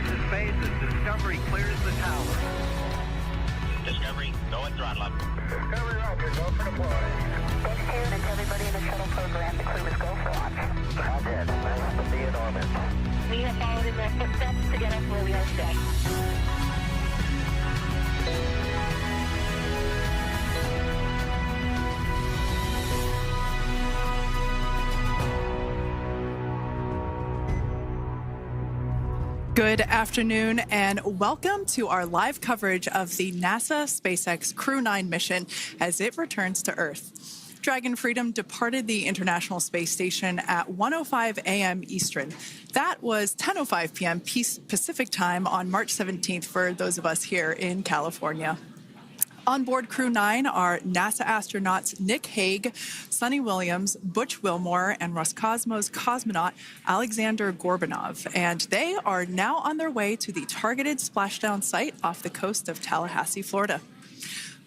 to space as Discovery clears the tower. Discovery, go and throttle up. Discovery, roger, go for deploy. H2 and everybody in the shuttle program, the crew is go for launch. Roger, nice to be in orbit. We have followed in their footsteps to get us where we are today. Good afternoon and welcome to our live coverage of the NASA SpaceX Crew-9 mission as it returns to Earth. Dragon Freedom departed the International Space Station at 1:05 a.m. Eastern. That was 10:05 p.m. Pacific time on March 17th for those of us here in California. On board Crew-9 are NASA astronauts Nick Hague, Sunny Williams, Butch Wilmore, and Roscosmos cosmonaut Alexander Gorbanov. And they are now on their way to the targeted splashdown site off the coast of Tallahassee, Florida.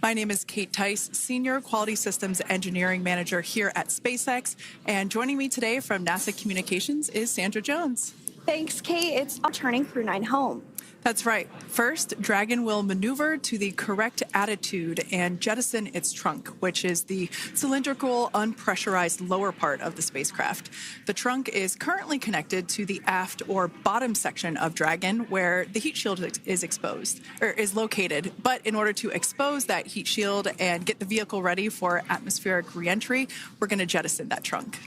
My name is Kate Tice, Senior Quality Systems Engineering Manager here at SpaceX. And joining me today from NASA Communications is Sandra Jones. Thanks, Kate. It's returning Crew-9 home. That's right. First, Dragon will maneuver to the correct attitude and jettison its trunk, which is the cylindrical, unpressurized lower part of the spacecraft. The trunk is currently connected to the aft or bottom section of Dragon, where the heat shield is located. But in order to expose that heat shield and get the vehicle ready for atmospheric reentry, we're going to jettison that trunk.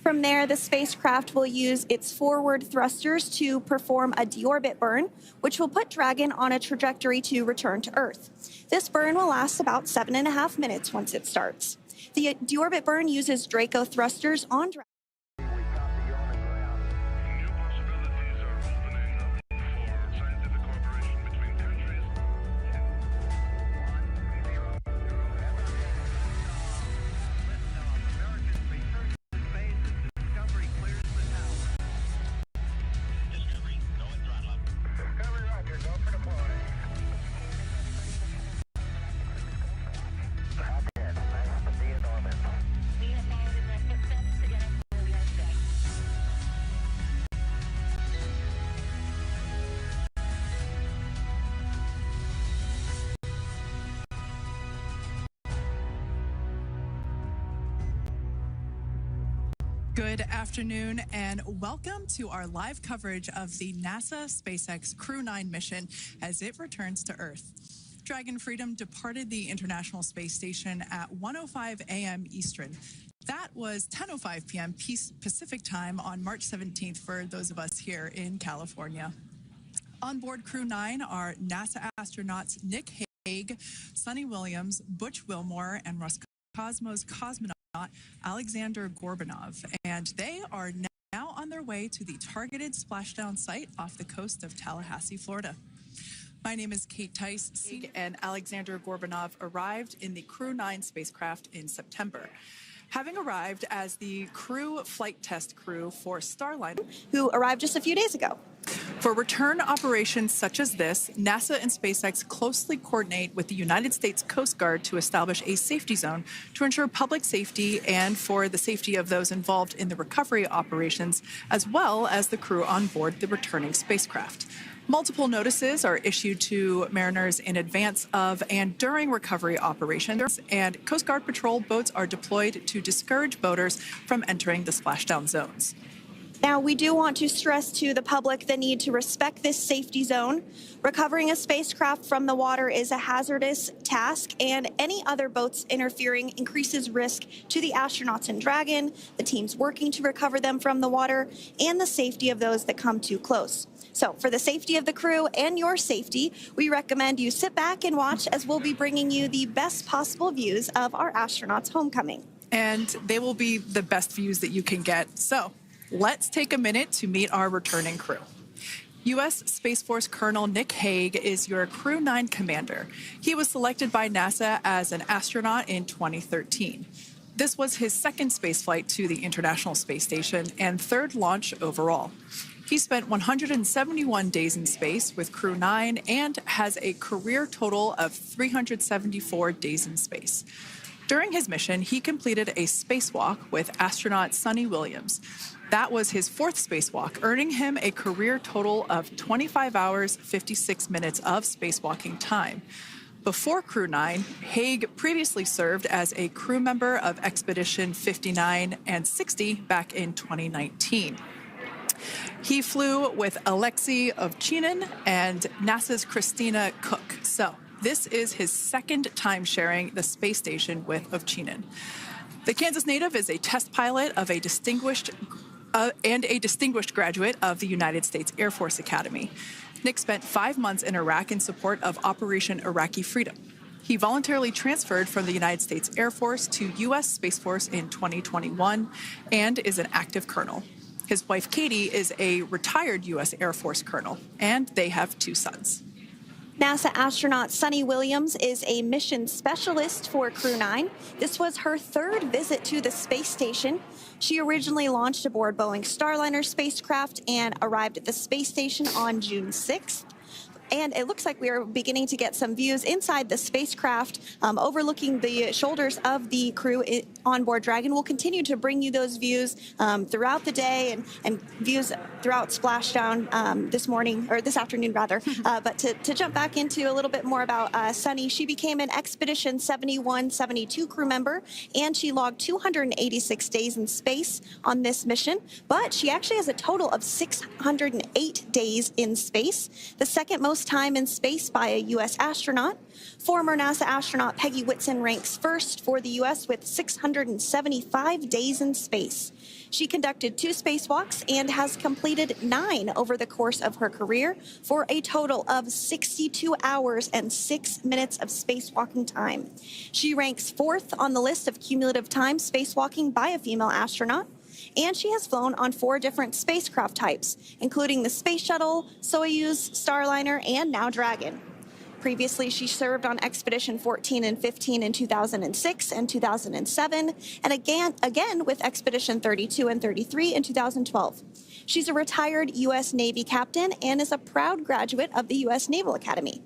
From there, the spacecraft will use its forward thrusters to perform a deorbit burn, which will put Dragon on a trajectory to return to Earth. This burn will last about 7.5 minutes once it starts. The deorbit burn uses Draco thrusters on Dragon. Good afternoon and welcome to our live coverage of the NASA SpaceX Crew-9 mission as it returns to Earth. Dragon Freedom departed the International Space Station at 1:05 a.m. Eastern. That was 10:05 p.m. Pacific time on March 17th for those of us here in California. On board Crew-9 are NASA astronauts Nick Hague, Sunny Williams, Butch Wilmore, and Roscosmos cosmonaut Alexander Gorbanov, and they are now on their way to the targeted splashdown site off the coast of Tallahassee, Florida. My name is Kate Tice, and Alexander Gorbanov arrived in the Crew-9 spacecraft in September, having arrived as the crew flight test crew for Starliner, Who arrived just a few days ago. For return operations such as this, NASA and SpaceX closely coordinate with the United States Coast Guard to establish a safety zone to ensure public safety and for the safety of those involved in the recovery operations, as well as the crew on board the returning spacecraft. Multiple notices are issued to mariners in advance of and during recovery operations, and Coast Guard patrol boats are deployed to discourage boaters from entering the splashdown zones. Now, we do want to stress to the public the need to respect this safety zone. Recovering a spacecraft from the water is a hazardous task, and any other boats interfering increases risk to the astronauts in Dragon, the teams working to recover them from the water, and the safety of those that come too close. So for the safety of the crew and your safety, we recommend you sit back and watch as we'll be bringing you the best possible views of our astronauts' homecoming. And they will be the best views that you can get. So let's take a minute to meet our returning crew. U.S. Space Force Colonel Nick Hague is your Crew-9 commander. He was selected by NASA as an astronaut in 2013. This was his second spaceflight to the International Space Station and third launch overall. He spent 171 days in space with Crew-9 and has a career total of 374 days in space. During his mission, he completed a spacewalk with astronaut Sonny Williams. That was his fourth spacewalk, earning him a career total of 25 hours, 56 minutes of spacewalking time. Before Crew-9, Haig previously served as a crew member of Expedition 59 and 60 back in 2019. He flew with Alexei Ovchinin and NASA's Christina Koch. So this is his second time sharing the space station with Ovchinin. The Kansas native is a test pilot of a distinguished graduate of the United States Air Force Academy. Nick spent 5 months in Iraq in support of Operation Iraqi Freedom. He voluntarily transferred from the United States Air Force to U.S. Space Force in 2021 and is an active colonel. His wife, Katie, is a retired U.S. Air Force colonel, and they have 2 sons. NASA astronaut Sonny Williams is a mission specialist for Crew-9. This was her 3rd visit to the space station. She originally launched aboard Boeing Starliner spacecraft and arrived at the space station on June 6th. And it looks like we are beginning to get some views inside the spacecraft, overlooking the shoulders of the crew on board Dragon. We'll continue to bring you those views throughout the day and views throughout Splashdown this afternoon rather. But to jump back into a little bit more about Sonny, she became an Expedition 71-72 crew member, and she logged 286 days in space on this mission. But she actually has a total of 608 days in space, the second most time in space by a U.S. astronaut. Former NASA astronaut Peggy Whitson ranks first for the U.S. with 675 days in space. She conducted 2 spacewalks and has completed 9 over the course of her career for a total of 62 hours and 6 minutes of spacewalking time. She ranks 4th on the list of cumulative time spacewalking by a female astronaut. And she has flown on 4 different spacecraft types, including the Space Shuttle, Soyuz, Starliner, and now Dragon. Previously, she served on Expedition 14 and 15 in 2006 and 2007, and again with Expedition 32 and 33 in 2012. She's a retired U.S. Navy captain and is a proud graduate of the U.S. Naval Academy.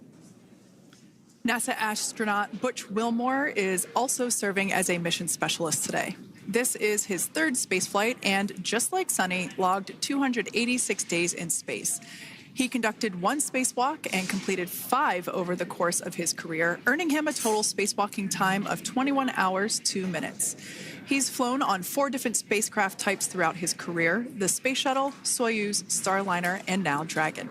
NASA astronaut Butch Wilmore is also serving as a mission specialist today. This is his 3rd spaceflight and, just like Sonny, logged 286 days in space. He conducted 1 spacewalk and completed 5 over the course of his career, earning him a total spacewalking time of 21 hours, 2 minutes. He's flown on 4 different spacecraft types throughout his career: the Space Shuttle, Soyuz, Starliner, and now Dragon.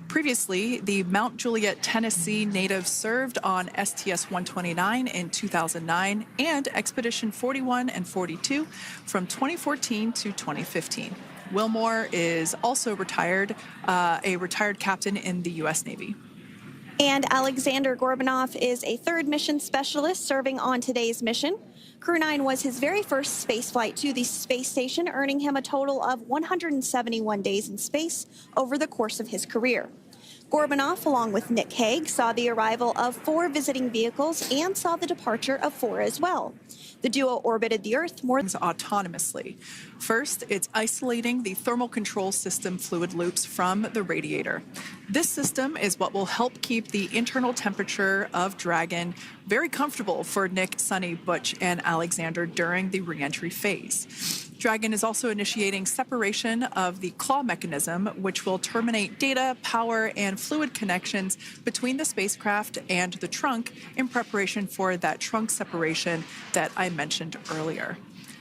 Previously, the Mount Juliet, Tennessee native served on STS-129 in 2009 and Expedition 41 and 42 from 2014 to 2015. Wilmore is also a retired captain in the U.S. Navy. And Alexander Gorbanov is a 3rd mission specialist serving on today's mission. Crew-9 was his very first spaceflight to the space station, earning him a total of 171 days in space over the course of his career. Gorbanov, along with Nick Haig, saw the arrival of 4 visiting vehicles and saw the departure of 4 as well. The duo orbited the Earth more autonomously. First, it's isolating the thermal control system fluid loops from the radiator. This system is what will help keep the internal temperature of Dragon very comfortable for Nick, Sonny, Butch, and Alexander during the re-entry phase. Dragon is also initiating separation of the claw mechanism, which will terminate data, power, and fluid connections between the spacecraft and the trunk in preparation for that trunk separation that I mentioned earlier.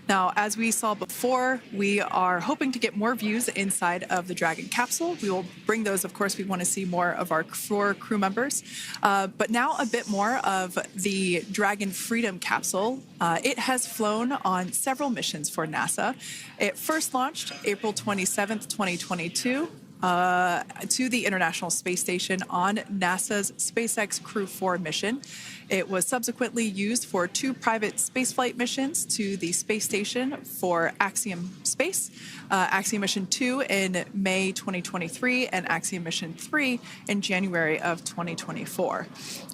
Now, as we saw before, we are hoping to get more views inside of the Dragon capsule. We will bring those, of course. We want to see more of our 4 crew members. But now a bit more of the Dragon Freedom capsule. It has flown on several missions for NASA. It first launched April 27th, 2022. To the International Space Station on NASA's SpaceX Crew-9 mission. It was subsequently used for 2 private spaceflight missions to the space station for Axiom Space, Axiom Mission 2 in May 2023, and Axiom Mission 3 in January of 2024.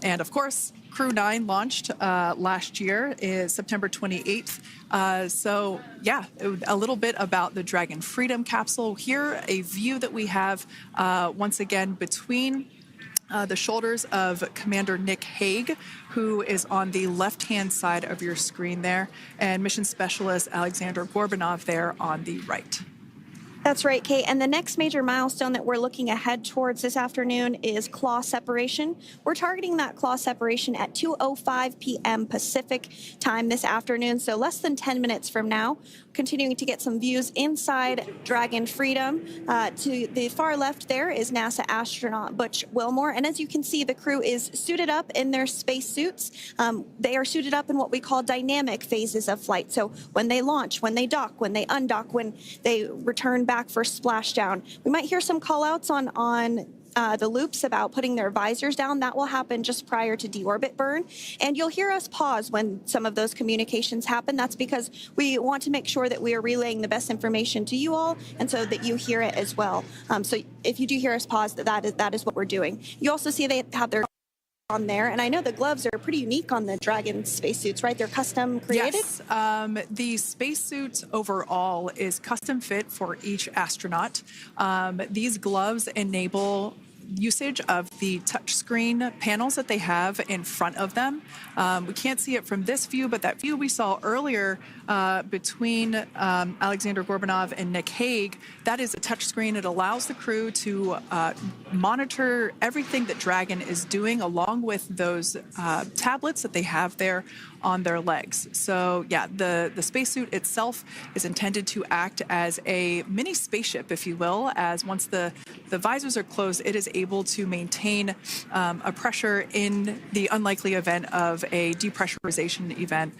And of course, Crew-9 launched last year, is September 28th. So yeah, a little bit about the Dragon Freedom capsule. Here, a view that we have once again between the shoulders of Commander Nick Hague, who is on the left-hand side of your screen there, and Mission Specialist Alexander Gorbanov there on the right. That's right, Kate. And the next major milestone that we're looking ahead towards this afternoon is claw separation. We're targeting that claw separation at 2:05 p.m. Pacific time this afternoon, so less than 10 minutes from now. Continuing to get some views inside Dragon Freedom. To the far left there is NASA astronaut Butch Wilmore. And as you can see, the crew is suited up in their space suits. They are suited up in what we call dynamic phases of flight. So when they launch, when they dock, when they undock, when they return back for splashdown. We might hear some call outs on the loops about putting their visors down. That will happen just prior to deorbit burn. And you'll hear us pause when some of those communications happen. That's because we want to make sure that we are relaying the best information to you all and so that you hear it as well. So if you do hear us pause, that is what we're doing. You also see they have their on there, and I know the gloves are pretty unique on the Dragon spacesuits, right? They're custom created? Yes, the spacesuit overall is custom fit for each astronaut. These gloves enable usage of the touchscreen panels that they have in front of them. We can't see it from this view, but that view we saw earlier between Alexander Gorbanov and Nick Hague, that is a touchscreen. It allows the crew to monitor everything that Dragon is doing along with those tablets that they have there on their legs. So yeah, the spacesuit itself is intended to act as a mini spaceship, if you will, as once the visors are closed, it is able to maintain a pressure in the unlikely event of a depressurization event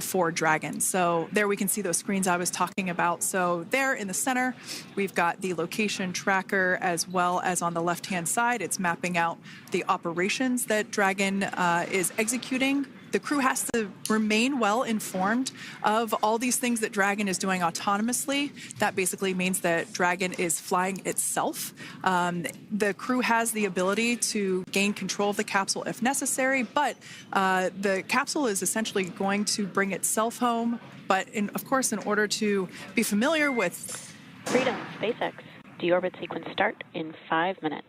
for Dragon. So there we can see those screens I was talking about. So there in the center, we've got the location tracker, as well as on the left-hand side, it's mapping out the operations that Dragon is executing. The crew has to remain well informed of all these things that Dragon is doing autonomously. That basically means that Dragon is flying itself. The crew has the ability to gain control of the capsule if necessary, but the capsule is essentially going to bring itself home. But of course, in order to be familiar with Freedom, SpaceX, deorbit sequence start in 5 minutes.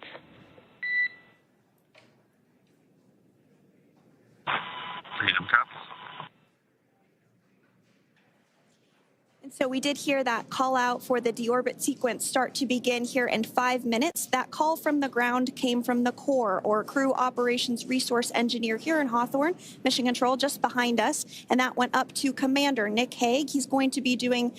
Freedom cops. And so we did hear that call out for the deorbit sequence start to begin here in 5 minutes. That call from the ground came from the core, or Crew Operations Resource Engineer here in Hawthorne, Mission Control just behind us. And that went up to Commander Nick Hague. He's going to be doing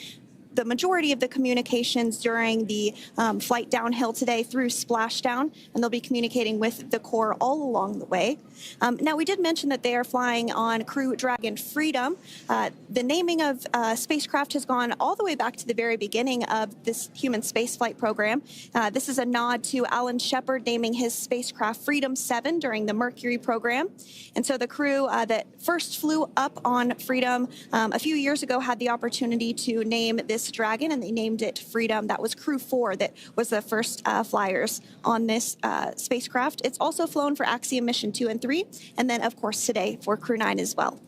the majority of the communications during the flight downhill today through Splashdown, and they'll be communicating with the core all along the way. Now, we did mention that they are flying on Crew Dragon Freedom. The naming of spacecraft has gone all the way back to the very beginning of this human spaceflight program. This is a nod to Alan Shepard naming his spacecraft Freedom 7 during the Mercury program. And so the crew that first flew up on Freedom a few years ago had the opportunity to name this Dragon, and they named it Freedom. That was Crew 4 that was the first flyers on this spacecraft. It's also flown for Axiom Mission 2 and 3, and then, of course, today for Crew-9 as well.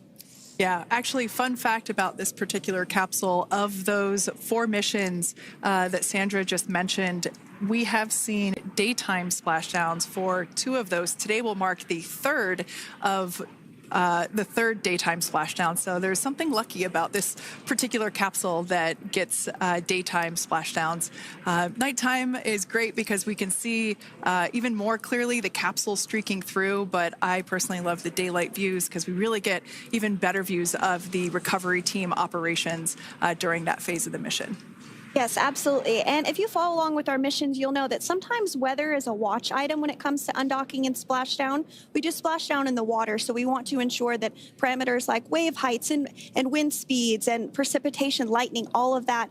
Yeah, actually, fun fact about this particular capsule, of those 4 missions that Sandra just mentioned, we have seen daytime splashdowns for 2 of those. Today will mark the third daytime splashdown. So there's something lucky about this particular capsule that gets daytime splashdowns. Nighttime is great because we can see even more clearly the capsule streaking through, but I personally love the daylight views because we really get even better views of the recovery team operations during that phase of the mission. Yes, absolutely. And if you follow along with our missions, you'll know that sometimes weather is a watch item when it comes to undocking and splashdown. We do splashdown in the water, so we want to ensure that parameters like wave heights and wind speeds and precipitation, lightning, all of that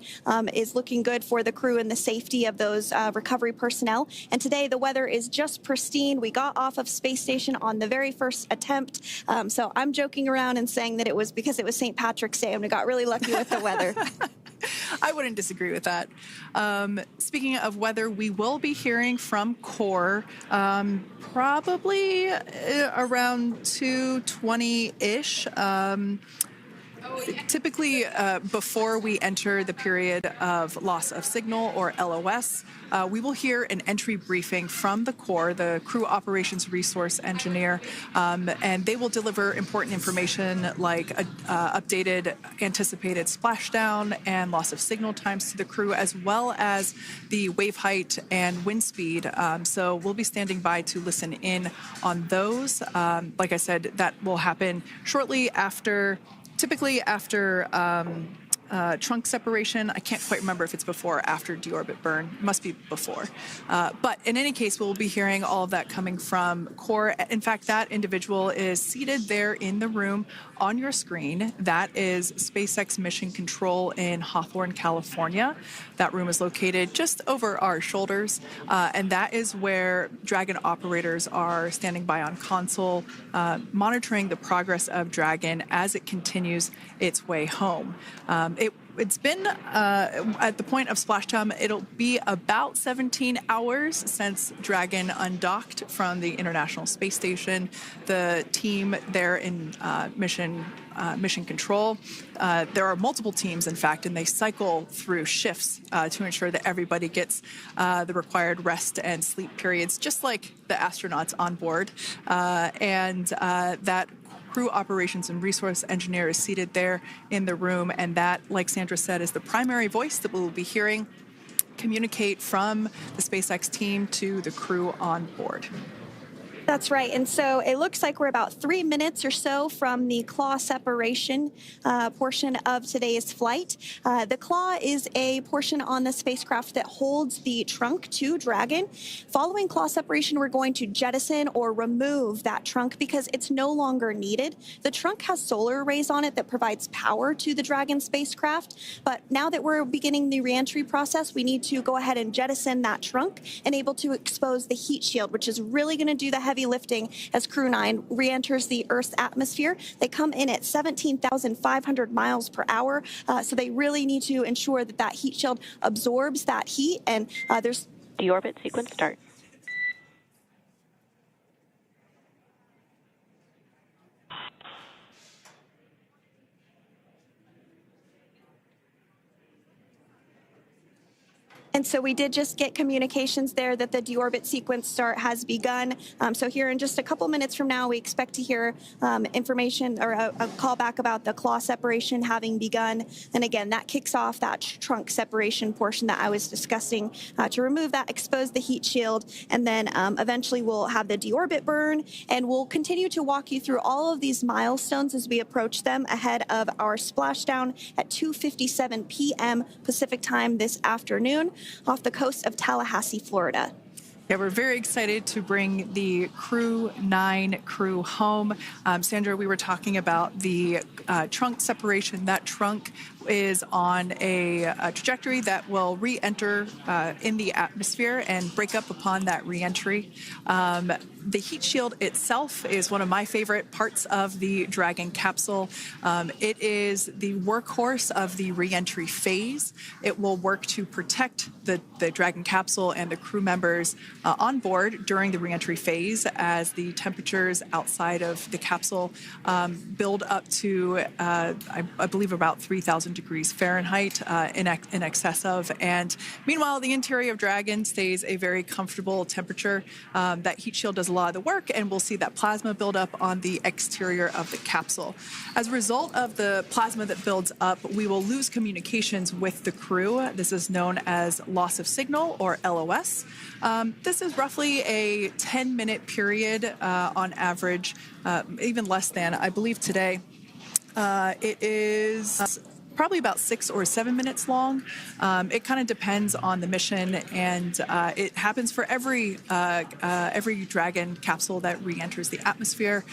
is looking good for the crew and the safety of those recovery personnel. And today the weather is just pristine. We got off of space station on the very first attempt. So I'm joking around and saying that it was because it was St. Patrick's Day and we got really lucky with the weather. I wouldn't disagree with that. Speaking of weather, we will be hearing from Core probably around 2:20-ish. Typically, before we enter the period of loss of signal, or LOS, we will hear an entry briefing from the Corps, the Crew Operations Resource Engineer, and they will deliver important information like updated anticipated splashdown and loss of signal times to the crew, as well as the wave height and wind speed. So we'll be standing by to listen in on those. Like I said, that will happen shortly after. Typically after trunk separation. I can't quite remember if it's before or after deorbit burn. It must be before. But in any case, we'll be hearing all of that coming from Core. In fact, that individual is seated there in the room on your screen. That is SpaceX Mission Control in Hawthorne, California. That room is located just over our shoulders, and that is where Dragon operators are standing by on console, monitoring the progress of Dragon as it continues its way home. It's been, at the point of splashdown, it'll be about 17 hours since Dragon undocked from the International Space Station. The team there in mission control, there are multiple teams, in fact, and they cycle through shifts to ensure that everybody gets the required rest and sleep periods, just like the astronauts on board. And that Crew Operations and Resource Engineer is seated there in the room, and that, like Sandra said, is the primary voice that we will be hearing communicate from the SpaceX team to the crew on board. That's right. And so it looks like we're about 3 minutes or so from the claw separation portion of today's flight. The claw is a portion on the spacecraft that holds the trunk to Dragon. Following claw separation, we're going to jettison or remove that trunk because it's no longer needed. The trunk has solar arrays on it that provides power to the Dragon spacecraft. But now that we're beginning the reentry process, we need to go ahead and jettison that trunk and able to expose the heat shield, which is really going to do the heavy lifting as Crew-9 re-enters the Earth's atmosphere. They come in at 17,500 miles per hour, so they really need to ensure that that heat shield absorbs that heat, and there's... Deorbit sequence start. And so we did just get communications there that the deorbit sequence start has begun. So here in just a couple minutes from now, we expect to hear information or a call back about the claw separation having begun. And again, that kicks off that trunk separation portion that I was discussing to remove that, expose the heat shield, and then eventually we'll have the deorbit burn. And we'll continue to walk you through all of these milestones as we approach them ahead of our splashdown at 2:57 p.m. Pacific time this afternoon, off the coast of Tallahassee, Florida. Yeah, we're very excited to bring the Crew-9 crew home. Sandra, we were talking about the trunk separation. That trunk is on a trajectory that will re-enter in the atmosphere and break up upon that re-entry. The heat shield itself is one of my favorite parts of the Dragon capsule. It is the workhorse of the re-entry phase. It will work to protect the Dragon capsule and the crew members on board during the re-entry phase as the temperatures outside of the capsule build up to, I believe, about 3,000 degrees Fahrenheit in excess of. And meanwhile, the interior of Dragon stays a very comfortable temperature. That heat shield does a lot of the work, and we'll see that plasma build up on the exterior of the capsule. As a result of the plasma that builds up, we will lose communications with the crew. This is known as loss of signal, or LOS. This is roughly a 10-minute period on average, even less than. I believe today it is probably about 6 or 7 minutes long. It kind of depends on the mission, and it happens for every Dragon capsule that re-enters the atmosphere.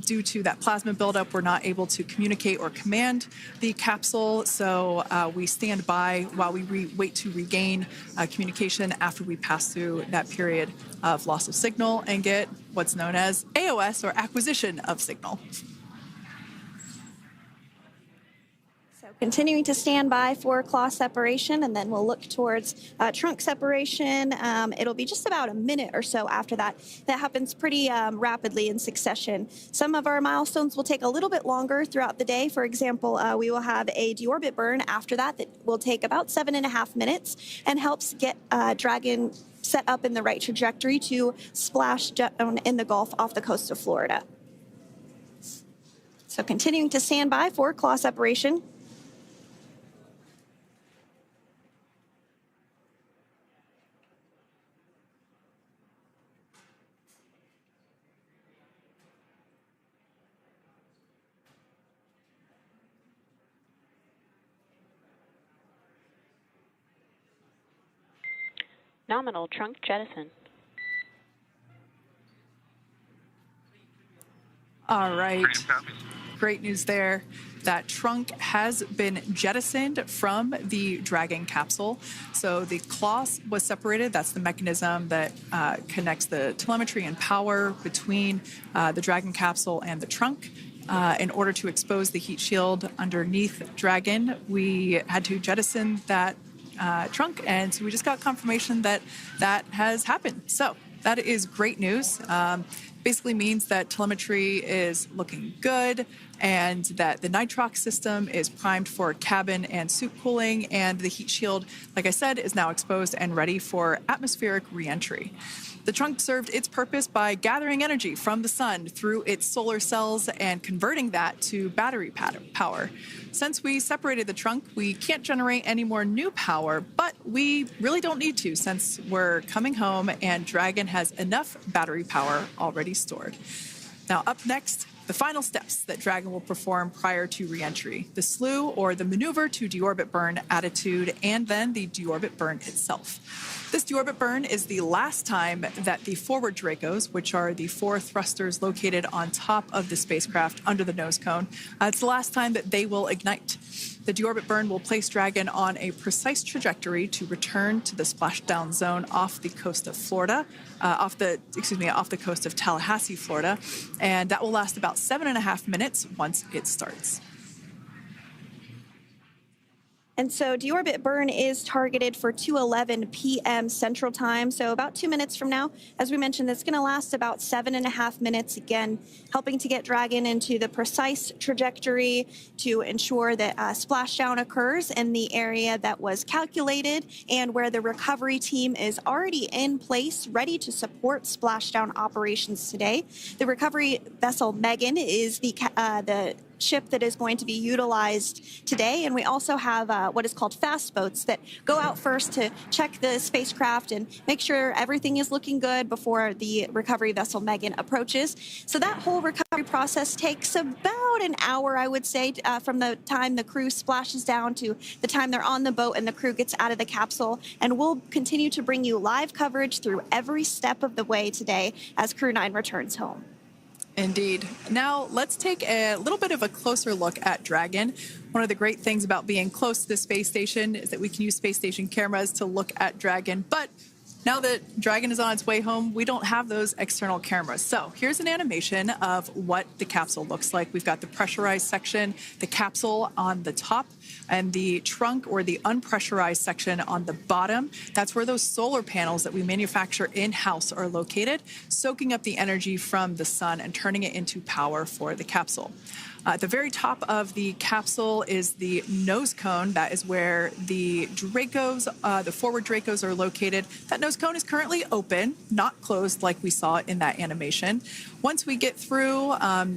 Due to that plasma buildup, we're not able to communicate or command the capsule, so we stand by while we wait to regain communication after we pass through that period of loss of signal and get what's known as AOS, or acquisition of signal. Continuing to stand by for claw separation, and then we'll look towards trunk separation. It'll be just about a minute or so after that. That happens pretty rapidly in succession. Some of our milestones will take a little bit longer throughout the day. For example, we will have a deorbit burn after that will take about 7.5 minutes and helps get Dragon set up in the right trajectory to splash down in the Gulf off the coast of Florida. So continuing to stand by for claw separation. Nominal trunk jettison. All right. Freedom copies. Great news there. That trunk has been jettisoned from the Dragon capsule. So the claw was separated. That's the mechanism that connects the telemetry and power between the Dragon capsule and the trunk. In order to expose the heat shield underneath Dragon, we had to jettison that trunk, and so we just got confirmation that that has happened. So that is great news. Basically means that telemetry is looking good and that the nitrox system is primed for cabin and suit cooling, and the heat shield, like I said, is now exposed and ready for atmospheric reentry. The trunk served its purpose by gathering energy from the sun through its solar cells and converting that to battery power. Since we separated the trunk, we can't generate any more new power, but we really don't need to since we're coming home and Dragon has enough battery power already stored. Now, up next, the final steps that Dragon will perform prior to reentry: the slew, or the maneuver to deorbit burn attitude, and then the deorbit burn itself. This deorbit burn is the last time that the forward Dracos, which are the 4 thrusters located on top of the spacecraft under the nose cone, it's the last time that they will ignite. The deorbit burn will place Dragon on a precise trajectory to return to the splashdown zone off the coast of Florida, off the coast of Tallahassee, Florida, and that will last about 7.5 minutes once it starts. And so deorbit burn is targeted for 2:11 p.m. Central Time, so about 2 minutes from now. As we mentioned, it's going to last about 7.5 minutes, again, helping to get Dragon into the precise trajectory to ensure that splashdown occurs in the area that was calculated and where the recovery team is already in place, ready to support splashdown operations today. The recovery vessel Megan is the ship that is going to be utilized today, and we also have what is called fast boats that go out first to check the spacecraft and make sure everything is looking good before the recovery vessel Megan approaches. So that whole recovery process takes about an hour, I would say, from the time the crew splashes down to the time they're on the boat and the crew gets out of the capsule. And we'll continue to bring you live coverage through every step of the way today as Crew-9 returns home. Indeed. Now, let's take a little bit of a closer look at Dragon. One of the great things about being close to the space station is that we can use space station cameras to look at Dragon. But now that Dragon is on its way home, we don't have those external cameras. So here's an animation of what the capsule looks like. We've got the pressurized section, the capsule on the top, and the trunk, or the unpressurized section, on the bottom. That's where those solar panels that we manufacture in-house are located, soaking up the energy from the sun and turning it into power for the capsule. At the very top of the capsule is the nose cone. That is where the Dracos, the forward Dracos, are located. That nose cone is currently open, not closed like we saw in that animation. Once we get through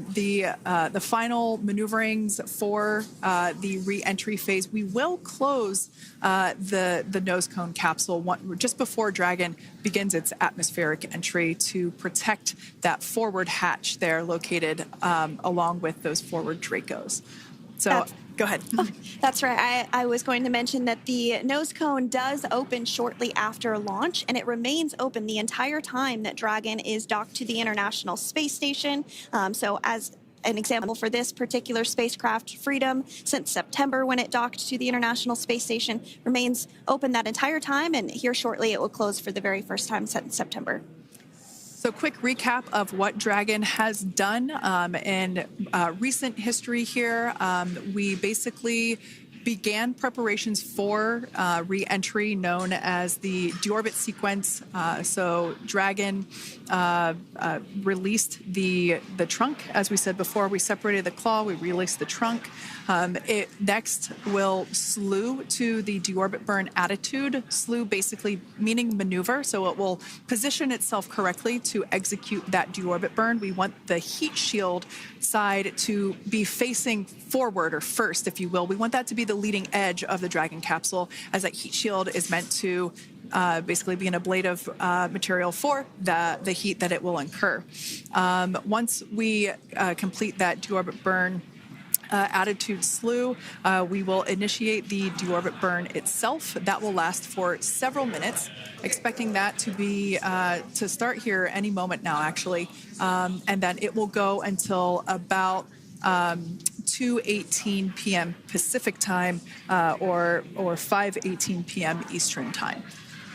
the final maneuverings for the re-entry phase, we will close the nose cone capsule just before Dragon begins its atmospheric entry to protect that forward hatch there located along with those forward Dracos. So go ahead. That's right. I was going to mention that the nose cone does open shortly after launch, and it remains open the entire time that Dragon is docked to the International Space Station. So as an example for this particular spacecraft, Freedom, since September when it docked to the International Space Station, remains open that entire time, and here shortly it will close for the very first time since September. So quick recap of what Dragon has done in recent history here. We basically began preparations for re-entry known as the deorbit sequence. So Dragon released the trunk. As we said before, we separated the claw, we released the trunk. It next will slew to the deorbit burn attitude. Slew basically meaning maneuver, so it will position itself correctly to execute that deorbit burn. We want the heat shield side to be facing forward, or first, if you will. We want that to be the leading edge of the Dragon capsule, as that heat shield is meant to basically be an ablative material for the heat that it will incur. Once we complete that deorbit burn attitude slew, we will initiate the deorbit burn itself. That will last for several minutes, expecting that to be to start here any moment now, actually, and then it will go until about 2:18 p.m. Pacific time or 5:18 p.m. Eastern time.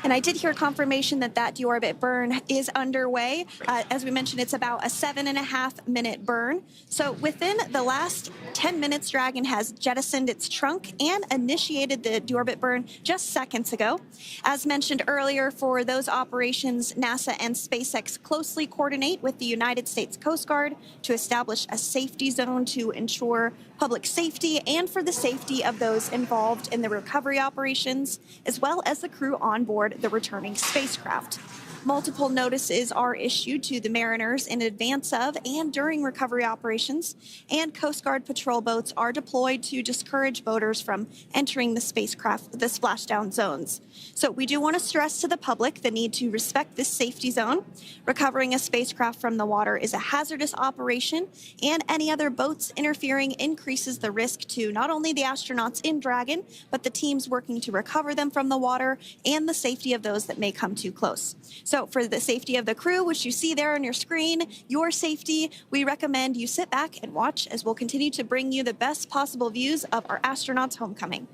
And I did hear confirmation that deorbit burn is underway. As we mentioned, it's about a 7.5-minute burn. So within the last 10 minutes, Dragon has jettisoned its trunk and initiated the deorbit burn just seconds ago. As mentioned earlier, for those operations, NASA and SpaceX closely coordinate with the United States Coast Guard to establish a safety zone to ensure public safety and for the safety of those involved in the recovery operations, as well as the crew on board the returning spacecraft. Multiple notices are issued to the mariners in advance of and during recovery operations, and Coast Guard patrol boats are deployed to discourage boaters from entering the splashdown zones. So we do want to stress to the public the need to respect this safety zone. Recovering a spacecraft from the water is a hazardous operation, and any other boats interfering increases the risk to not only the astronauts in Dragon, but the teams working to recover them from the water and the safety of those that may come too close. So for the safety of the crew, which you see there on your screen, your safety, we recommend you sit back and watch as we'll continue to bring you the best possible views of our astronauts' homecoming.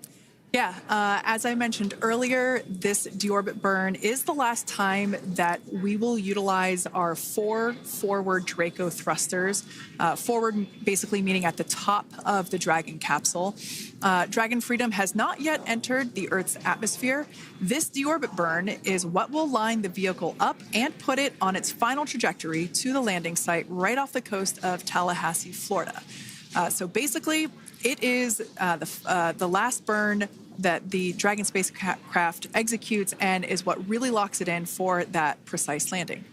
Yeah, as I mentioned earlier, this deorbit burn is the last time that we will utilize our 4 forward Draco thrusters. Forward basically meaning at the top of the Dragon capsule. Dragon Freedom has not yet entered the Earth's atmosphere. This deorbit burn is what will line the vehicle up and put it on its final trajectory to the landing site right off the coast of Tallahassee, Florida. So basically, it is the last burn that the Dragon spacecraft executes and is what really locks it in for that precise landing.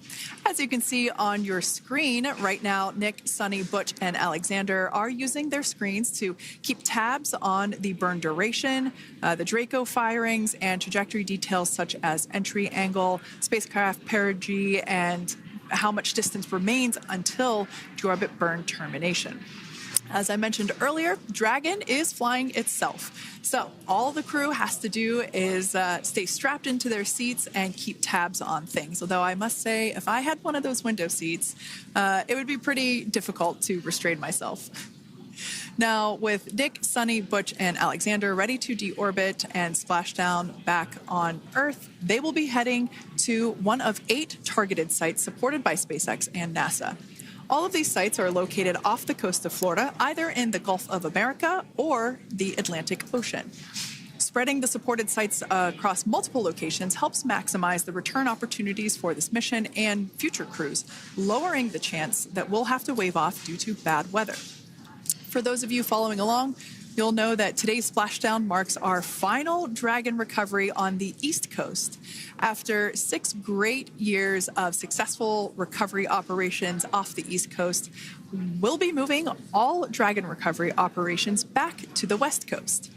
As you can see on your screen right now, Nick, Sunny, Butch, and Alexander are using their screens to keep tabs on the burn duration, the Draco firings, and trajectory details such as entry angle, spacecraft perigee, and how much distance remains until deorbit burn termination. As I mentioned earlier, Dragon is flying itself. So all the crew has to do is stay strapped into their seats and keep tabs on things. Although I must say, if I had one of those window seats, it would be pretty difficult to restrain myself. Now, with Nick, Sunny, Butch, and Alexander ready to deorbit and splash down back on Earth, they will be heading to one of 8 targeted sites supported by SpaceX and NASA. All of these sites are located off the coast of Florida, either in the Gulf of America or the Atlantic Ocean. Spreading the supported sites across multiple locations helps maximize the return opportunities for this mission and future crews, lowering the chance that we'll have to wave off due to bad weather. For those of you following along, you'll know that today's splashdown marks our final Dragon recovery on the East Coast. After 6 great years of successful recovery operations off the East Coast, we'll be moving all Dragon recovery operations back to the West Coast.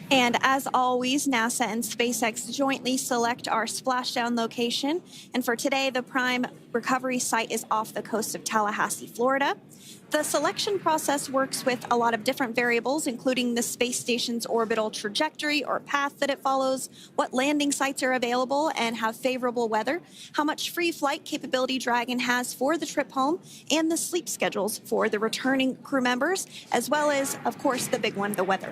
And as always, NASA and SpaceX jointly select our splashdown location. And for today, the prime recovery site is off the coast of Tallahassee, Florida. The selection process works with a lot of different variables, including the space station's orbital trajectory or path that it follows, what landing sites are available and have favorable weather, how much free flight capability Dragon has for the trip home, and the sleep schedules for the returning crew members, as well as, of course, the big one, the weather.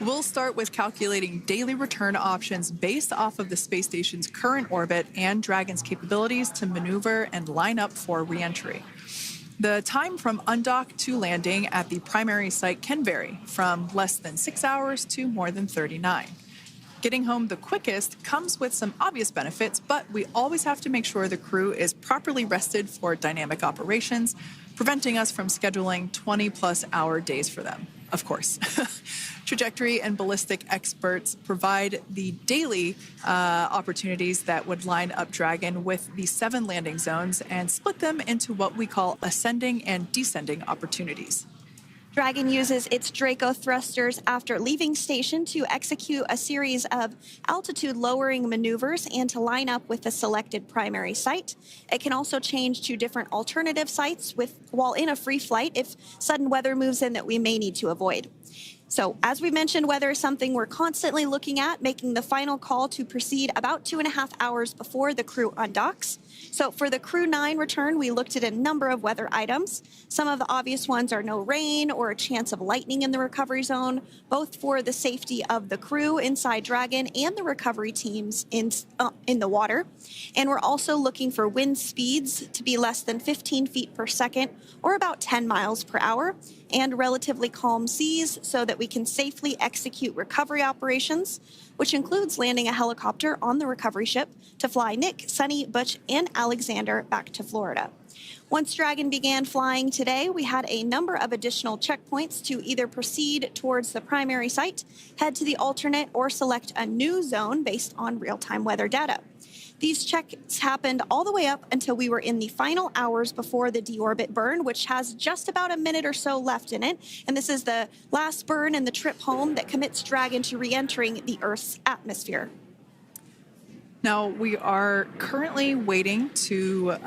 We'll start with calculating daily return options based off of the space station's current orbit and Dragon's capabilities to maneuver and line up for re-entry. The time from undock to landing at the primary site can vary from less than 6 hours to more than 39. Getting home the quickest comes with some obvious benefits, but we always have to make sure the crew is properly rested for dynamic operations, preventing us from scheduling 20-plus hour days for them, of course. Trajectory and ballistic experts provide the daily opportunities that would line up Dragon with the 7 landing zones and split them into what we call ascending and descending opportunities. Dragon uses its Draco thrusters after leaving station to execute a series of altitude-lowering maneuvers and to line up with the selected primary site. It can also change to different alternative sites while in a free flight if sudden weather moves in that we may need to avoid. So, as we mentioned, weather is something we're constantly looking at, making the final call to proceed about 2.5 hours before the crew undocks. So for the Crew-9 return, we looked at a number of weather items. Some of the obvious ones are no rain or a chance of lightning in the recovery zone, both for the safety of the crew inside Dragon and the recovery teams in the water. And we're also looking for wind speeds to be less than 15 feet per second or about 10 miles per hour, and relatively calm seas so that we can safely execute recovery operations, which includes landing a helicopter on the recovery ship to fly Nick, Sunny, Butch, and Alexander back to Florida. Once Dragon began flying today, we had a number of additional checkpoints to either proceed towards the primary site, head to the alternate, or select a new zone based on real-time weather data. These checks happened all the way up until we were in the final hours before the deorbit burn, which has just about a minute or so left in it. And this is the last burn in the trip home that commits Dragon to re-entering the Earth's atmosphere. Now, we are currently waiting to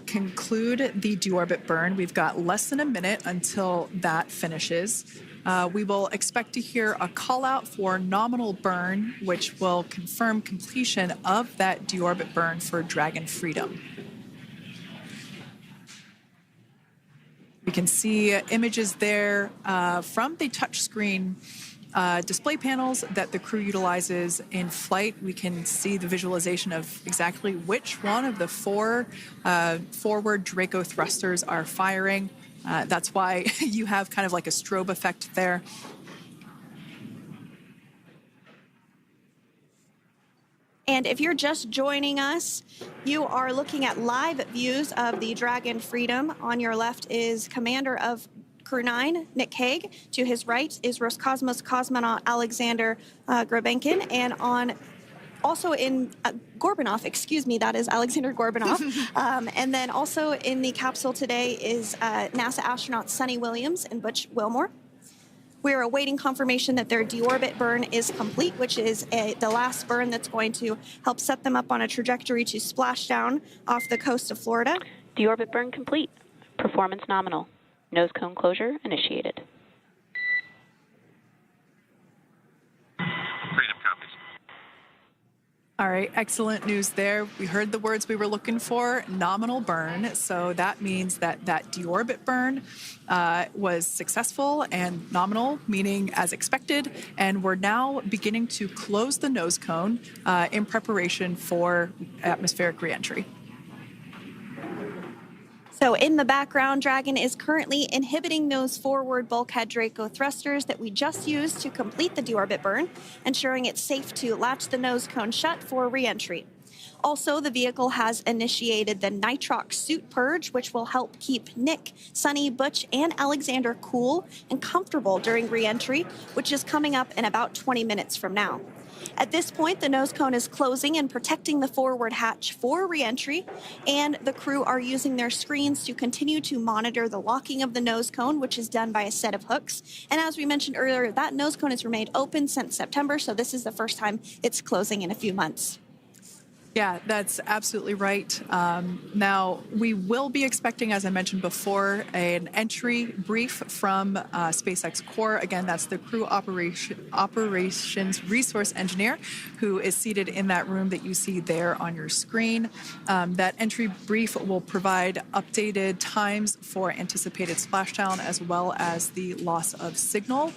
conclude the deorbit burn. We've got less than a minute until that finishes. We will expect to hear a call out for nominal burn, which will confirm completion of that deorbit burn for Dragon Freedom. We can see images there from the touchscreen display panels that the crew utilizes in flight. We can see the visualization of exactly which one of the 4 forward Draco thrusters are firing. That's why you have kind of like a strobe effect there. And if you're just joining us, you are looking at live views of the Dragon Freedom. On your left is Commander of Crew-9, Nick Hague. To his right is Roscosmos cosmonaut Alexander Grabenkin. And also in Gorbanov, that is Alexander Gorbanov. And then also in the capsule today is NASA astronauts Sunny Williams and Butch Wilmore. We're awaiting confirmation that their deorbit burn is complete, which is the last burn that's going to help set them up on a trajectory to Splashdown off the coast of Florida. Deorbit burn complete. Performance nominal. Nose cone closure initiated. Freedom copies. All right, excellent news there. We heard the words we were looking for, nominal burn. So that means that that deorbit burn was successful and nominal, meaning as expected. And we're now beginning to close the nose cone in preparation for atmospheric reentry. So in the background, Dragon is currently inhibiting those forward bulkhead Draco thrusters that we just used to complete the deorbit burn, ensuring it's safe to latch the nose cone shut for reentry. Also, the vehicle has initiated the nitrox suit purge, which will help keep Nick, Sunny, Butch, and Alexander cool and comfortable during reentry, which is coming up in about 20 minutes from now. At this point, the nose cone is closing and protecting the forward hatch for reentry, and the crew are using their screens to continue to monitor the locking of the nose cone, which is done by a set of hooks. And as we mentioned earlier, that nose cone has remained open since September, so this is the first time it's closing in a few months. Yeah, that's absolutely right. Now, we will be expecting, as I mentioned before, an entry brief from SpaceX Core. Again, that's the crew operations resource engineer who is seated in that room that you see there on your screen. That entry brief will provide updated times for anticipated splashdown as well as the loss of signal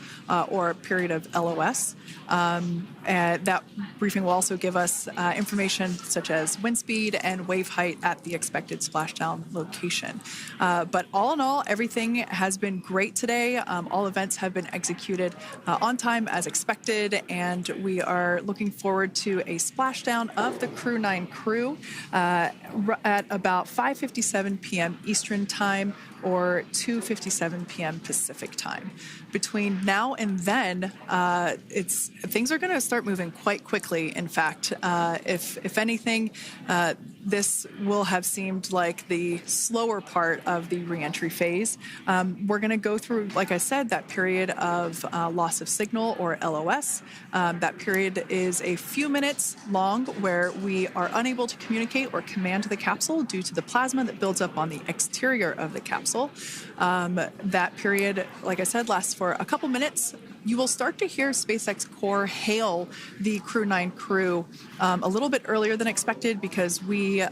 or period of LOS. And that briefing will also give us information such as wind speed and wave height at the expected splashdown location. But all in all, everything has been great today. All events have been executed on time as expected, and we are looking forward to a splashdown of the Crew-9 crew at about 5:57 p.m. Eastern Time or 2:57 p.m. Pacific Time. Between now and then, things are going to start moving quite quickly. In fact, if anything, this will have seemed like the slower part of the reentry phase. We're going to go through, like I said, that period of loss of signal, or LOS. That period is a few minutes long where we are unable to communicate or command the capsule due to the plasma that builds up on the exterior of the capsule. That period, like I said, lasts for a couple minutes. You will start to hear SpaceX Core hail the Crew-9 crew a little bit earlier than expected, because we,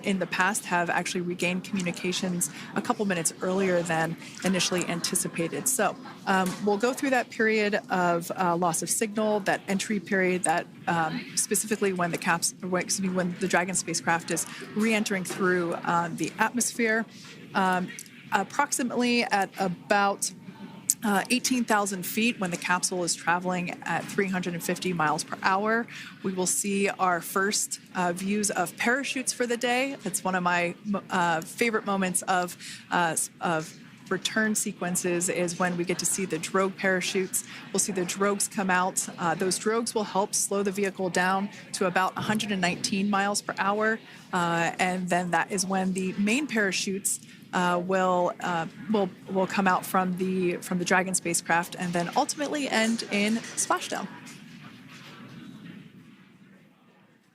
in the past, have actually regained communications a couple minutes earlier than initially anticipated. So we'll go through that period of loss of signal, that entry period, that specifically when when the Dragon spacecraft is re-entering through the atmosphere. Approximately at about 18,000 feet, when the capsule is traveling at 350 miles per hour, we will see our first views of parachutes for the day. It's one of my favorite moments of return sequences, is when we get to see the drogue parachutes. We'll see the drogues come out. Those drogues will help slow the vehicle down to about 119 miles per hour. And then that is when the main parachutes will come out from the Dragon spacecraft, and then ultimately end in splashdown.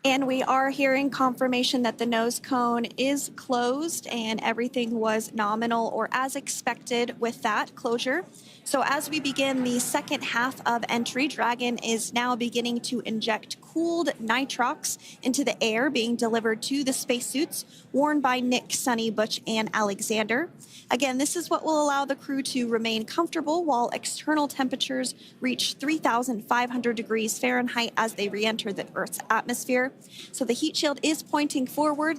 And we are hearing confirmation that the nose cone is closed and everything was nominal or as expected with that closure. So as we begin the second half of entry, Dragon is now beginning to inject cooled nitrox into the air being delivered to the spacesuits worn by Nick, Sunny, Butch, and Alexander. Again, this is what will allow the crew to remain comfortable while external temperatures reach 3,500 degrees Fahrenheit as they re-enter the Earth's atmosphere. So the heat shield is pointing forward,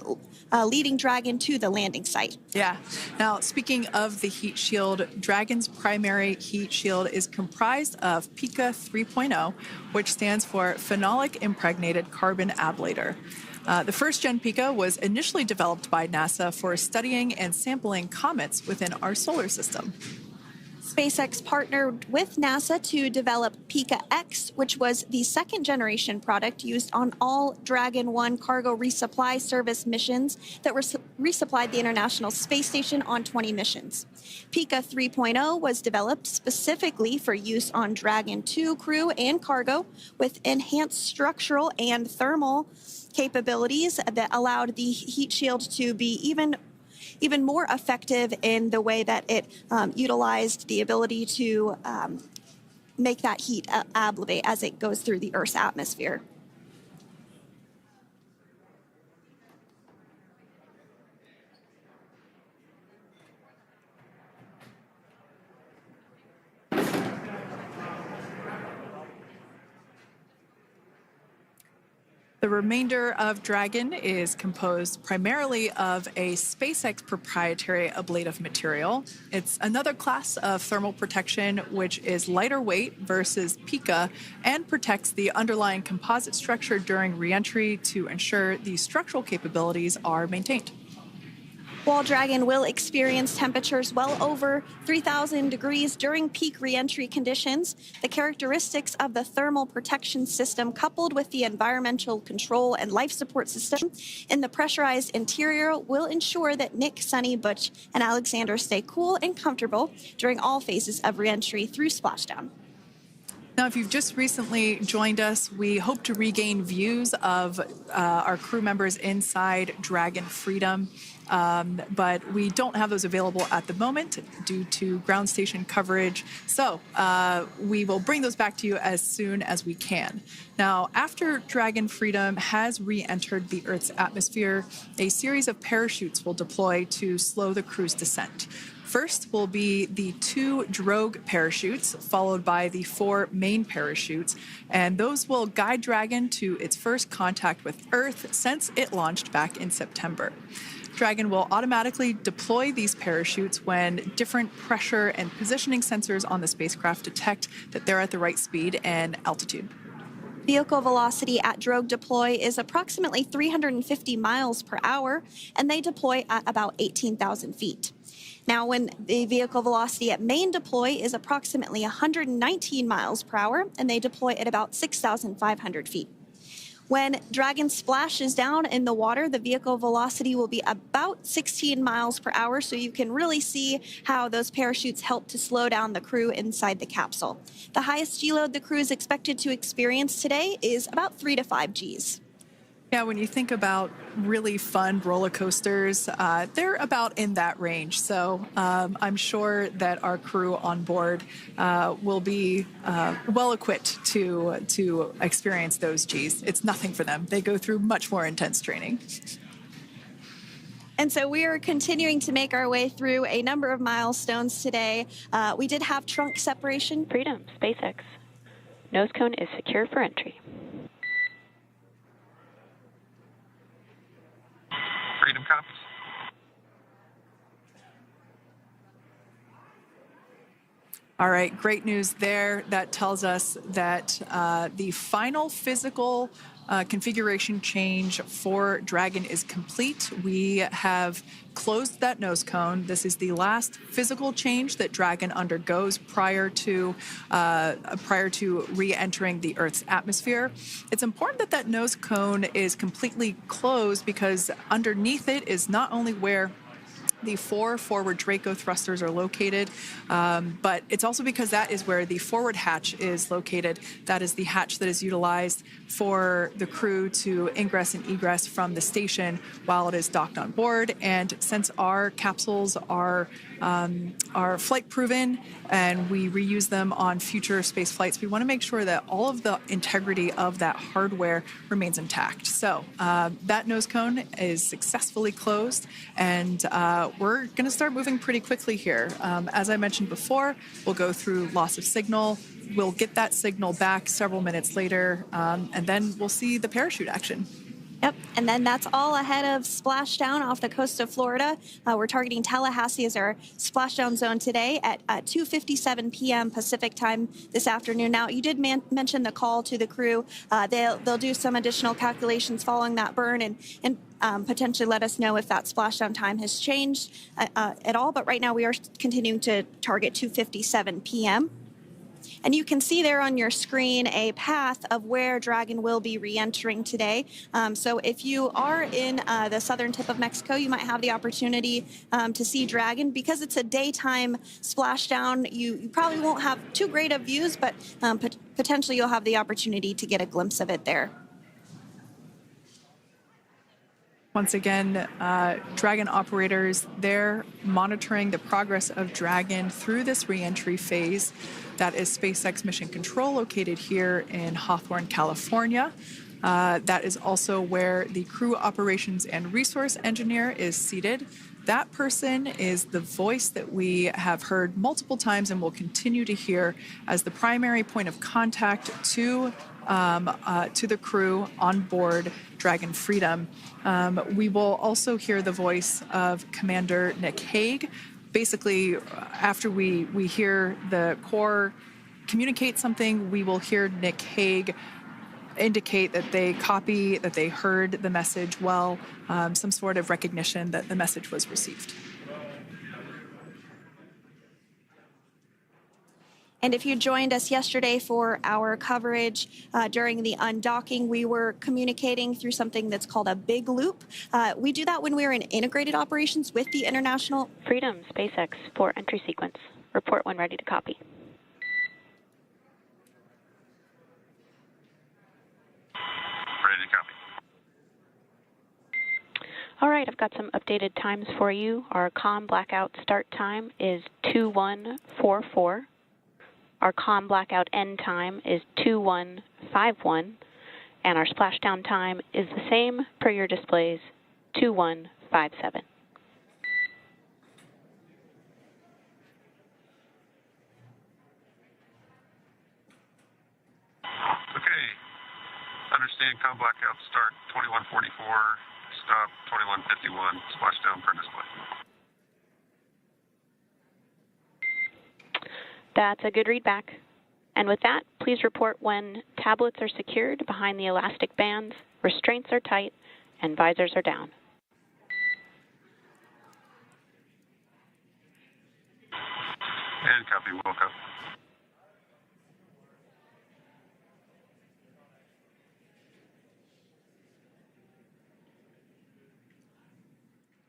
leading Dragon to the landing site. Yeah. Now, speaking of the heat shield, Dragon's primary heat shield is comprised of PICA 3.0, which stands for Phenolic Impregnated Carbon Ablator. The first-gen PICA was initially developed by NASA for studying and sampling comets within our solar system. SpaceX partnered with NASA to develop PICA X, which was the second-generation product used on all Dragon 1 cargo resupply service missions that resupplied the International Space Station on 20 missions. PICA 3.0 was developed specifically for use on Dragon 2 crew and cargo, with enhanced structural and thermal capabilities that allowed the heat shield to be even more effective in the way that it utilized the ability to make that heat ablevate as it goes through the Earth's atmosphere. The remainder of Dragon is composed primarily of a SpaceX proprietary ablative material. It's another class of thermal protection which is lighter weight versus PICA and protects the underlying composite structure during reentry to ensure the structural capabilities are maintained. While Dragon will experience temperatures well over 3,000 degrees during peak reentry conditions, the characteristics of the thermal protection system, coupled with the environmental control and life support system in the pressurized interior, will ensure that Nick, Sunny, Butch, and Alexander stay cool and comfortable during all phases of reentry through splashdown. Now, if you've just recently joined us, we hope to regain views of our crew members inside Dragon Freedom, but we don't have those available at the moment due to ground station coverage. So we will bring those back to you as soon as we can. Now, after Dragon Freedom has re-entered the Earth's atmosphere, a series of parachutes will deploy to slow the crew's descent. First will be the 2 drogue parachutes, followed by the 4 main parachutes, and those will guide Dragon to its first contact with Earth since it launched back in September. Dragon will automatically deploy these parachutes when different pressure and positioning sensors on the spacecraft detect that they're at the right speed and altitude. Vehicle velocity at drogue deploy is approximately 350 miles per hour, and they deploy at about 18,000 feet. Now, when the vehicle velocity at main deploy is approximately 119 miles per hour, and they deploy at about 6,500 feet. When Dragon splashes down in the water, the vehicle velocity will be about 16 miles per hour, so you can really see how those parachutes help to slow down the crew inside the capsule. The highest G-load the crew is expected to experience today is about 3 to 5 Gs. Yeah, when you think about really fun roller coasters, they're about in that range. So I'm sure that our crew on board will be well equipped to experience those Gs. It's nothing for them. They go through much more intense training. And so we are continuing to make our way through a number of milestones today. We did have trunk separation. Freedom, SpaceX. Nose cone is secure for entry. Freedom copies. All right, great news there. That tells us that the final physical configuration change for Dragon is complete. We have closed that nose cone. This is the last physical change that Dragon undergoes prior to re-entering the Earth's atmosphere. It's important that that nose cone is completely closed because underneath it is not only where the 4 forward Draco thrusters are located, but it's also because that is where the forward hatch is located. That is the hatch that is utilized for the crew to ingress and egress from the station while it is docked on board. And since our capsules are flight proven and we reuse them on future space flights, we want to make sure that all of the integrity of that hardware remains intact. So that nose cone is successfully closed, and we're going to start moving pretty quickly here. As I mentioned before, we'll go through loss of signal. We'll get that signal back several minutes later, and then we'll see the parachute action. Yep, and then that's all ahead of Splashdown off the coast of Florida. We're targeting Tallahassee as our splashdown zone today at 2:57 p.m. Pacific time this afternoon. Now, you did mention the call to the crew. They'll do some additional calculations following that burn and potentially let us know if that splashdown time has changed at all. But right now, we are continuing to target 2:57 p.m. And you can see there on your screen a path of where Dragon will be re-entering today. So if you are in the southern tip of Mexico, you might have the opportunity to see Dragon. Because it's a daytime splashdown, you probably won't have too great of views, but potentially you'll have the opportunity to get a glimpse of it there. Once again, Dragon operators, they're monitoring the progress of Dragon through this re-entry phase. That is SpaceX Mission Control, located here in Hawthorne, California. That is also where the crew operations and resource engineer is seated. That person is the voice that we have heard multiple times and will continue to hear as the primary point of contact to the crew on board Dragon Freedom. We will also hear the voice of Commander Nick Hague. Basically, after we hear the Corps communicate something, we will hear Nick Hague indicate that they copy, that they heard the message well, some sort of recognition that the message was received. And if you joined us yesterday for our coverage during the undocking, we were communicating through something that's called a big loop. We do that when we're in integrated operations with the International Freedom, SpaceX, for entry sequence. Report when ready to copy. Ready to copy. All right, I've got some updated times for you. Our comm blackout start time is 2144. Our comm blackout end time is 2151, and our splashdown time is the same per your displays, 2157. And com blackout start 2144, stop 2151, splashdown per display. That's a good readback. And with that, please report when tablets are secured behind the elastic bands, restraints are tight, and visors are down. And copy, Wilco.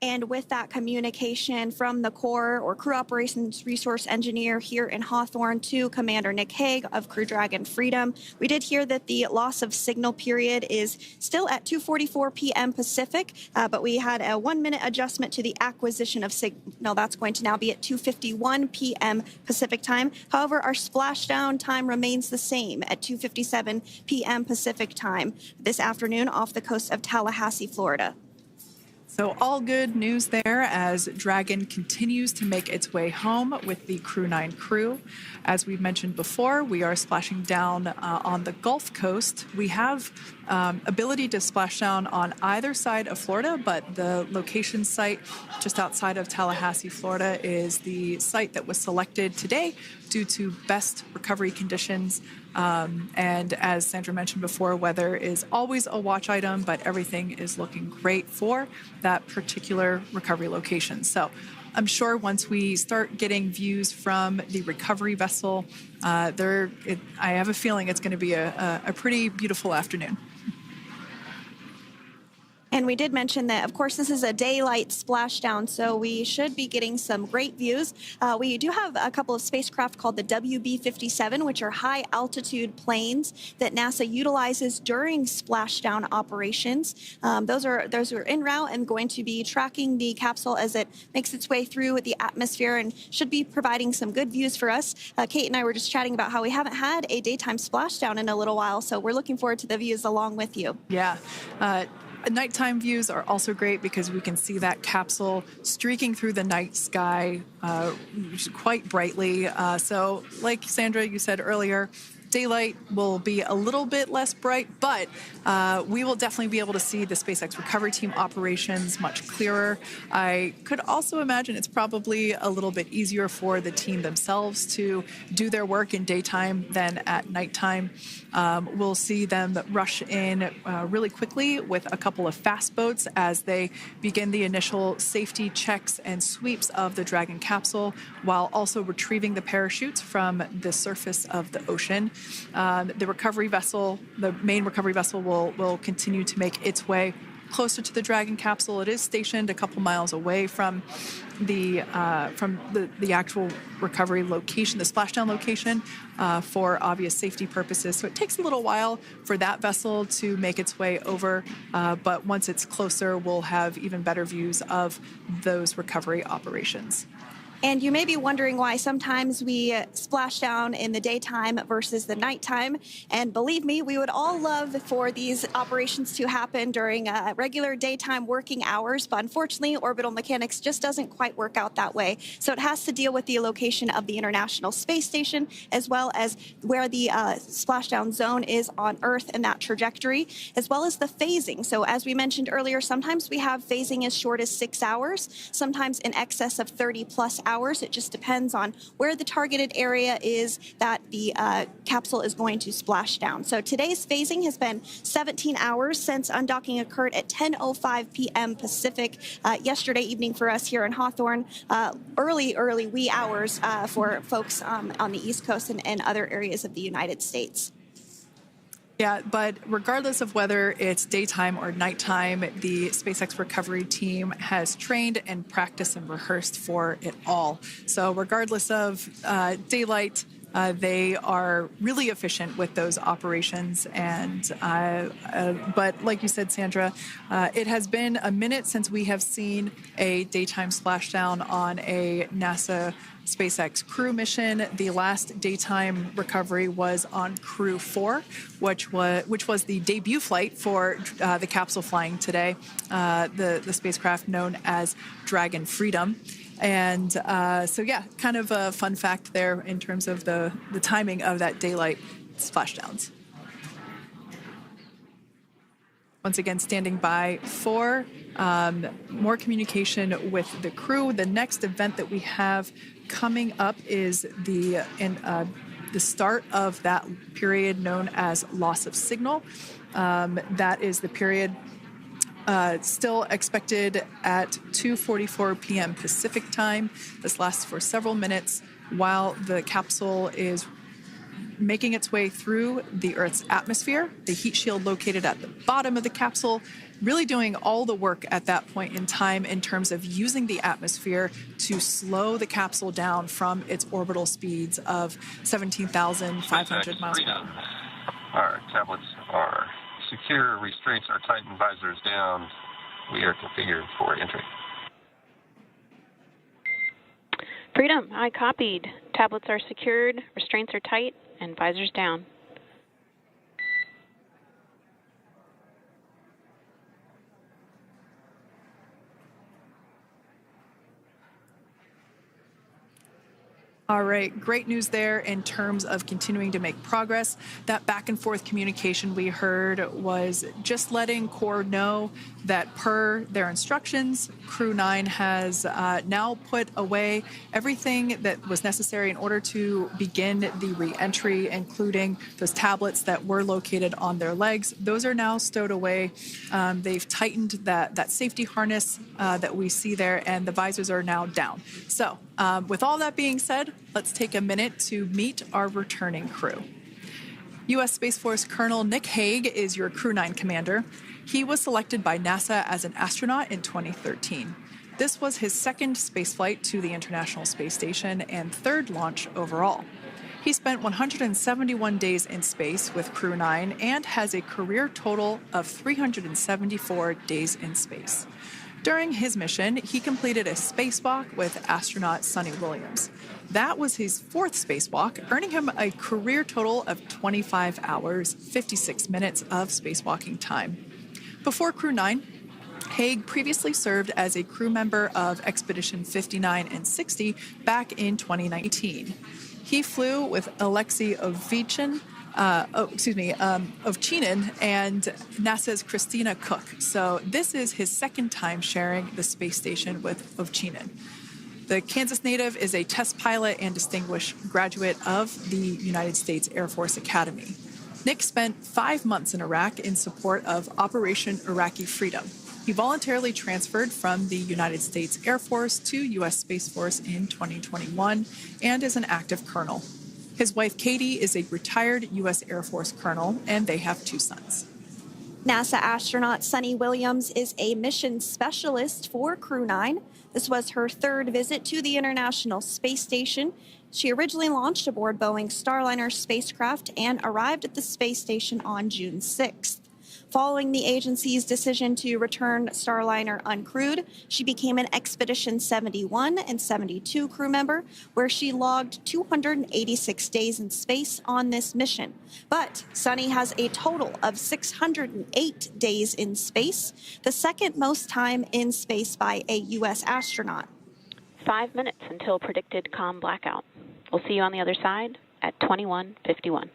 And with that communication from the Corps or Crew Operations Resource Engineer here in Hawthorne to Commander Nick Hague of Crew Dragon Freedom, we did hear that the loss of signal period is still at 2:44 p.m. Pacific, but we had a 1-minute adjustment to the acquisition of signal. That's going to now be at 2:51 p.m. Pacific time. However, our splashdown time remains the same at 2:57 p.m. Pacific time this afternoon off the coast of Tallahassee, Florida. So all good news there as Dragon continues to make its way home with the Crew-9 crew. As we've mentioned before, we are splashing down on the Gulf Coast. We have ability to splash down on either side of Florida, but the location site just outside of Tallahassee, Florida is the site that was selected today due to best recovery conditions. And as Sandra mentioned before, weather is always a watch item, but everything is looking great for that particular recovery location. So I'm sure once we start getting views from the recovery vessel, I have a feeling it's going to be a pretty beautiful afternoon. And we did mention that, of course, this is a daylight splashdown, so we should be getting some great views. We do have a couple of spacecraft called the WB-57, which are high-altitude planes that NASA utilizes during splashdown operations. Those are en route and going to be tracking the capsule as it makes its way through the atmosphere and should be providing some good views for us. Kate and I were just chatting about how we haven't had a daytime splashdown in a little while, so we're looking forward to the views along with you. Yeah. Nighttime views are also great because we can see that capsule streaking through the night sky quite brightly. So like Sandra, you said earlier, daylight will be a little bit less bright, but we will definitely be able to see the SpaceX recovery team operations much clearer. I could also imagine it's probably a little bit easier for the team themselves to do their work in daytime than at nighttime. We'll see them rush in really quickly with a couple of fast boats as they begin the initial safety checks and sweeps of the Dragon capsule while also retrieving the parachutes from the surface of the ocean. The recovery vessel, the main recovery vessel, will continue to make its way closer to the Dragon capsule. It is stationed a couple miles away from the actual recovery location, the splashdown location, for obvious safety purposes. So it takes a little while for that vessel to make its way over, but once it's closer, we'll have even better views of those recovery operations. And you may be wondering why sometimes we splash down in the daytime versus the nighttime. And believe me, we would all love for these operations to happen during regular daytime working hours. But unfortunately, orbital mechanics just doesn't quite work out that way. So it has to deal with the location of the International Space Station, as well as where the splashdown zone is on Earth and that trajectory, as well as the phasing. So as we mentioned earlier, sometimes we have phasing as short as 6 hours, sometimes in excess of 30+ hours. It just depends on where the targeted area is that the capsule is going to splash down. So today's phasing has been 17 hours since undocking occurred at 10:05 p.m. Pacific yesterday evening for us here in Hawthorne. Early wee hours for folks on the East Coast and other areas of the United States. Yeah, but regardless of whether it's daytime or nighttime, the SpaceX recovery team has trained and practiced and rehearsed for it all. So regardless of daylight, they are really efficient with those operations. And but like you said, Sandra, it has been a minute since we have seen a daytime splashdown on a NASA SpaceX crew mission. The last daytime recovery was on Crew-4, which was the debut flight for the capsule flying today, the spacecraft known as Dragon Freedom. And so, yeah, kind of a fun fact there in terms of the timing of that daylight splashdowns. once again standing by for more communication with the crew. The next event that we have coming up is the start of that period known as loss of signal. That is the period still expected at 2:44 p.m. Pacific time. This lasts for several minutes while the capsule is making its way through the Earth's atmosphere. The heat shield located at the bottom of the capsule, really doing all the work at that point in time in terms of using the atmosphere to slow the capsule down from its orbital speeds of 17,500 miles per hour. Our tablets are secure, restraints are tightened, visors down. We are configured for entry. Freedom, I copied. Tablets are secured, restraints are tight, and visors down. All right, great news there in terms of continuing to make progress. That back and forth communication we heard was just letting Core know that per their instructions, Crew-9 has now put away everything that was necessary in order to begin the re-entry, including those tablets that were located on their legs. Those are now stowed away. They've tightened that safety harness that we see there, and the visors are now down. So with all that being said, let's take a minute to meet our returning crew. U.S. Space Force Colonel Nick Hague is your Crew-9 commander. He was selected by NASA as an astronaut in 2013. This was his second spaceflight to the International Space Station and third launch overall. He spent 171 days in space with Crew-9 and has a career total of 374 days in space. During his mission, he completed a spacewalk with astronaut Suni Williams. That was his fourth spacewalk, earning him a career total of 25 hours, 56 minutes of spacewalking time. Before Crew-9, Hague previously served as a crew member of Expedition 59 and 60 back in 2019. He flew with Alexei Ovchinin and NASA's Christina Cook. So this is his second time sharing the space station with Ovchinin. The Kansas native is a test pilot and distinguished graduate of the United States Air Force Academy. Nick spent 5 months in Iraq in support of Operation Iraqi Freedom. He voluntarily transferred from the United States Air Force to U.S. Space Force in 2021 and is an active colonel. His wife, Katie, is a retired U.S. Air Force colonel, and they have 2 sons. NASA astronaut Suni Williams is a mission specialist for Crew-9. This was her third visit to the International Space Station. She originally launched aboard Boeing Starliner spacecraft and arrived at the space station on June 6th. Following the agency's decision to return Starliner uncrewed, she became an Expedition 71 and 72 crew member, where she logged 286 days in space on this mission. But Suni has a total of 608 days in space, the second most time in space by a U.S. astronaut. 5 minutes until predicted comm blackout. We'll see you on the other side at 21:51.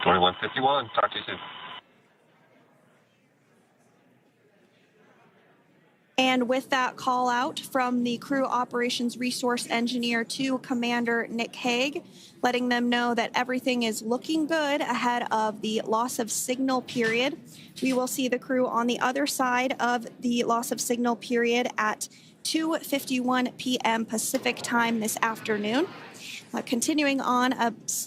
21:51. Talk to you soon. And with that call out from the crew operations resource engineer to Commander Nick Hague, letting them know that everything is looking good ahead of the loss of signal period. We will see the crew on the other side of the loss of signal period at 2:51 p.m. Pacific time this afternoon. Continuing on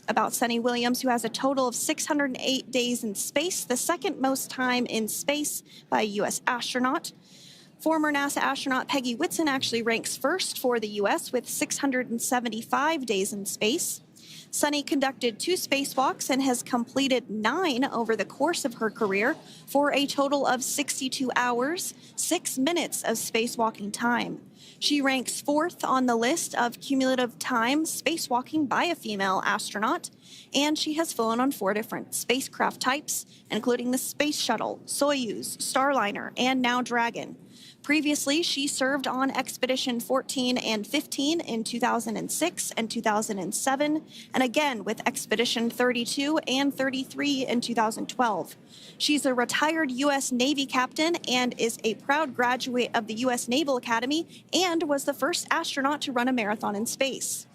about Suni Williams, who has a total of 608 days in space, the second most time in space by a U.S. astronaut. Former NASA astronaut Peggy Whitson actually ranks first for the U.S. with 675 days in space. Suni conducted 2 spacewalks and has completed 9 over the course of her career for a total of 62 hours, 6 minutes of spacewalking time. She ranks 4th on the list of cumulative time spacewalking by a female astronaut, and she has flown on 4 different spacecraft types, including the Space Shuttle, Soyuz, Starliner, and now Dragon. Previously, she served on Expedition 14 and 15 in 2006 and 2007, and again with Expedition 32 and 33 in 2012. She's a retired U.S. Navy captain and is a proud graduate of the U.S. Naval Academy and was the first astronaut to run a marathon in space.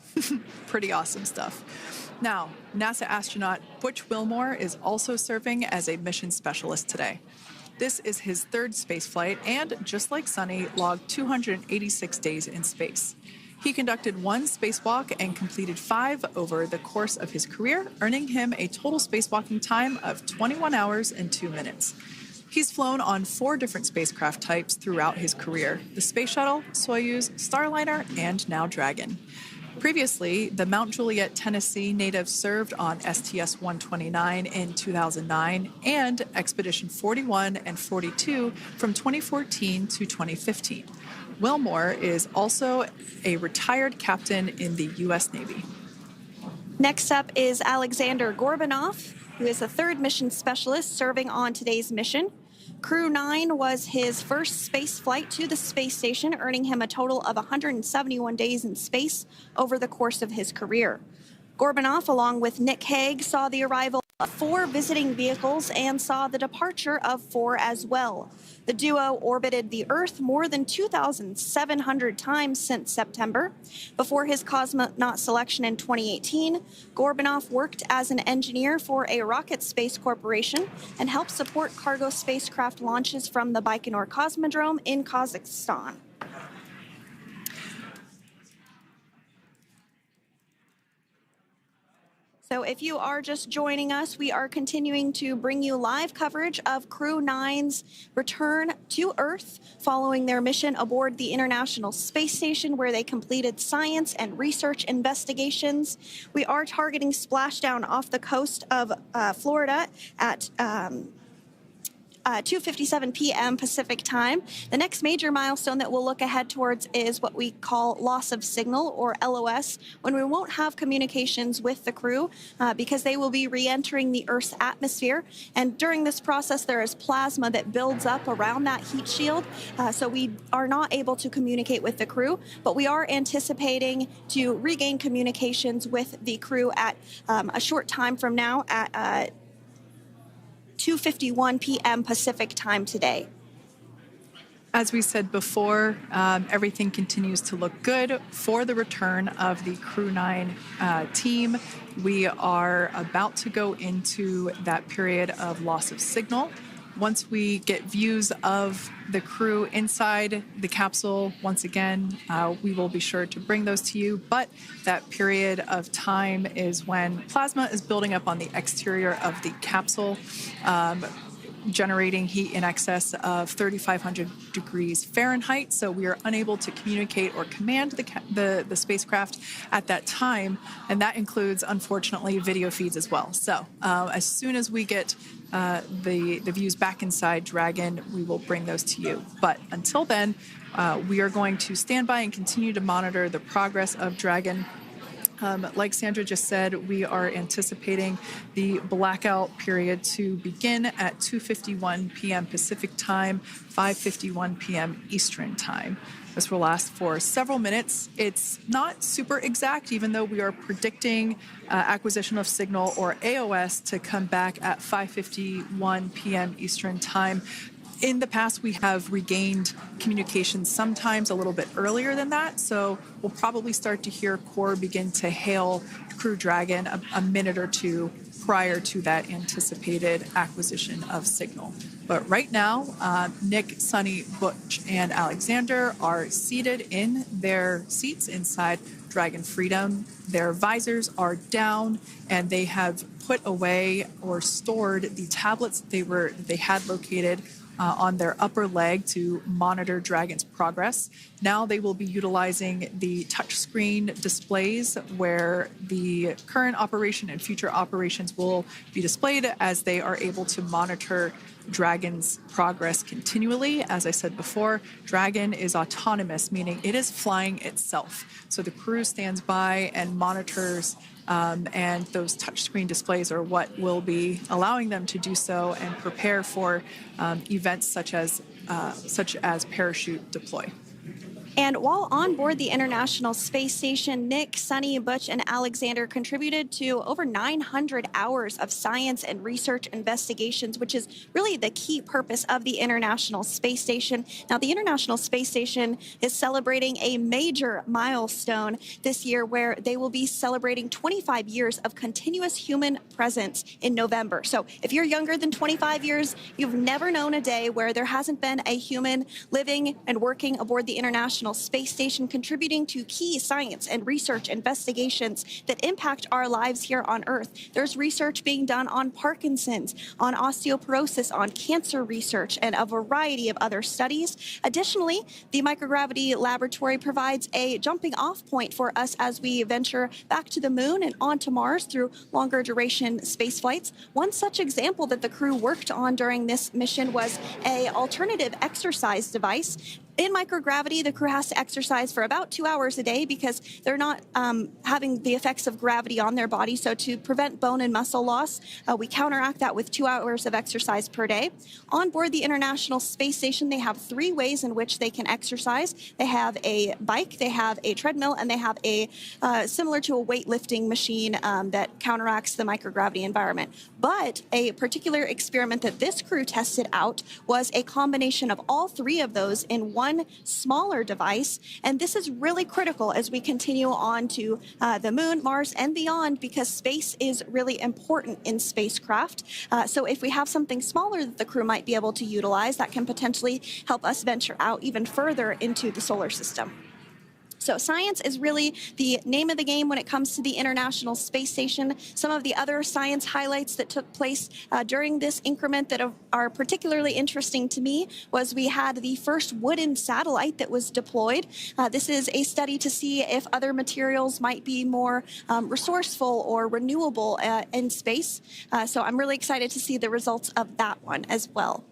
Pretty awesome stuff. Now, NASA astronaut Butch Wilmore is also serving as a mission specialist today. This is his 3rd spaceflight and, just like Sunny, logged 286 days in space. He conducted 1 spacewalk and completed 5 over the course of his career, earning him a total spacewalking time of 21 hours and 2 minutes. He's flown on 4 different spacecraft types throughout his career: the Space Shuttle, Soyuz, Starliner, and now Dragon. Previously, the Mount Juliet, Tennessee native served on STS-129 in 2009 and Expedition 41 and 42 from 2014 to 2015. Wilmore is also a retired captain in the U.S. Navy. Next up is Alexander Gorbanov, who is the 3rd mission specialist serving on today's mission. Crew-9 was his first space flight to the space station, earning him a total of 171 days in space over the course of his career. Gorbanov, along with Nick Hague, saw the arrival of 4 visiting vehicles and saw the departure of 4 as well. The duo orbited the Earth more than 2,700 times since September. Before his cosmonaut selection in 2018, Gorbanov worked as an engineer for a rocket space corporation and helped support cargo spacecraft launches from the Baikonur Cosmodrome in Kazakhstan. So if you are just joining us, we are continuing to bring you live coverage of Crew-9's return to Earth following their mission aboard the International Space Station, where they completed science and research investigations. We are targeting splashdown off the coast of Florida at 2:57 p.m. Pacific time. The next major milestone that we'll look ahead towards is what we call loss of signal, or LOS, when we won't have communications with the crew because they will be re-entering the Earth's atmosphere. And during this process, there is plasma that builds up around that heat shield, so we are not able to communicate with the crew, but we are anticipating to regain communications with the crew at a short time from now at 2:51 p.m. Pacific time today. As we said before, everything continues to look good for the return of the Crew-9 team. We are about to go into that period of loss of signal. Once we get views of the crew inside the capsule, once again, we will be sure to bring those to you. But that period of time is when plasma is building up on the exterior of the capsule, generating heat in excess of 3,500 degrees Fahrenheit. So we are unable to communicate or command the spacecraft at that time. And that includes, unfortunately, video feeds as well. So as soon as we get the views back inside Dragon, we will bring those to you. But until then, we are going to stand by and continue to monitor the progress of Dragon. Like Sandra just said, we are anticipating the blackout period to begin at 2:51 p.m. Pacific time, 5:51 p.m. Eastern time. This will last for several minutes. It's not super exact, even though we are predicting acquisition of signal, or AOS, to come back at 5:51 p.m. Eastern time. In the past, we have regained communication sometimes a little bit earlier than that, so we'll probably start to hear Core begin to hail Crew Dragon a minute or two prior to that anticipated acquisition of signal. But right now, Nick, Sunny, Butch, and Alexander are seated in their seats inside Dragon Freedom. Their visors are down, and they have put away or stored the tablets they had located on their upper leg to monitor Dragon's progress. Now they will be utilizing the touchscreen displays, where the current operation and future operations will be displayed as they are able to monitor Dragon's progress continually. As I said before, Dragon is autonomous, meaning it is flying itself. So the crew stands by and monitors, and those touchscreen displays are what will be allowing them to do so and prepare for events such as parachute deploy. And while on board the International Space Station, Nick, Sunny, Butch, and Alexander contributed to over 900 hours of science and research investigations, which is really the key purpose of the International Space Station. Now, the International Space Station is celebrating a major milestone this year where they will be celebrating 25 years of continuous human presence in November. So if you're younger than 25 years, you've never known a day where there hasn't been a human living and working aboard the International Space Station, contributing to key science and research investigations that impact our lives here on Earth. There's research being done on Parkinson's, on osteoporosis, on cancer research, and a variety of other studies. Additionally, the microgravity laboratory provides a jumping off point for us as we venture back to the moon and onto Mars through longer duration space flights. One such example that the crew worked on during this mission was an alternative exercise device. In microgravity, the crew has to exercise for about 2 hours a day because they're not having the effects of gravity on their body. So to prevent bone and muscle loss, we counteract that with 2 hours of exercise per day. On board the International Space Station, they have 3 ways in which they can exercise. They have a bike, they have a treadmill, and they have a similar to a weightlifting machine that counteracts the microgravity environment. But a particular experiment that this crew tested out was a combination of all 3 of those in one smaller device. And this is really critical as we continue on to the moon, Mars, and beyond, because space is really important in spacecraft. So if we have something smaller that the crew might be able to utilize, that can potentially help us venture out even further into the solar system. So science is really the name of the game when it comes to the International Space Station. Some of the other science highlights that took place during this increment that are particularly interesting to me was we had the first wooden satellite that was deployed. This is a study to see if other materials might be more resourceful or renewable in space. So I'm really excited to see the results of that one as well.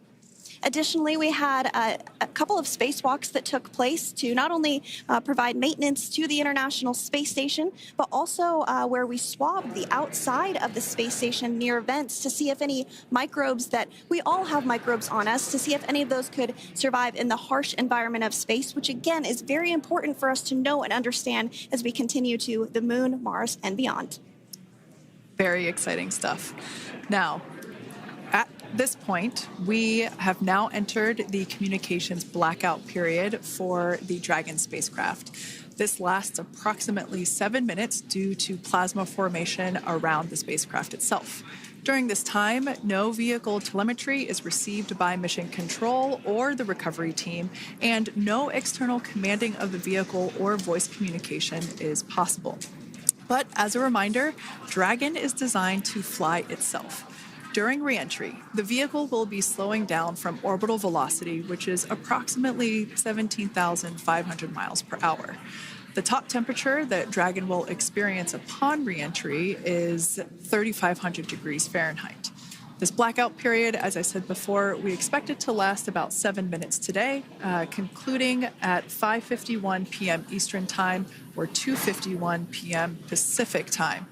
Additionally, we had a couple of spacewalks that took place to not only provide maintenance to the International Space Station, but also where we swabbed the outside of the space station near vents to see if any microbes that we all have microbes on us, to see if any of those could survive in the harsh environment of space, which again is very important for us to know and understand as we continue to the moon, Mars, and beyond. Very exciting stuff. Now, at this point, we have now entered the communications blackout period for the Dragon spacecraft. This lasts approximately 7 minutes due to plasma formation around the spacecraft itself. During this time, no vehicle telemetry is received by mission control or the recovery team, and no external commanding of the vehicle or voice communication is possible. But as a reminder, Dragon is designed to fly itself. During re-entry, the vehicle will be slowing down from orbital velocity, which is approximately 17,500 miles per hour. The top temperature that Dragon will experience upon re-entry is 3,500 degrees Fahrenheit. This blackout period, as I said before, we expect it to last about 7 minutes today, concluding at 5:51 p.m. Eastern Time or 2:51 p.m. Pacific Time.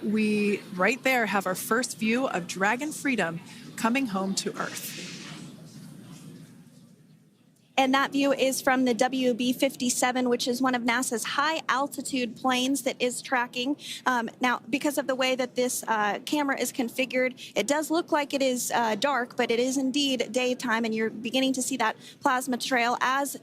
We right there have our first view of Dragon Freedom coming home to Earth. And that view is from the WB-57, which is one of NASA's high-altitude planes that is tracking. Now, because of the way that this camera is configured, it does look like it is dark, but it is indeed daytime, and you're beginning to see that plasma trail as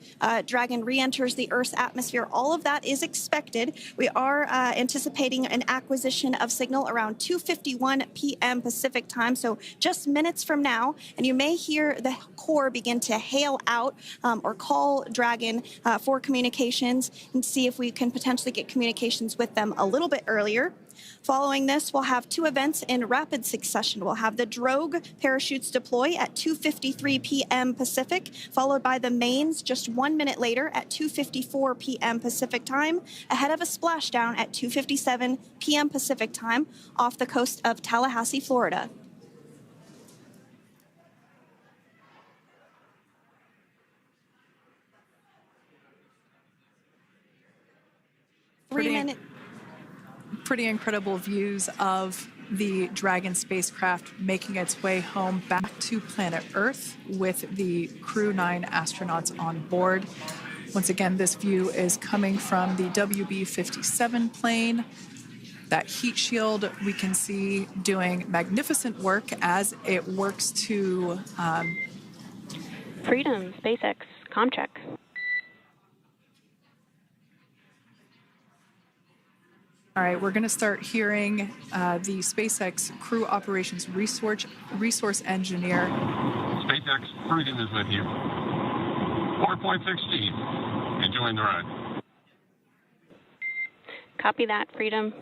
Dragon re-enters the Earth's atmosphere. All of that is expected. We are anticipating an acquisition of signal around 2:51 p.m. Pacific Time, so just minutes from now, and you may hear the core begin to hail out or call Dragon for communications and see if we can potentially get communications with them a little bit earlier. Following this, we'll have 2 events in rapid succession. We'll have the drogue parachutes deploy at 2:53 p.m. Pacific, followed by the mains just 1 minute later at 2:54 p.m. Pacific Time, ahead of a splashdown at 2:57 p.m. Pacific Time off the coast of Tallahassee, Florida. pretty incredible views of the Dragon spacecraft making its way home back to planet Earth with the Crew-9 astronauts on board. Once again, this view is coming from the WB-57 plane. That heat shield we can see doing magnificent work as it works to... Freedom, SpaceX, ComCheck. All right, we're going to start hearing the SpaceX Crew Operations Resource Engineer. SpaceX Freedom is with you. 4.16. Enjoying the ride. Copy that, Freedom.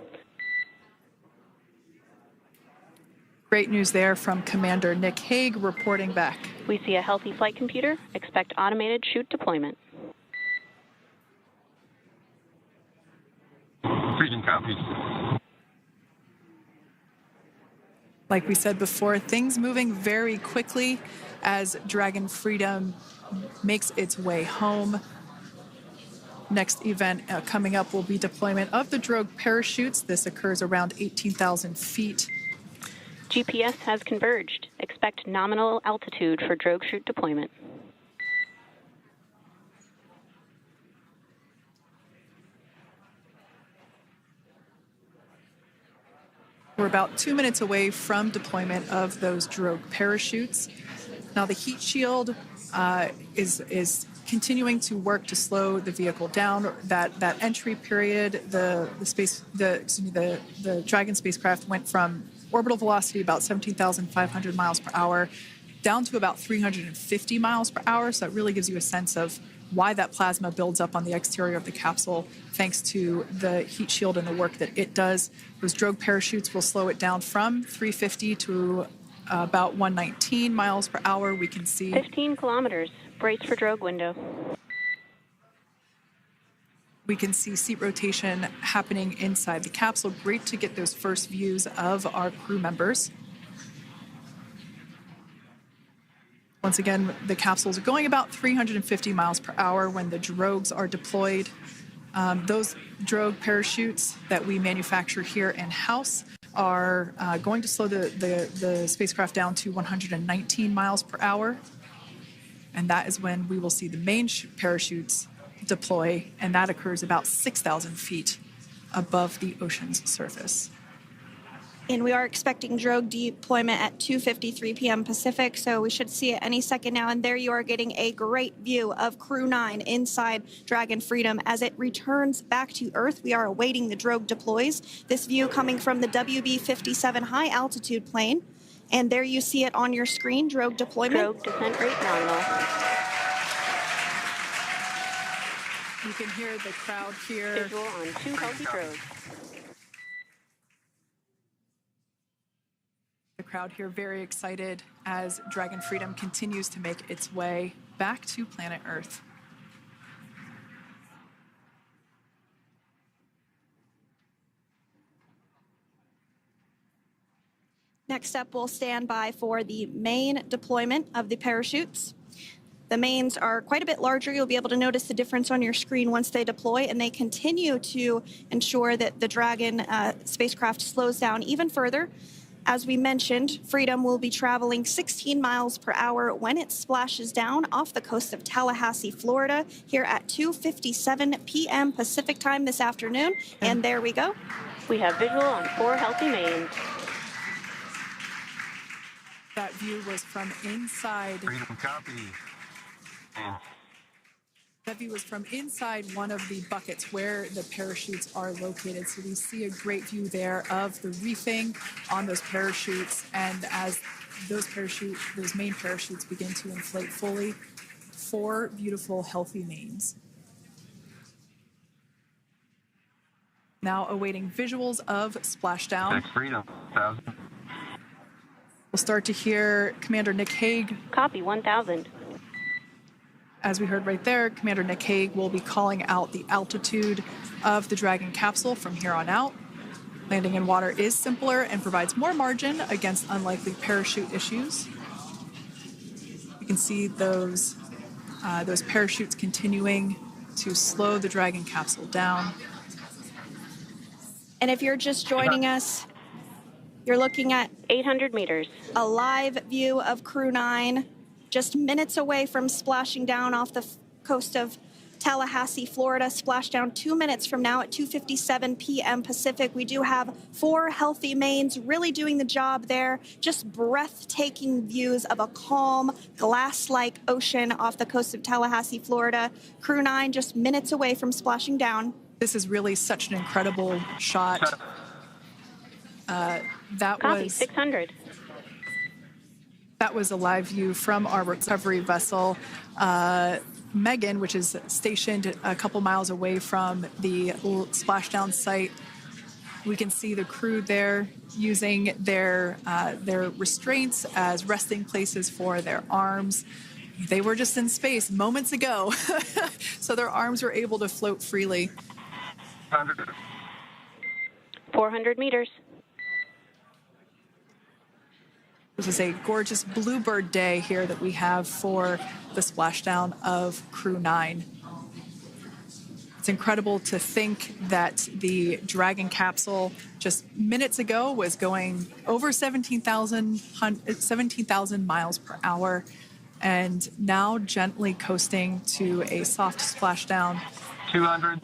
Great news there from Commander Nick Hague reporting back. We see a healthy flight computer. Expect automated chute deployment. Freedom copies. Like we said before, things moving very quickly as Dragon Freedom makes its way home. Next event coming up will be deployment of the drogue parachutes. This occurs around 18,000 feet. GPS has converged. Expect nominal altitude for drogue chute deployment. We're about 2 minutes away from deployment of those drogue parachutes. Now the heat shield is continuing to work to slow the vehicle down. That entry period, the Dragon spacecraft went from orbital velocity about 17,500 miles per hour down to about 350 miles per hour. So that really gives you a sense of why that plasma builds up on the exterior of the capsule, thanks to the heat shield and the work that it does. Those drogue parachutes will slow it down from 350 to about 119 miles per hour. We can see 15 kilometers. Brace for drogue window. We can see seat rotation happening inside the capsule. Great to get those first views of our crew members. Once again, the capsules are going about 350 miles per hour when the drogues are deployed. Those drogue parachutes that we manufacture here in-house are going to slow the spacecraft down to 119 miles per hour. And that is when we will see the main parachutes deploy, and that occurs about 6,000 feet above the ocean's surface. And we are expecting drogue deployment at 2:53 p.m. Pacific, so we should see it any second now. And there you are getting a great view of Crew-9 inside Dragon Freedom as it returns back to Earth. We are awaiting the drogue deploys. This view coming from the WB-57 high-altitude plane. And there you see it on your screen, drogue deployment. Drogue descent rate nominal. You can hear the crowd here. Visual on 2 healthy drogues. The crowd here very excited as Dragon Freedom continues to make its way back to planet Earth. Next up, we'll stand by for the main deployment of the parachutes. The mains are quite a bit larger. You'll be able to notice the difference on your screen once they deploy, and they continue to ensure that the Dragon spacecraft slows down even further. As we mentioned, Freedom will be traveling 16 miles per hour when it splashes down off the coast of Tallahassee, Florida, here at 2:57 p.m. Pacific time this afternoon. And there we go. We have visual on 4 healthy mains. That view was from inside. Freedom copy. That view was from inside one of the buckets where the parachutes are located. So we see a great view there of the reefing on those parachutes. And as those main parachutes begin to inflate fully, 4 beautiful, healthy mains. Now awaiting visuals of Splashdown. Next Freedom, 1,000. We'll start to hear Commander Nick Hague. Copy, 1,000. As we heard right there, Commander Nick Hague will be calling out the altitude of the Dragon capsule from here on out. Landing in water is simpler and provides more margin against unlikely parachute issues. You can see those parachutes continuing to slow the Dragon capsule down. And if you're just joining us, you're looking at 800 meters. a live view of Crew-9 just minutes away from splashing down off the coast of Tallahassee, Florida. Splashdown 2 minutes from now at 2:57 p.m. Pacific. We do have 4 healthy mains really doing the job there. Just breathtaking views of a calm, glass-like ocean off the coast of Tallahassee, Florida. Crew-9 just minutes away from splashing down. This is really such an incredible shot. That Copy, was 600. That was a live view from our recovery vessel, Megan, which is stationed a couple miles away from the splashdown site. We can see the crew there using their restraints as resting places for their arms. They were just in space moments ago, so their arms were able to float freely. 400 meters. This is a gorgeous bluebird day here that we have for the splashdown of Crew-9. It's incredible to think that the Dragon capsule just minutes ago was going over 17,000 miles per hour and now gently coasting to a soft splashdown. 200.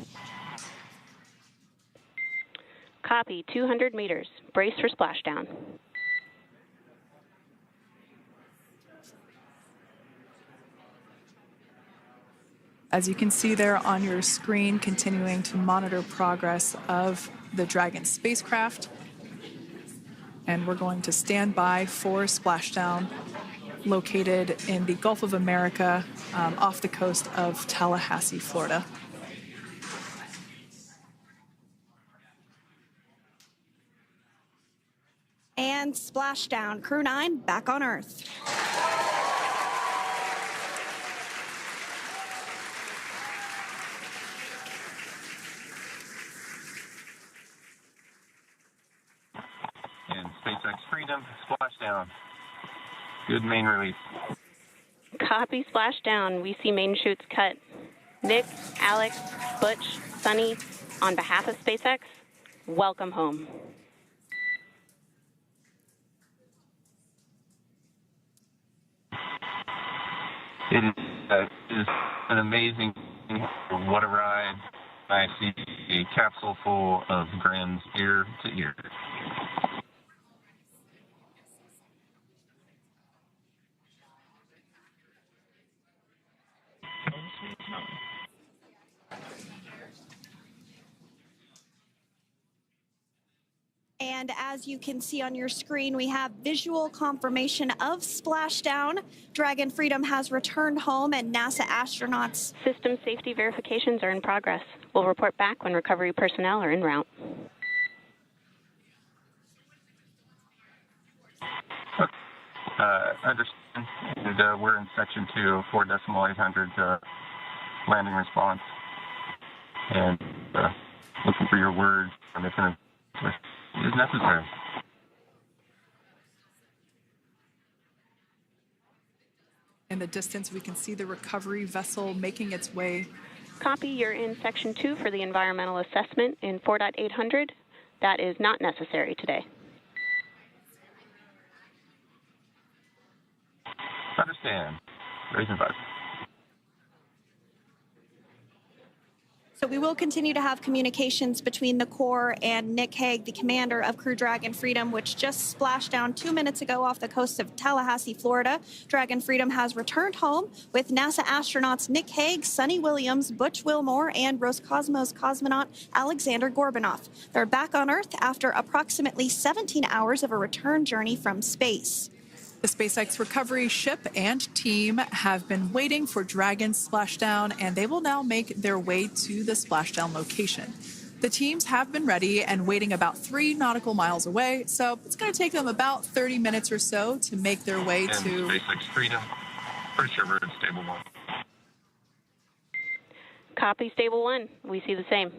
Copy, 200 meters. Brace for splashdown. As you can see there on your screen, continuing to monitor progress of the Dragon spacecraft. And we're going to stand by for splashdown located in the Gulf of America off the coast of Tallahassee, Florida. And splashdown. Crew-9 back on Earth. And SpaceX Freedom, splashdown. Good main release. Copy, splashdown. We see main chutes cut. Nick, Alex, Butch, Sunny, on behalf of SpaceX, welcome home. It is an amazing, what a ride. I see a capsule full of grins ear to ear. And as you can see on your screen, we have visual confirmation of splashdown. Dragon Freedom has returned home, and NASA astronauts. System safety verifications are in progress. We'll report back when recovery personnel are en route. Understand. And, we're in section 2, 4.800 landing response. And looking for your word on if it is necessary. In the distance, we can see the recovery vessel making its way. Copy, you're in section 2 for the environmental assessment in 4.800. That is not necessary today. Understand. Raising visor. So we will continue to have communications between the Corps and Nick Hague, the commander of Crew Dragon Freedom, which just splashed down 2 minutes ago off the coast of Tallahassee, Florida. Dragon Freedom has returned home with NASA astronauts Nick Hague, Sunny Williams, Butch Wilmore, and Roscosmos cosmonaut Alexander Gorbunoff. They're back on Earth after approximately 17 hours of a return journey from space. The SpaceX recovery ship and team have been waiting for Dragon's splashdown, and they will now make their way to the splashdown location. The teams have been ready and waiting about 3 nautical miles away, so it's going to take them about 30 minutes or so to make their way and to SpaceX Freedom. Pretty sure we're in stable 1. Copy, stable 1. We see the same.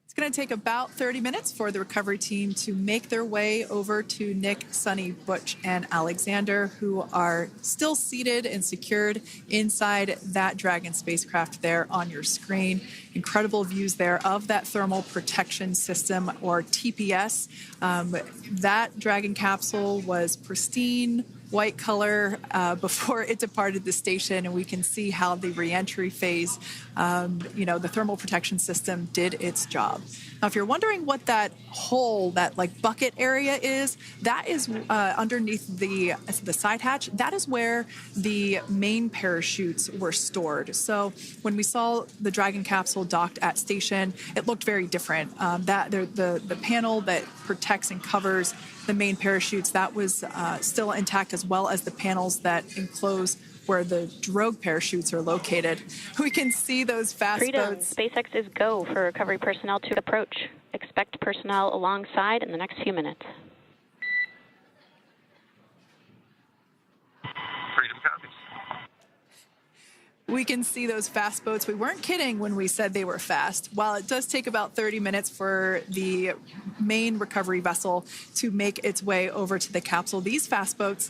It's going to take about 30 minutes for the recovery team to make their way over to Nick, Sunny, Butch, and Alexander, who are still seated and secured inside that Dragon spacecraft there on your screen. You incredible views there of that thermal protection system, or TPS. That Dragon capsule was pristine, white color before it departed the station, and we can see how the reentry phase, the thermal protection system did its job. Now, if you're wondering what that hole, that like bucket area is, that is underneath the side hatch. That is where the main parachutes were stored. So when we saw the Dragon capsule docked at station, it looked very different. The panel that protects and covers the main parachutes, that was still intact, as well as the panels that enclose where the drogue parachutes are located. We can see those fast Freedom. boats. SpaceX is go for recovery personnel to approach. Expect personnel alongside in the next few minutes. Freedom copies. We can see those fast boats. We weren't kidding when we said they were fast. While it does take about 30 minutes for the main recovery vessel to make its way over to the capsule, these fast boats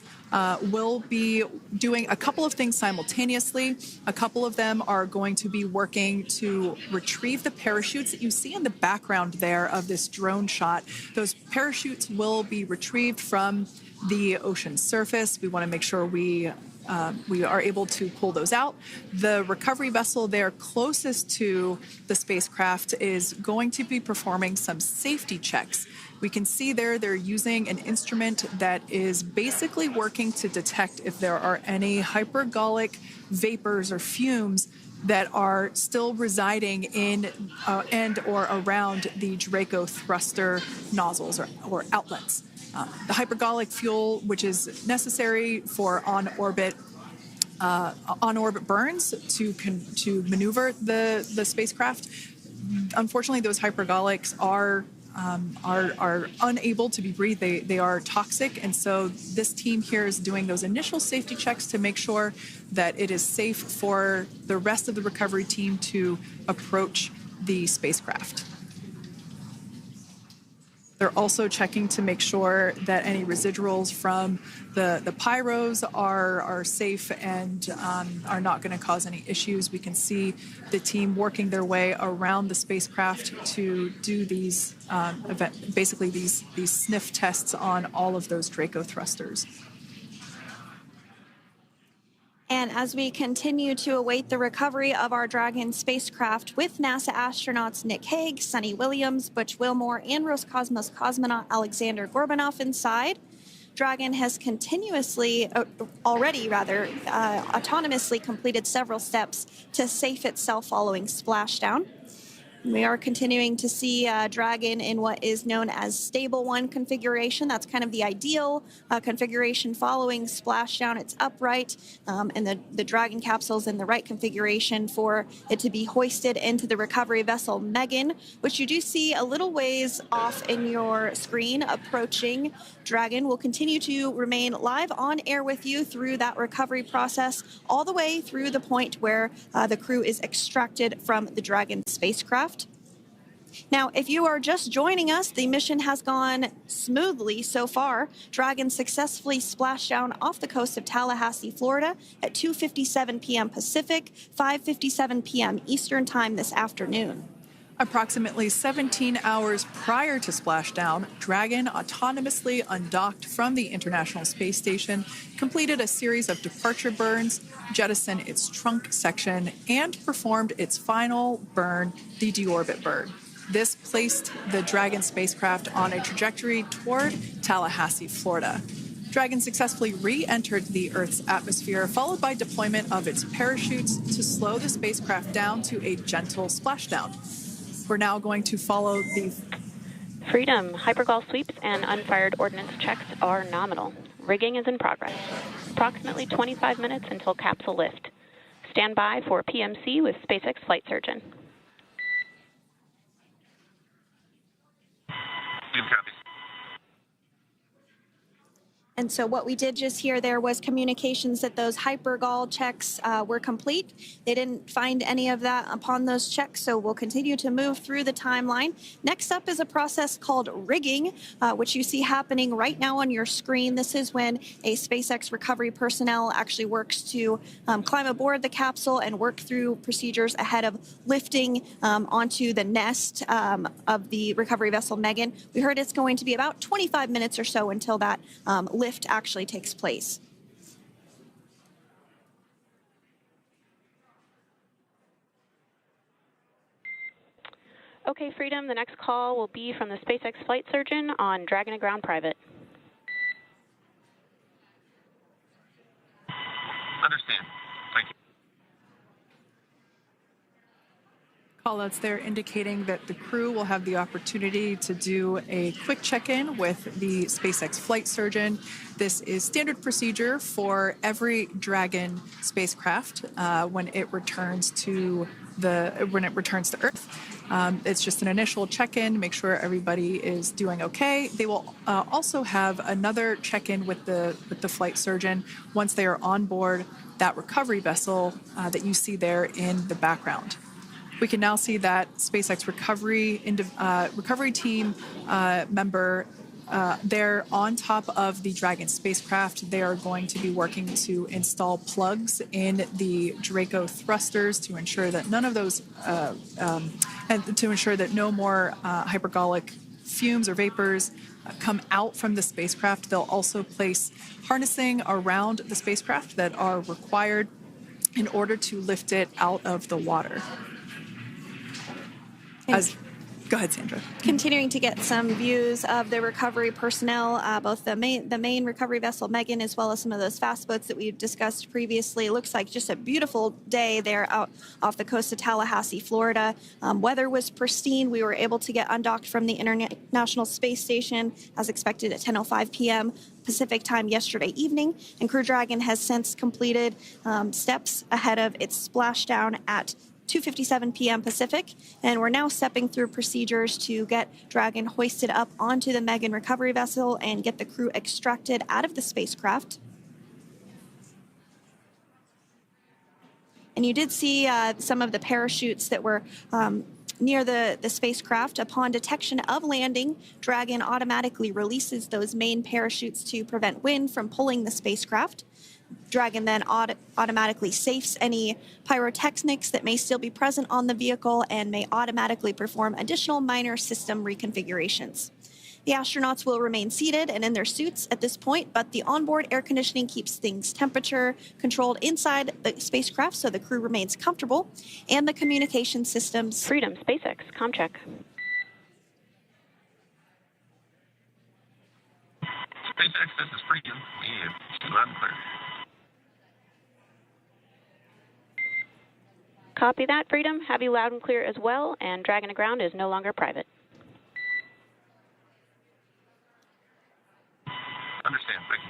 will be doing a couple of things simultaneously. A couple of them are going to be working to retrieve the parachutes that you see in the background there of this drone shot. Those parachutes will be retrieved from the ocean surface. We want to make sure we are able to pull those out. The recovery vessel there closest to the spacecraft is going to be performing some safety checks. We can see there they're using an instrument that is basically working to detect if there are any hypergolic vapors or fumes that are still residing in and or around the Draco thruster nozzles or outlets. The hypergolic fuel, which is necessary for on-orbit burns to maneuver the spacecraft. Unfortunately, those hypergolics are unable to be breathed. They are toxic, and so this team here is doing those initial safety checks to make sure that it is safe for the rest of the recovery team to approach the spacecraft. They're also checking to make sure that any residuals from the pyros are safe and are not going to cause any issues. We can see the team working their way around the spacecraft to do these these sniff tests on all of those Draco thrusters. And as we continue to await the recovery of our Dragon spacecraft with NASA astronauts Nick Hague, Sunny Williams, Butch Wilmore, and Roscosmos cosmonaut Alexander Gorbanov inside, Dragon has autonomously completed several steps to safe itself following splashdown. We are continuing to see Dragon in what is known as Stable 1 configuration. That's kind of the ideal configuration following splashdown. It's upright, and the Dragon capsule's in the right configuration for it to be hoisted into the recovery vessel Megan, which you do see a little ways off in your screen approaching. Dragon will continue to remain live on air with you through that recovery process, all the way through the point where the crew is extracted from the Dragon spacecraft. Now, if you are just joining us, the mission has gone smoothly so far. Dragon successfully splashed down off the coast of Tallahassee, Florida at 2:57 p.m. Pacific, 5:57 p.m. Eastern Time this afternoon. Approximately 17 hours prior to splashdown, Dragon autonomously undocked from the International Space Station, completed a series of departure burns, jettisoned its trunk section, and performed its final burn, the deorbit burn. This placed the Dragon spacecraft on a trajectory toward Tallahassee, Florida. Dragon successfully re-entered the Earth's atmosphere, followed by deployment of its parachutes to slow the spacecraft down to a gentle splashdown. We're now going to follow the Freedom. Hypergol sweeps and unfired ordnance checks are nominal. Rigging is in progress. Approximately 25 minutes until capsule lift. Stand by for PMC with SpaceX flight surgeon. And so what we did just hear there was communications that those hypergol checks were complete. They didn't find any of that upon those checks, so we'll continue to move through the timeline. Next up is a process called rigging, which you see happening right now on your screen. This is when a SpaceX recovery personnel actually works to climb aboard the capsule and work through procedures ahead of lifting onto the nest of the recovery vessel Megan. We heard it's going to be about 25 minutes or so until that lift actually takes place. Okay, Freedom, the next call will be from the SpaceX flight surgeon on Dragon to Ground Private. Understand. Thank you. Callouts there indicating that the crew will have the opportunity to do a quick check-in with the SpaceX flight surgeon. This is standard procedure for every Dragon spacecraft when it returns to Earth. It's just an initial check-in, make sure everybody is doing okay. They will also have another check-in with the flight surgeon once they are on board that recovery vessel that you see there in the background. We can now see that SpaceX recovery team member they're on top of the Dragon spacecraft. They are going to be working to install plugs in the Draco thrusters to ensure that none of those, and to ensure that no more hypergolic fumes or vapors come out from the spacecraft. They'll also place harnessing around the spacecraft that are required in order to lift it out of the water. Go ahead, Sandra. Continuing to get some views of the recovery personnel, both the main recovery vessel Megan, as well as some of those fast boats that we've discussed previously. It looks like just a beautiful day there out off the coast of Tallahassee, Florida. Weather was pristine. We were able to get undocked from the International Space Station as expected at 10:05 p.m. Pacific time yesterday evening, and Crew Dragon has since completed steps ahead of its splashdown at 2:57 p.m. Pacific, and we're now stepping through procedures to get Dragon hoisted up onto the Megan recovery vessel and get the crew extracted out of the spacecraft. And you did see some of the parachutes that were near the spacecraft. Upon detection of landing, Dragon automatically releases those main parachutes to prevent wind from pulling the spacecraft. Dragon then automatically safes any pyrotechnics that may still be present on the vehicle and may automatically perform additional minor system reconfigurations. The astronauts will remain seated and in their suits at this point, but the onboard air conditioning keeps things temperature controlled inside the spacecraft so the crew remains comfortable, and the communication systems... Freedom, SpaceX, comm check. SpaceX, this is Freedom. We have loud and clear. Copy that, Freedom. Have you loud and clear as well, and Dragon to Ground is no longer private. Understand, thank you.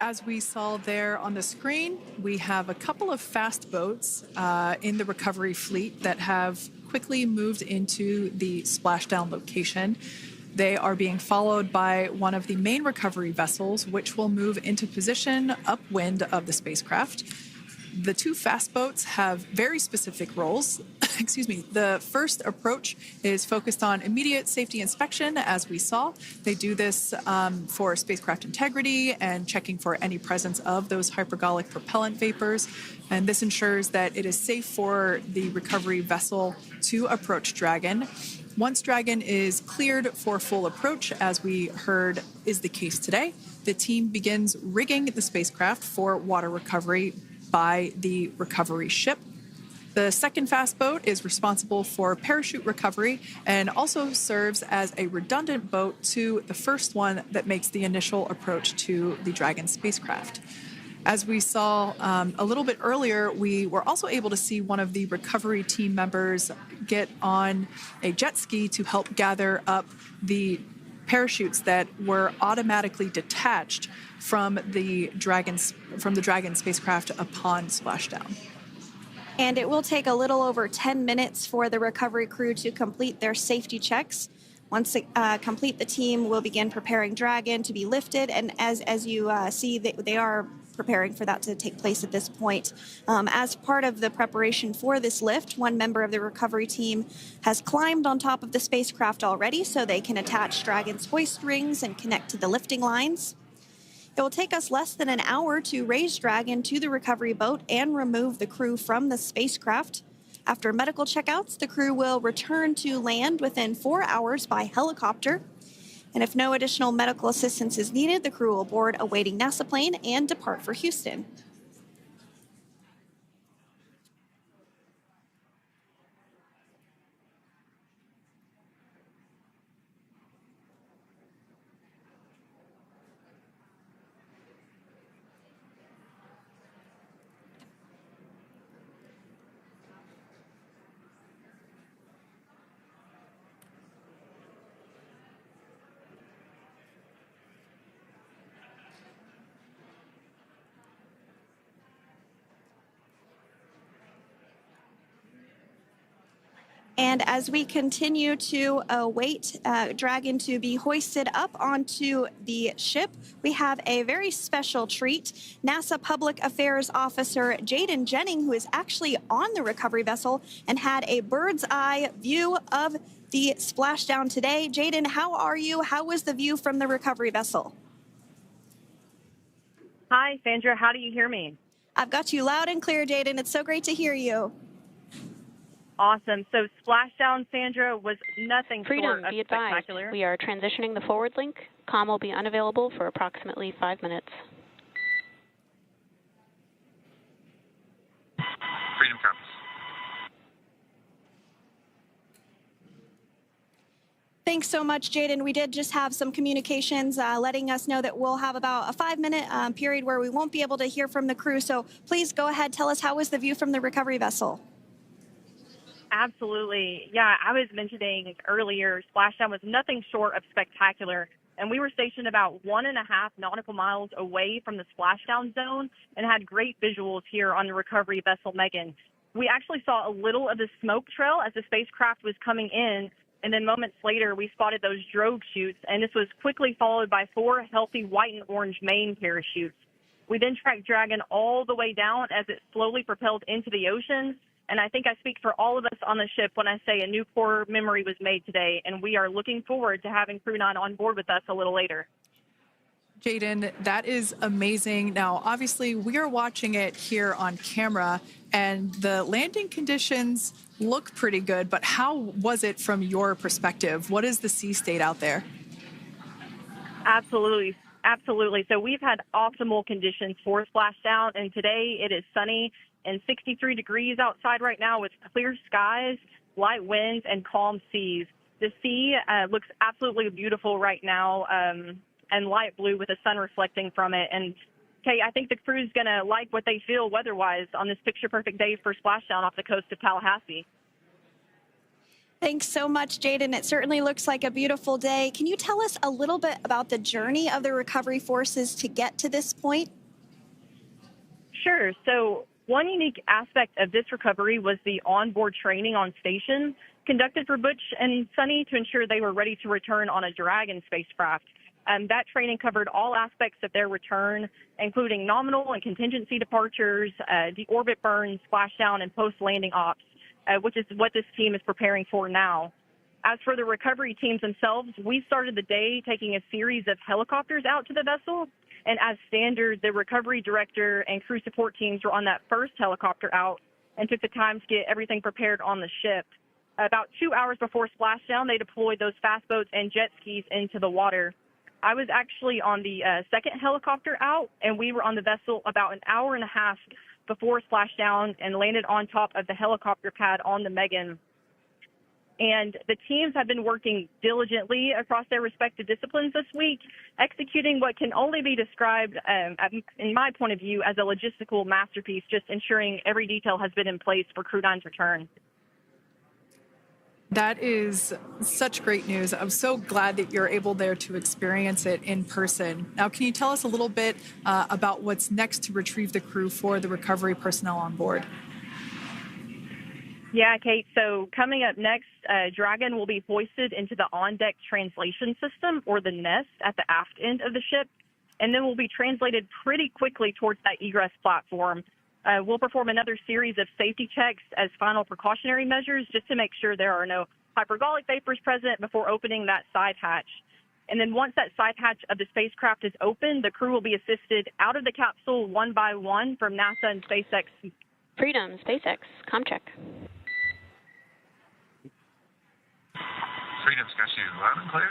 As we saw there on the screen, we have a couple of fast boats in the recovery fleet that have quickly moved into the splashdown location. They are being followed by one of the main recovery vessels, which will move into position upwind of the spacecraft. The two fast boats have very specific roles. Excuse me. The first approach is focused on immediate safety inspection, as we saw. They do this for spacecraft integrity and checking for any presence of those hypergolic propellant vapors. And this ensures that it is safe for the recovery vessel to approach Dragon. Once Dragon is cleared for full approach, as we heard is the case today, the team begins rigging the spacecraft for water recovery by the recovery ship. The second fast boat is responsible for parachute recovery and also serves as a redundant boat to the first one that makes the initial approach to the Dragon spacecraft. As we saw a little bit earlier, we were also able to see one of the recovery team members get on a jet ski to help gather up the parachutes that were automatically detached from the Dragon spacecraft upon splashdown. And it will take a little over 10 minutes for the recovery crew to complete their safety checks. Once complete, the team will begin preparing Dragon to be lifted, and as you see, they are preparing for that to take place at this point. As part of the preparation for this lift, one member of the recovery team has climbed on top of the spacecraft already so they can attach Dragon's hoist rings and connect to the lifting lines. It will take us less than an hour to raise Dragon to the recovery boat and remove the crew from the spacecraft. After medical checkouts, the crew will return to land within 4 hours by helicopter. And if no additional medical assistance is needed, the crew will board a waiting NASA plane and depart for Houston. And as we continue to await Dragon to be hoisted up onto the ship, we have a very special treat. NASA Public Affairs Officer Jaden Jennings, who is actually on the recovery vessel and had a bird's eye view of the splashdown today. Jaden, how are you? How was the view from the recovery vessel? Hi, Sandra. How do you hear me? I've got you loud and clear, Jaden. It's so great to hear you. Awesome. So Splashdown, Sandra, was nothing short of Be advised, spectacular. we are transitioning the forward link. Comm will be unavailable for approximately 5 minutes. Freedom comes. Thanks so much, Jaden. We did just have some communications letting us know that we'll have about a 5-minute period where we won't be able to hear from the crew. So please go ahead, tell us, how was the view from the recovery vessel? Absolutely. Yeah, I was mentioning earlier, Splashdown was nothing short of spectacular. And we were stationed about 1.5 nautical miles away from the splashdown zone and had great visuals here on the recovery vessel Megan. We actually saw a little of the smoke trail as the spacecraft was coming in, and then moments later we spotted those drogue chutes, and this was quickly followed by 4 healthy white and orange main parachutes. We then tracked Dragon all the way down as it slowly propelled into the ocean. And I think I speak for all of us on the ship when I say a new core memory was made today, and we are looking forward to having Crew-9 on board with us a little later. Jaden, that is amazing. Now, obviously, we are watching it here on camera, and the landing conditions look pretty good, but how was it from your perspective? What is the sea state out there? Absolutely. Absolutely. So we've had optimal conditions for splashdown, and today it is sunny and 63 degrees outside right now with clear skies, light winds, and calm seas. The sea looks absolutely beautiful right now, and light blue with the sun reflecting from it. And, Kay, I think the crew's going to like what they feel weather-wise on this picture-perfect day for splashdown off the coast of Tallahassee. Thanks so much, Jaden. It certainly looks like a beautiful day. Can you tell us a little bit about the journey of the recovery forces to get to this point? Sure. So one unique aspect of this recovery was the onboard training on station conducted for Butch and Sunny to ensure they were ready to return on a Dragon spacecraft. That training covered all aspects of their return, including nominal and contingency departures, deorbit burns, splashdown, and post-landing ops, which is what this team is preparing for now. As for the recovery teams themselves, we started the day taking a series of helicopters out to the vessel. And as standard, the recovery director and crew support teams were on that first helicopter out and took the time to get everything prepared on the ship. About 2 hours before splashdown, they deployed those fast boats and jet skis into the water. I was actually on the second helicopter out, and we were on the vessel about an hour and a half before splashdown and landed on top of the helicopter pad on the Megan. And the teams have been working diligently across their respective disciplines this week, executing what can only be described, in my point of view, as a logistical masterpiece, just ensuring every detail has been in place for Crew-9's return. That is such great news. I'm so glad that you're able there to experience it in person. Now, can you tell us a little bit about what's next to retrieve the crew for the recovery personnel on board? Yeah, Kate. So coming up next, Dragon will be hoisted into the on-deck translation system, or the nest, at the aft end of the ship, and then will be translated pretty quickly towards that egress platform. We'll perform another series of safety checks as final precautionary measures just to make sure there are no hypergolic vapors present before opening that side hatch. And then once that side hatch of the spacecraft is open, the crew will be assisted out of the capsule one by one from NASA and SpaceX. Freedom, SpaceX, comm check. Freedom's got you loud and clear.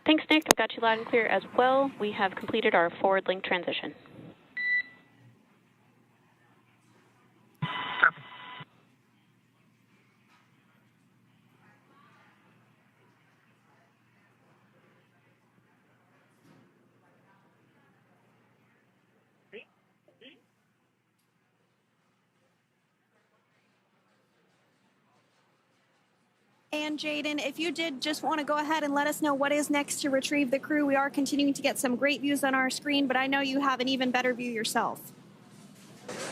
Thanks, Nick. I've got you loud and clear as well. We have completed our forward link transition. Copy. And Jaden, if you did just want to go ahead and let us know what is next to retrieve the crew, we are continuing to get some great views on our screen, but I know you have an even better view yourself.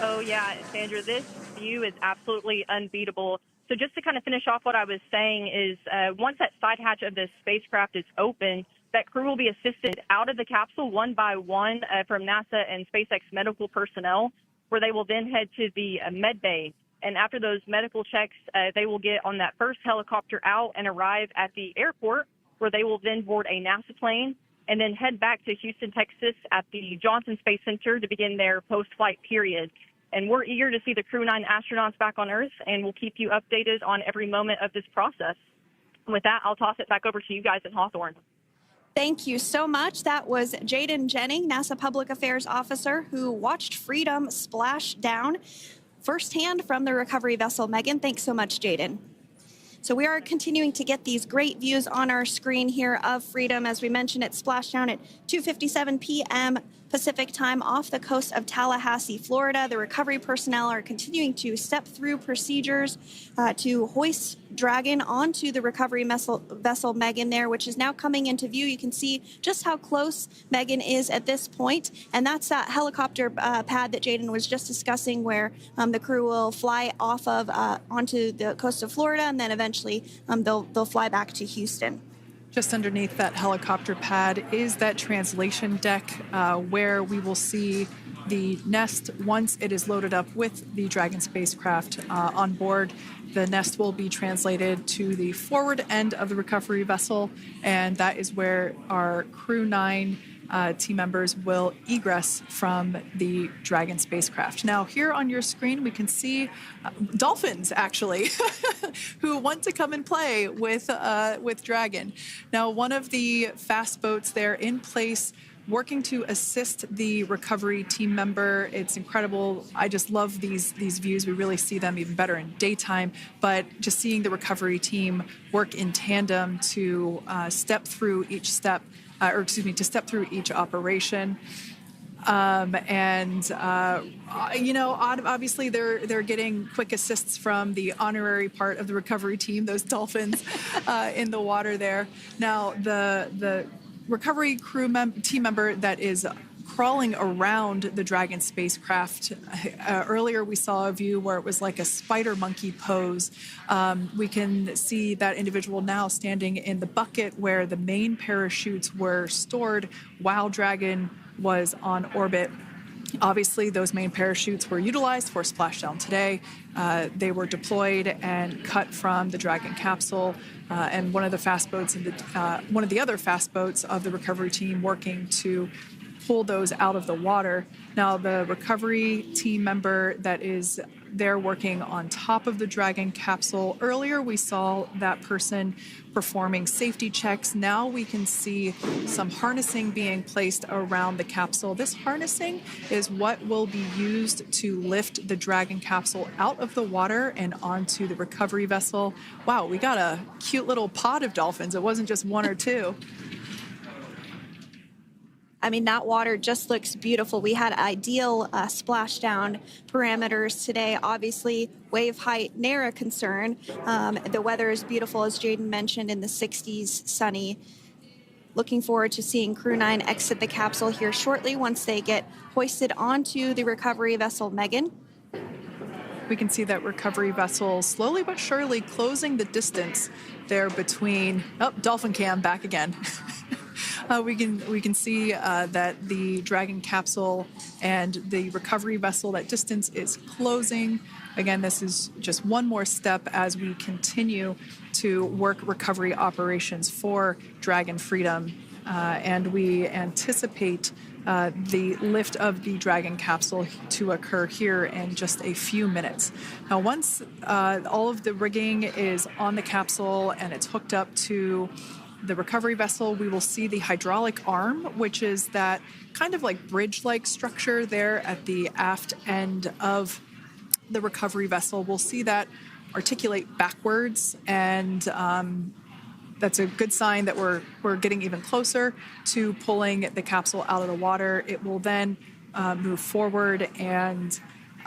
Oh, yeah, Sandra, this view is absolutely unbeatable. So just to kind of finish off what I was saying is once that side hatch of the spacecraft is open, that crew will be assisted out of the capsule one by one from NASA and SpaceX medical personnel, where they will then head to the med bay. And after those medical checks, they will get on that first helicopter out and arrive at the airport, where they will then board a NASA plane and then head back to Houston, Texas at the Johnson Space Center to begin their post-flight period. And we're eager to see the Crew-9 astronauts back on Earth, and we'll keep you updated on every moment of this process. And with that, I'll toss it back over to you guys in Hawthorne. Thank you so much. That was Jaden Jennings, NASA Public Affairs Officer, who watched Freedom splash down firsthand from the recovery vessel. Megan, thanks so much, Jaden. So we are continuing to get these great views on our screen here of Freedom. As we mentioned, it splashed down at 2:57 p.m. Pacific time off the coast of Tallahassee, Florida. The recovery personnel are continuing to step through procedures to hoist Dragon onto the recovery vessel Megan there, which is now coming into view. You can see just how close Megan is at this point. And that's that helicopter pad that Jaden was just discussing, where the crew will fly off of onto the coast of Florida, and then eventually they'll fly back to Houston. Just underneath that helicopter pad is that translation deck where we will see the nest once it is loaded up with the Dragon spacecraft on board. The nest will be translated to the forward end of the recovery vessel, and that is where our Crew-9 team members will egress from the Dragon spacecraft. Now, here on your screen, we can see dolphins, actually, who want to come and play with Dragon. Now, one of the fast boats there in place, working to assist the recovery team member. It's incredible. I just love these views. We really see them even better in daytime, but just seeing the recovery team work in tandem to step through each step, to step through each operation. Obviously they're getting quick assists from the honorary part of the recovery team, those dolphins in the water there. Now, the recovery team member that is crawling around the Dragon spacecraft. Earlier, we saw a view where it was like a spider monkey pose. We can see that individual now standing in the bucket where the main parachutes were stored while Dragon was on orbit. Obviously, those main parachutes were utilized for Splashdown today. They were deployed and cut from the Dragon capsule, and one of the other fast boats of the recovery team working to pull those out of the water. Now, the recovery team member that is there working on top of the Dragon capsule. Earlier, we saw that person performing safety checks. Now we can see some harnessing being placed around the capsule. This harnessing is what will be used to lift the Dragon capsule out of the water and onto the recovery vessel. Wow, we got a cute little pod of dolphins. It wasn't just one or two. I mean, that water just looks beautiful. We had ideal splashdown parameters today. Obviously, wave height, ne'er a concern. The weather is beautiful, as Jaden mentioned, in the 60s, sunny. Looking forward to seeing Crew-9 exit the capsule here shortly once they get hoisted onto the recovery vessel Megan. We can see that recovery vessel slowly but surely closing the distance there between, oh, Dolphin Cam back again. We can see that the Dragon capsule and the recovery vessel, that distance is closing. Again, this is just one more step as we continue to work recovery operations for Dragon Freedom, and we anticipate the lift of the Dragon capsule to occur here in just a few minutes. Now, once all of the rigging is on the capsule and it's hooked up to the recovery vessel, we will see the hydraulic arm, which is that kind of like bridge-like structure there at the aft end of the recovery vessel. We'll see that articulate backwards, and that's a good sign that we're getting even closer to pulling the capsule out of the water. It will then move forward, and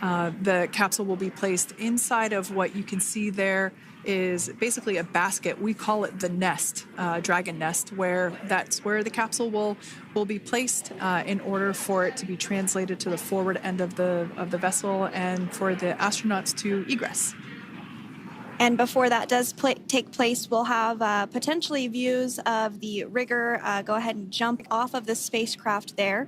the capsule will be placed inside of what you can see there is basically a basket. We call it the nest, Dragon nest, where that's where the capsule will be placed in order for it to be translated to the forward end of the vessel and for the astronauts to egress. And before that does take place, we'll have potentially views of the rigger go ahead and jump off of the spacecraft there.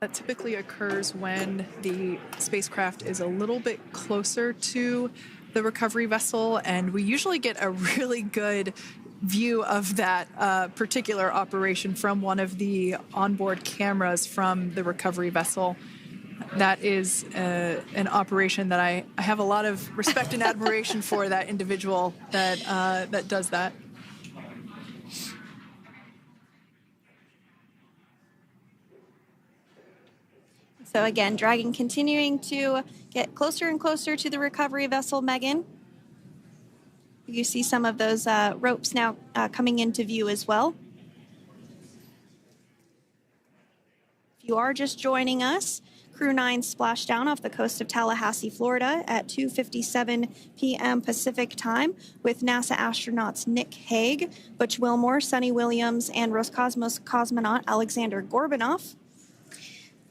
That typically occurs when the spacecraft is a little bit closer to the recovery vessel, and we usually get a really good view of that particular operation from one of the onboard cameras from the recovery vessel. That is an operation that I have a lot of respect and admiration for, that individual that does that. So again, Dragon continuing to get closer and closer to the recovery vessel, Megan. You see some of those ropes now coming into view as well. If you are just joining us, Crew-9 Splashdown off the coast of Tallahassee, Florida at 2:57 p.m. Pacific time with NASA astronauts Nick Hague, Butch Wilmore, Sonny Williams, and Roscosmos cosmonaut Alexander Gorbanov.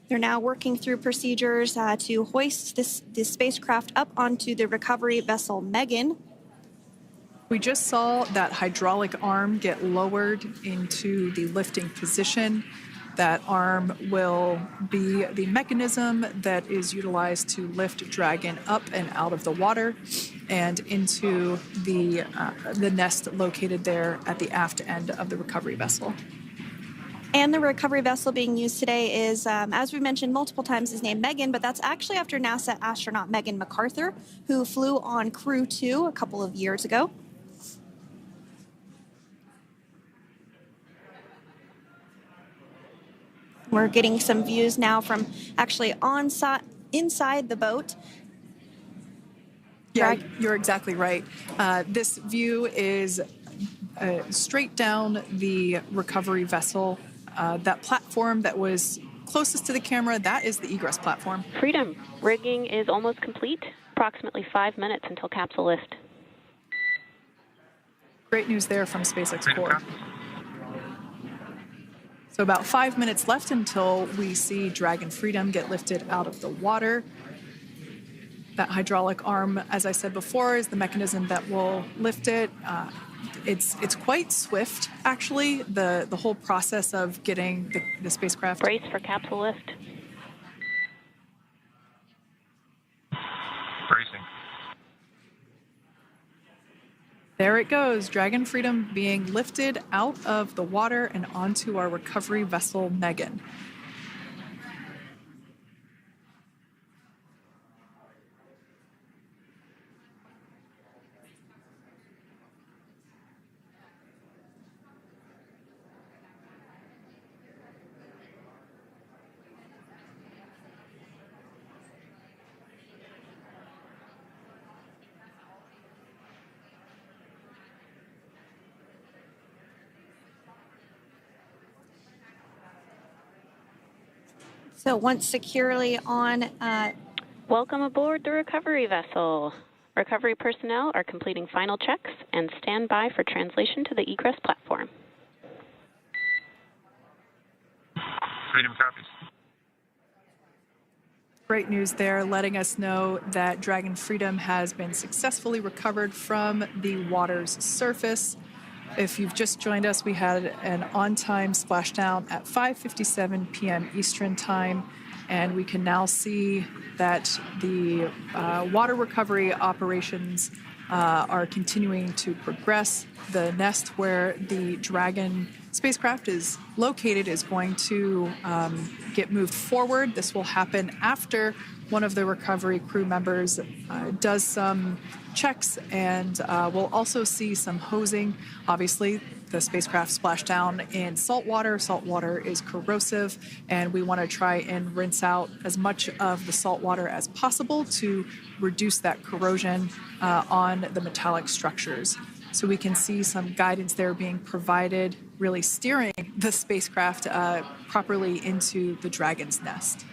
They're now working through procedures to hoist this spacecraft up onto the recovery vessel Megan. We just saw that hydraulic arm get lowered into the lifting position. That arm will be the mechanism that is utilized to lift Dragon up and out of the water and into the nest located there at the aft end of the recovery vessel. And the recovery vessel being used today is, as we mentioned multiple times, is named Megan, but that's actually after NASA astronaut Megan McArthur, who flew on Crew-2 a couple of years ago. We're getting some views now from actually inside the boat. Yeah, you're exactly right. This view is straight down the recovery vessel. That platform that was closest to the camera, that is the egress platform. Freedom, rigging is almost complete. Approximately 5 minutes until capsule lift. Great news there from SpaceX Core. So about 5 minutes left until we see Dragon Freedom get lifted out of the water. That hydraulic arm, as I said before, is the mechanism that will lift it. It's quite swift, actually, the whole process of getting the spacecraft. Brace for capsule lift. Bracing. There it goes, Dragon Freedom being lifted out of the water and onto our recovery vessel, Megan. So once securely on... Welcome aboard the recovery vessel. Recovery personnel are completing final checks and stand by for translation to the egress platform. Freedom copies. Great news there, letting us know that Dragon Freedom has been successfully recovered from the water's surface. If you've just joined us, we had an on-time splashdown at 5:57 p.m. Eastern Time, and we can now see that the water recovery operations are continuing to progress. The nest where the Dragon spacecraft is located is going to get moved forward. This will happen after one of the recovery crew members does some checks, and we'll also see some hosing. Obviously, the spacecraft splashed down in salt water. Salt water is corrosive, and we want to try and rinse out as much of the salt water as possible to reduce that corrosion on the metallic structures. So we can see some guidance there being provided, really steering the spacecraft properly into the Dragon's nest.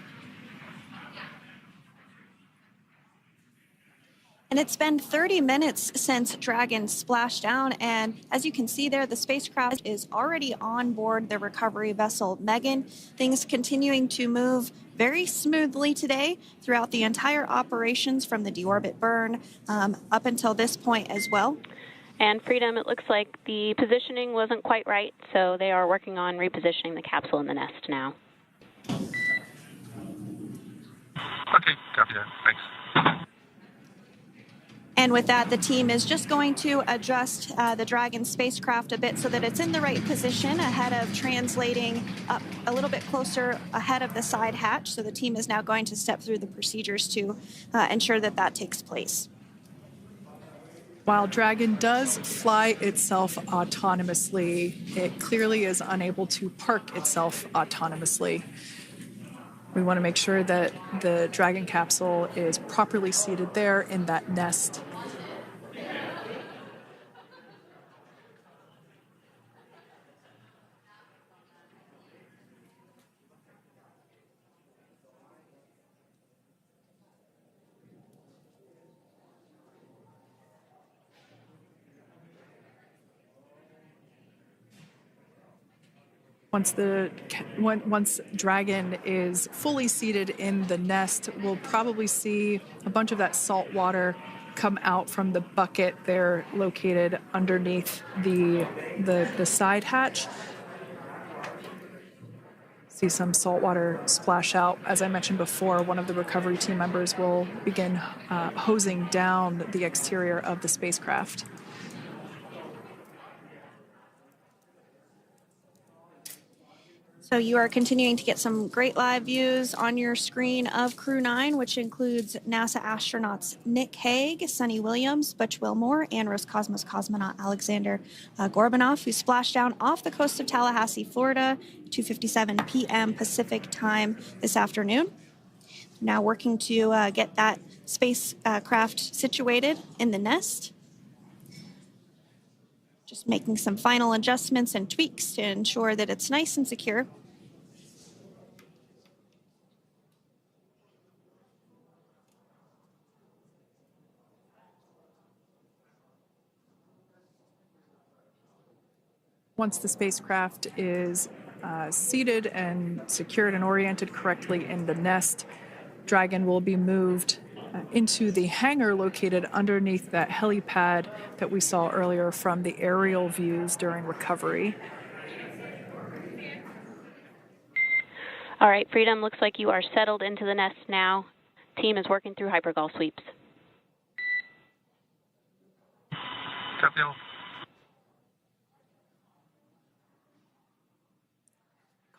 And it's been 30 minutes since Dragon splashed down, and as you can see there, the spacecraft is already on board the recovery vessel Megan. Things continuing to move very smoothly today throughout the entire operations from the deorbit burn up until this point as well. And Freedom, it looks like the positioning wasn't quite right, so they are working on repositioning the capsule in the nest now. Okay, copy that. Thanks. And with that, the team is just going to adjust the Dragon spacecraft a bit so that it's in the right position ahead of translating up a little bit closer ahead of the side hatch. So the team is now going to step through the procedures to ensure that that takes place. While Dragon does fly itself autonomously, it clearly is unable to park itself autonomously. We want to make sure that the Dragon capsule is properly seated there in that nest. Once Dragon is fully seated in the nest, we'll probably see a bunch of that salt water come out from the bucket there located underneath the side hatch. See some salt water splash out. As I mentioned before, one of the recovery team members will begin hosing down the exterior of the spacecraft. So you are continuing to get some great live views on your screen of Crew-9, which includes NASA astronauts Nick Hague, Sunny Williams, Butch Wilmore, and Roscosmos cosmonaut Alexander Gorbanov, who splashed down off the coast of Tallahassee, Florida, 2:57 p.m. Pacific time this afternoon. Now working to get that spacecraft situated in the nest. Just making some final adjustments and tweaks to ensure that it's nice and secure. Once the spacecraft is seated and secured and oriented correctly in the nest, Dragon will be moved into the hangar located underneath that helipad that we saw earlier from the aerial views during recovery. All right, Freedom, looks like you are settled into the nest now. Team is working through hypergol sweeps. Copy all.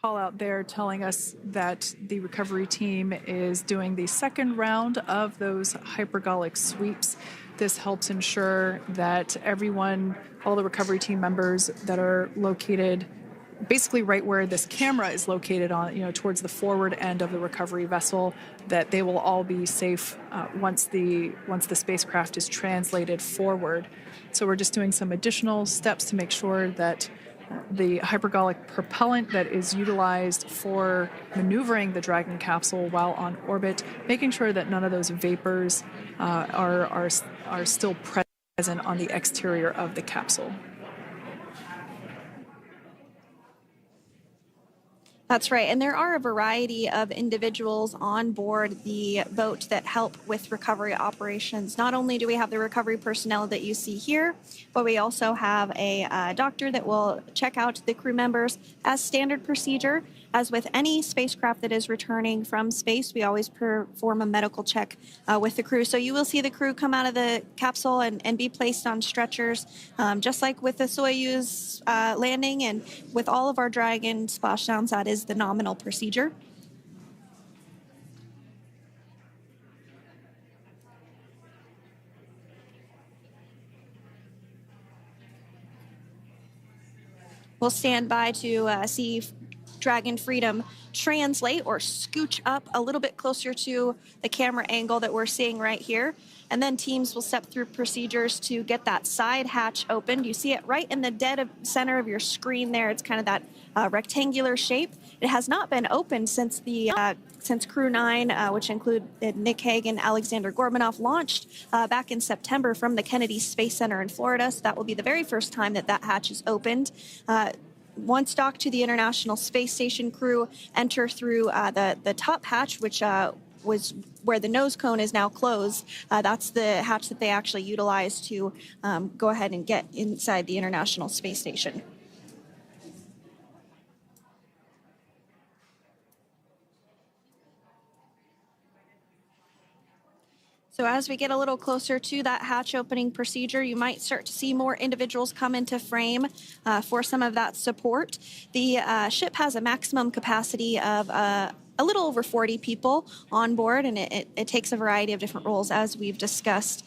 Call out there telling us that the recovery team is doing the second round of those hypergolic sweeps. This helps ensure that everyone, all the recovery team members that are located basically right where this camera is located on, towards the forward end of the recovery vessel, that they will all be safe once the spacecraft is translated forward. So we're just doing some additional steps to make sure that the hypergolic propellant that is utilized for maneuvering the Dragon capsule while on orbit, making sure that none of those vapors are still present on the exterior of the capsule. That's right. And there are a variety of individuals on board the boat that help with recovery operations. Not only do we have the recovery personnel that you see here, but we also have a doctor that will check out the crew members as standard procedure. As with any spacecraft that is returning from space, we always perform a medical check with the crew. So you will see the crew come out of the capsule and be placed on stretchers, just like with the Soyuz landing and with all of our Dragon splashdowns, that is the nominal procedure. We'll stand by to see Dragon Freedom translate or scooch up a little bit closer to the camera angle that we're seeing right here. And then teams will step through procedures to get that side hatch opened. You see it right in the dead center of your screen there. It's kind of that rectangular shape. It has not been opened since Crew-9, which include Nick Hague and Alexander Gorbanov, launched back in September from the Kennedy Space Center in Florida. So that will be the very first time that hatch is opened. Once docked to the International Space Station, crew enter through the top hatch, which was where the nose cone is now closed. That's the hatch that they actually utilize to go ahead and get inside the International Space Station. So as we get a little closer to that hatch opening procedure, you might start to see more individuals come into frame for some of that support. The ship has a maximum capacity of a little over 40 people on board, and it takes a variety of different roles, as we've discussed,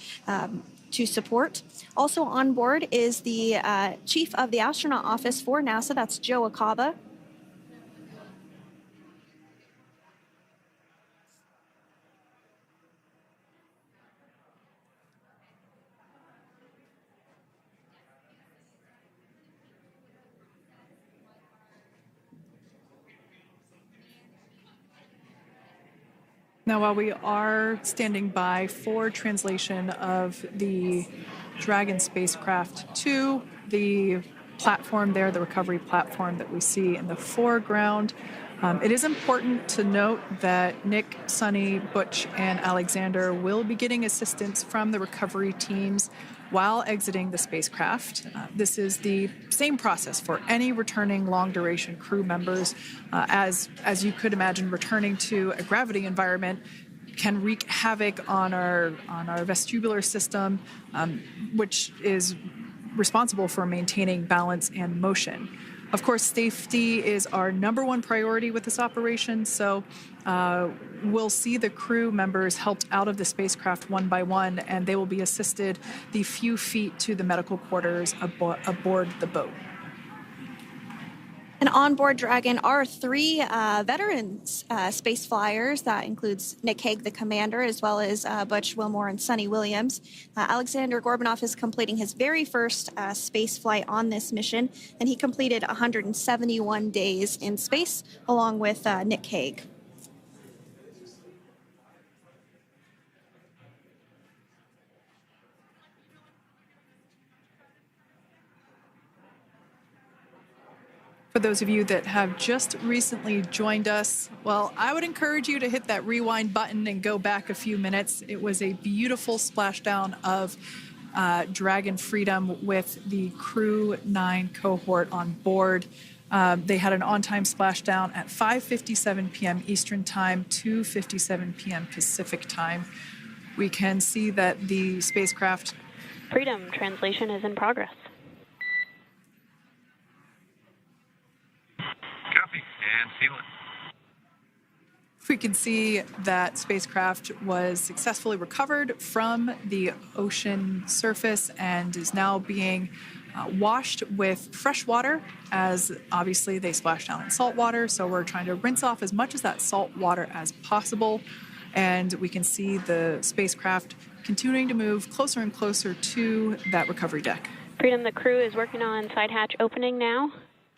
to support. Also on board is the chief of the astronaut office for NASA, that's Joe Acaba. Now, while we are standing by for translation of the Dragon spacecraft to the platform there, the recovery platform that we see in the foreground, it is important to note that Nick, Sunny, Butch, and Alexander will be getting assistance from the recovery teams while exiting the spacecraft. This is the same process for any returning long-duration crew members. As you could imagine, returning to a gravity environment can wreak havoc on our vestibular system, which is responsible for maintaining balance and motion. Of course, safety is our number one priority with this operation, so we'll see the crew members helped out of the spacecraft one by one, and they will be assisted the few feet to the medical quarters aboard the boat. And on board Dragon are three veterans space flyers. That includes Nick Hague, the commander, as well as Butch Wilmore and Sunny Williams. Alexander Gorbanov is completing his very first space flight on this mission, and he completed 171 days in space along with Nick Hague. For those of you that have just recently joined us, well, I would encourage you to hit that rewind button and go back a few minutes. It was a beautiful splashdown of Dragon Freedom with the Crew-9 cohort on board. They had an on-time splashdown at 5:57 p.m. Eastern Time, 2:57 p.m. Pacific Time. We can see that the spacecraft... Freedom translation is in progress. Copy, and seal it. We can see that spacecraft was successfully recovered from the ocean surface and is now being washed with fresh water, as obviously they splashed down in salt water. So we're trying to rinse off as much of that salt water as possible. And we can see the spacecraft continuing to move closer and closer to that recovery deck. Freedom, the crew is working on side hatch opening now.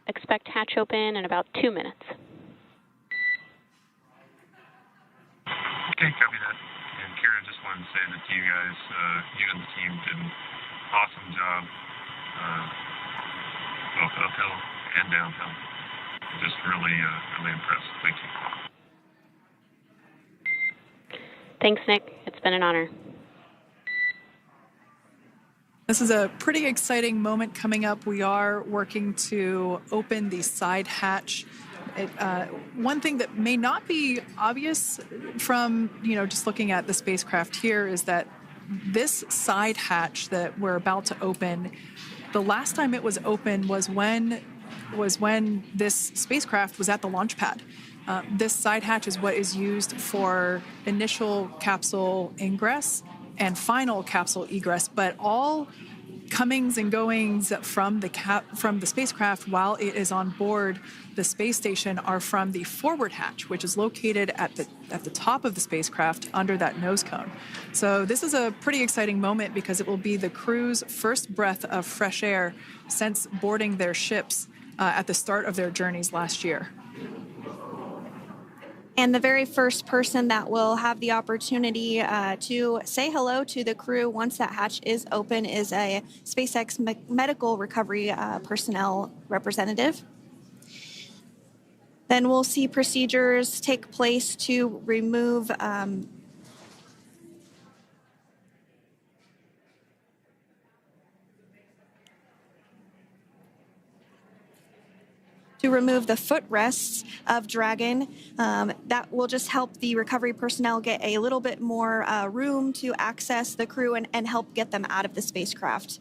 Expect hatch open in about 2 minutes. Okay, copy that. And Kira, just wanted to say that you guys, you and the team did an awesome job, both uphill and downhill. Just really impressed. Thank you. Thanks, Nick. It's been an honor. This is a pretty exciting moment coming up. We are working to open the side hatch. One thing that may not be obvious from, just looking at the spacecraft here is that this side hatch that we're about to open, the last time it was open was when this spacecraft was at the launch pad. This side hatch is what is used for initial capsule ingress and final capsule egress, but all comings and goings from the spacecraft while it is on board the space station are from the forward hatch, which is located at the top of the spacecraft under that nose cone. So this is a pretty exciting moment because it will be the crew's first breath of fresh air since boarding their ships at the start of their journeys last year. And the very first person that will have the opportunity to say hello to the crew once that hatch is open is a SpaceX medical recovery personnel representative. Then we'll see procedures take place to remove the footrests of Dragon. That will just help the recovery personnel get a little bit more room to access the crew and help get them out of the spacecraft.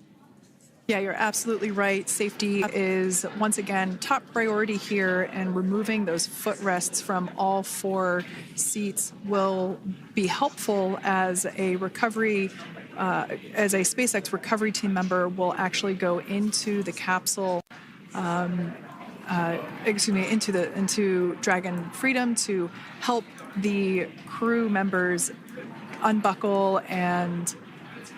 Yeah, you're absolutely right. Safety is, once again, top priority here, and removing those footrests from all 4 seats will be helpful as a SpaceX recovery team member will actually go into the capsule into Dragon Freedom to help the crew members unbuckle and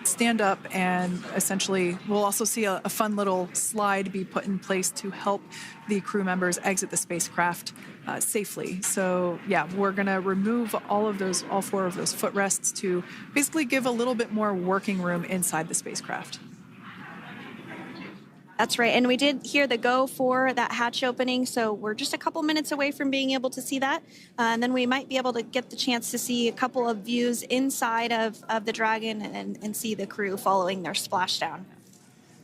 stand up, and essentially we'll also see a fun little slide be put in place to help the crew members exit the spacecraft safely. So yeah, we're going to remove all 4 of those footrests to basically give a little bit more working room inside the spacecraft. That's right. And we did hear the go for that hatch opening, so we're just a couple minutes away from being able to see that. And then we might be able to get the chance to see a couple of views inside of the Dragon and see the crew following their splashdown.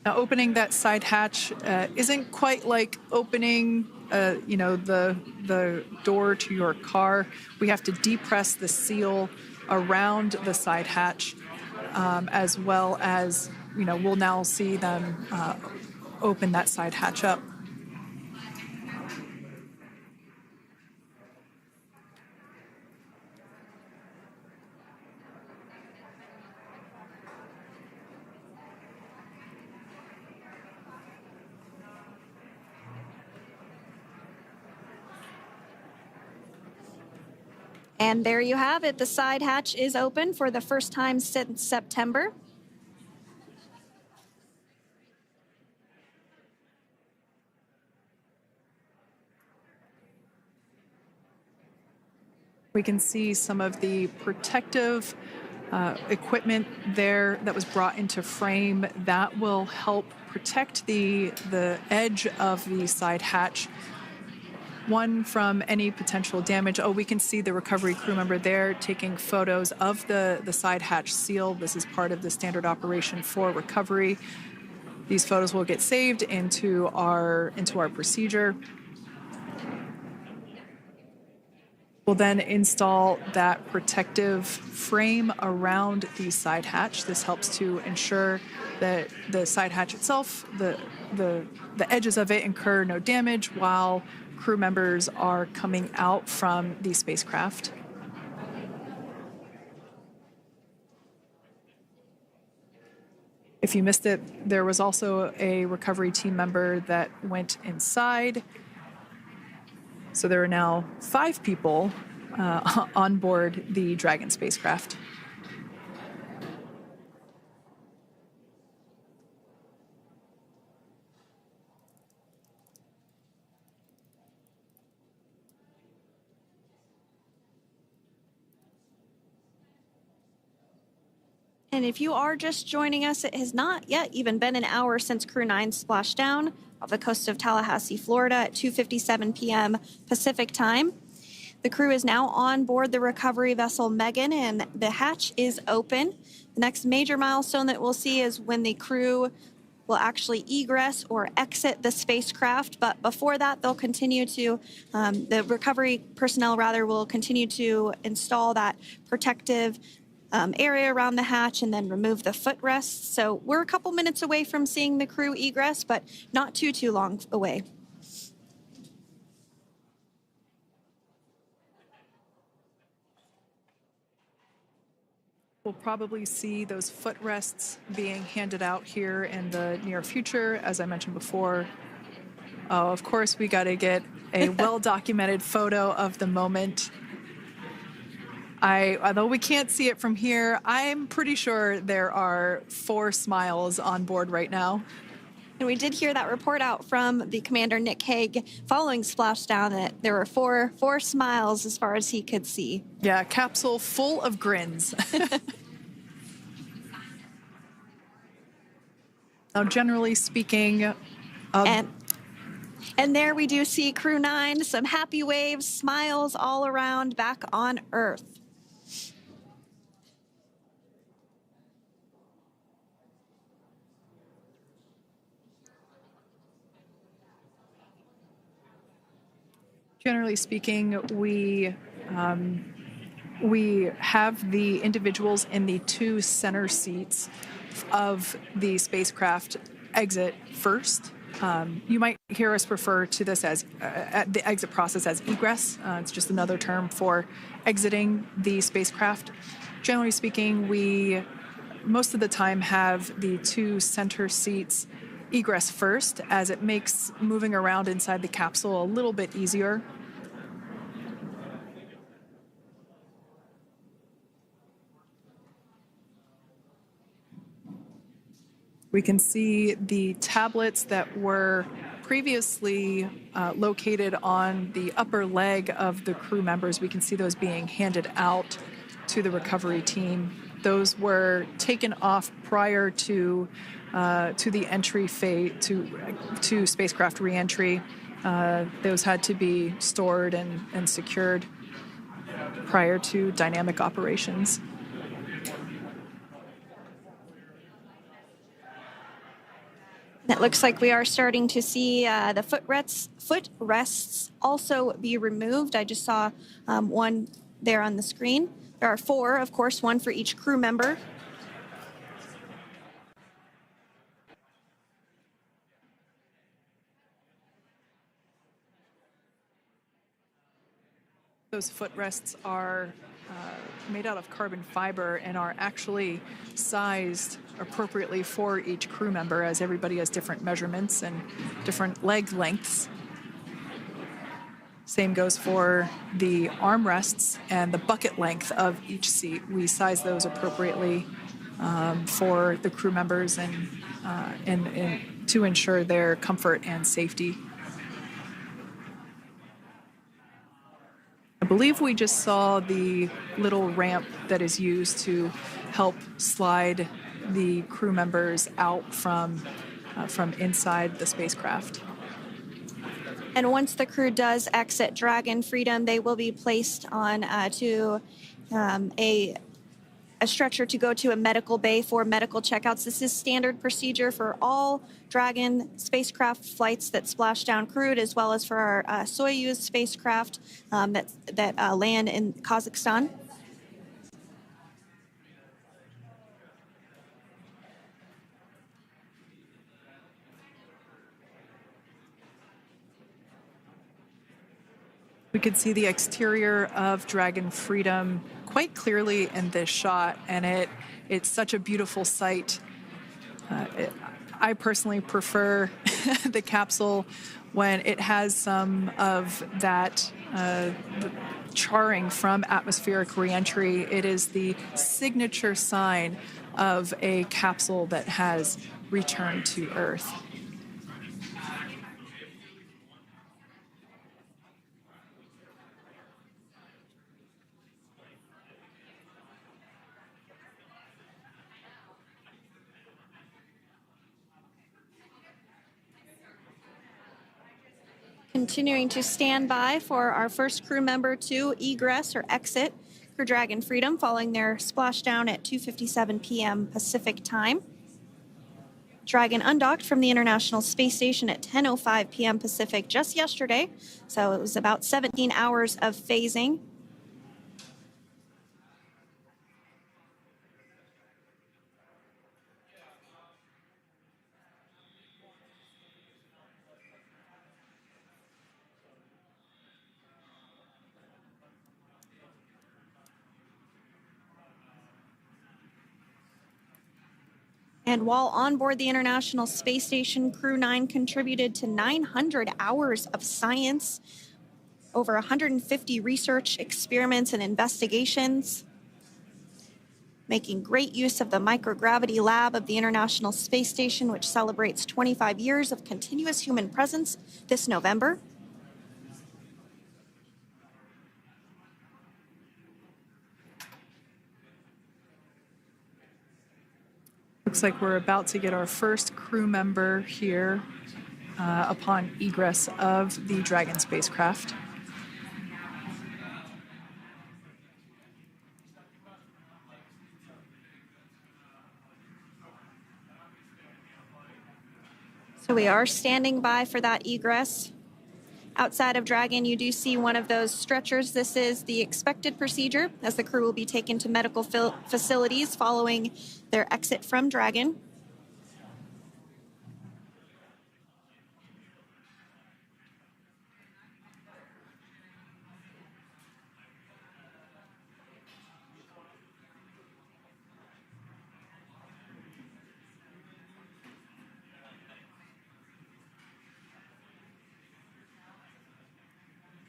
Now, opening that side hatch isn't quite like opening, the door to your car. We have to depress the seal around the side hatch, as well as, we'll now see them open that side hatch up. And there you have it. The side hatch is open for the first time since September. We can see some of the protective equipment there that was brought into frame that will help protect the edge of the side hatch, one from any potential damage. Oh, we can see the recovery crew member there taking photos of the side hatch seal. This is part of the standard operation for recovery. These photos will get saved into our procedure. We'll then install that protective frame around the side hatch. This helps to ensure that the side hatch itself, the edges of it incur no damage while crew members are coming out from the spacecraft. If you missed it, there was also a recovery team member that went inside. So there are now 5 people on board the Dragon spacecraft. And if you are just joining us, it has not yet even been an hour since Crew-9 splashed down off the coast of Tallahassee, Florida at 2:57 p.m. Pacific time. The crew is now on board the recovery vessel Megan, and the hatch is open. The next major milestone that we'll see is when the crew will actually egress or exit the spacecraft. But before that, they'll continue to, the recovery personnel rather, will continue to install that protective area around the hatch and then remove the footrests. So we're a couple minutes away from seeing the crew egress, but not too long away. We'll probably see those footrests being handed out here in the near future, as I mentioned before. Oh, of course, we got to get a well-documented photo of the moment. Although we can't see it from here, I'm pretty sure there are 4 smiles on board right now. And we did hear that report out from the commander, Nick Hague, following Splashdown, that there were four smiles as far as he could see. Yeah, capsule full of grins. Now, generally speaking... And there we do see Crew-9, some happy waves, smiles all around back on Earth. Generally speaking, we have the individuals in the 2 center seats of the spacecraft exit first. You might hear us refer to this as the exit process as egress. It's just another term for exiting the spacecraft. Generally speaking, we most of the time have the 2 center seats egress first, as it makes moving around inside the capsule a little bit easier. We can see the tablets that were previously located on the upper leg of the crew members. We can see those being handed out to the recovery team. Those were taken off prior to the entry phase, to spacecraft reentry. Those had to be stored and secured prior to dynamic operations. It looks like we are starting to see the footrests also be removed. I just saw one there on the screen. There are 4, of course, 1 for each crew member. Those footrests are made out of carbon fiber and are actually sized appropriately for each crew member, as everybody has different measurements and different leg lengths. Same goes for the armrests and the bucket length of each seat. We size those appropriately for the crew members and to ensure their comfort and safety. I believe we just saw the little ramp that is used to help slide the crew members out from inside the spacecraft. And once the crew does exit Dragon Freedom, they will be placed on to a stretcher to go to a medical bay for medical checkouts. This is standard procedure for all Dragon spacecraft flights that Splashdown crewed, as well as for our Soyuz spacecraft that land in Kazakhstan. We could see the exterior of Dragon Freedom quite clearly in this shot, and it's such a beautiful sight. I personally prefer the capsule when it has some of that charring from atmospheric reentry. It is the signature sign of a capsule that has returned to Earth. Continuing to stand by for our first crew member to egress or exit Crew Dragon Freedom following their splashdown at 2:57 p.m. Pacific time. Dragon undocked from the International Space Station at 10:05 p.m. Pacific just yesterday, so it was about 17 hours of phasing. And while on board the International Space Station, Crew-9 contributed to 900 hours of science, over 150 research experiments and investigations, making great use of the microgravity lab of the International Space Station, which celebrates 25 years of continuous human presence this November. Looks like we're about to get our first crew member here upon egress of the Dragon spacecraft. So we are standing by for that egress. Outside of Dragon, you do see one of those stretchers. This is the expected procedure as the crew will be taken to medical facilities following their exit from Dragon.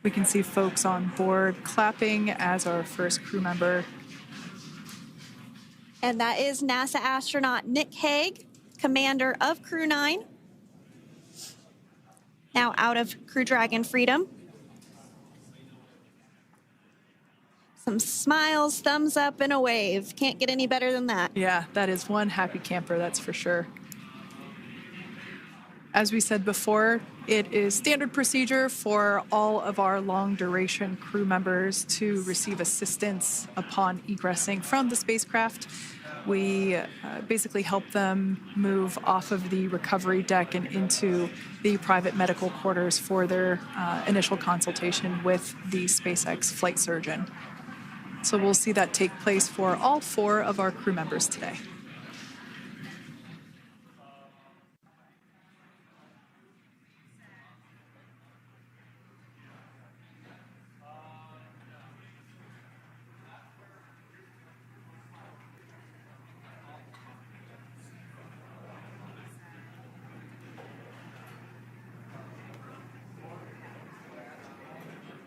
We can see folks on board clapping as our first crew member. And that is NASA astronaut Nick Hague, commander of Crew-9, now out of Crew Dragon Freedom. Some smiles, thumbs up, and a wave. Can't get any better than that. Yeah, that is one happy camper, that's for sure. As we said before, it is standard procedure for all of our long-duration crew members to receive assistance upon egressing from the spacecraft. We basically help them move off of the recovery deck and into the private medical quarters for their initial consultation with the SpaceX flight surgeon. So we'll see that take place for all 4 of our crew members today.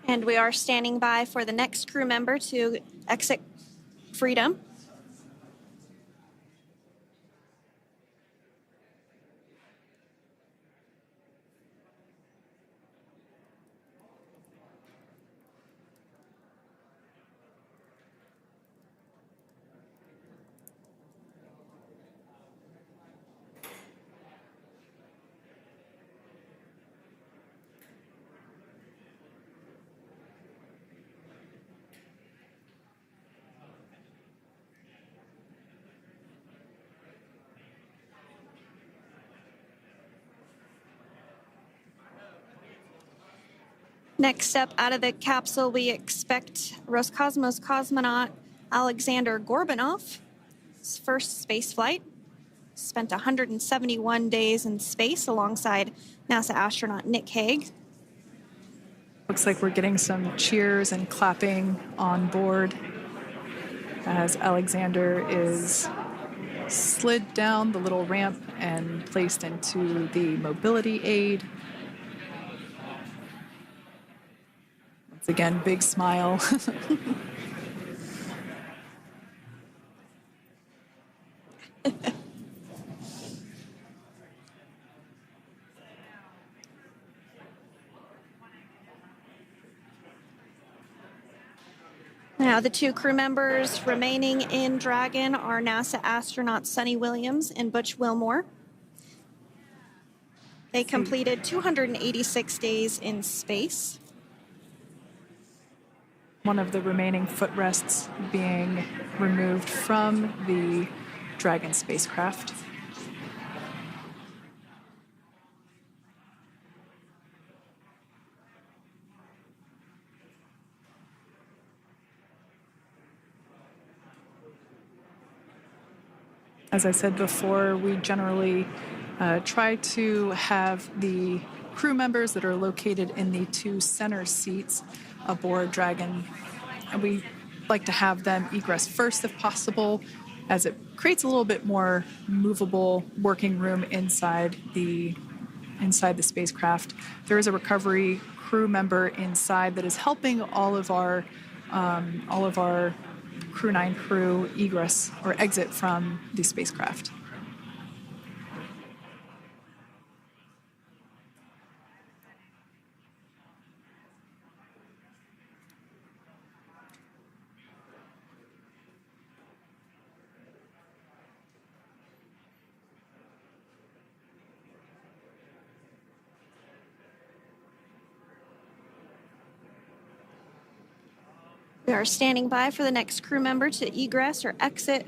And we are standing by for the next crew member to exit Freedom. Next up out of the capsule, we expect Roscosmos cosmonaut Alexander Gorbanov. His first space flight. Spent 171 days in space alongside NASA astronaut Nick Hague. Looks like we're getting some cheers and clapping on board as Alexander is slid down the little ramp and placed into the mobility aid. Once again, big smile. Now, the 2 crew members remaining in Dragon are NASA astronauts Sunny Williams and Butch Wilmore. They completed 286 days in space. One of the remaining footrests being removed from the Dragon spacecraft. As I said before, we generally try to have the crew members that are located in the two center seats aboard Dragon, and we like to have them egress first if possible, as it creates a little bit more movable working room inside the spacecraft. There is a recovery crew member inside that is helping all of our Crew-9 crew egress or exit from the spacecraft. We are standing by for the next crew member to egress or exit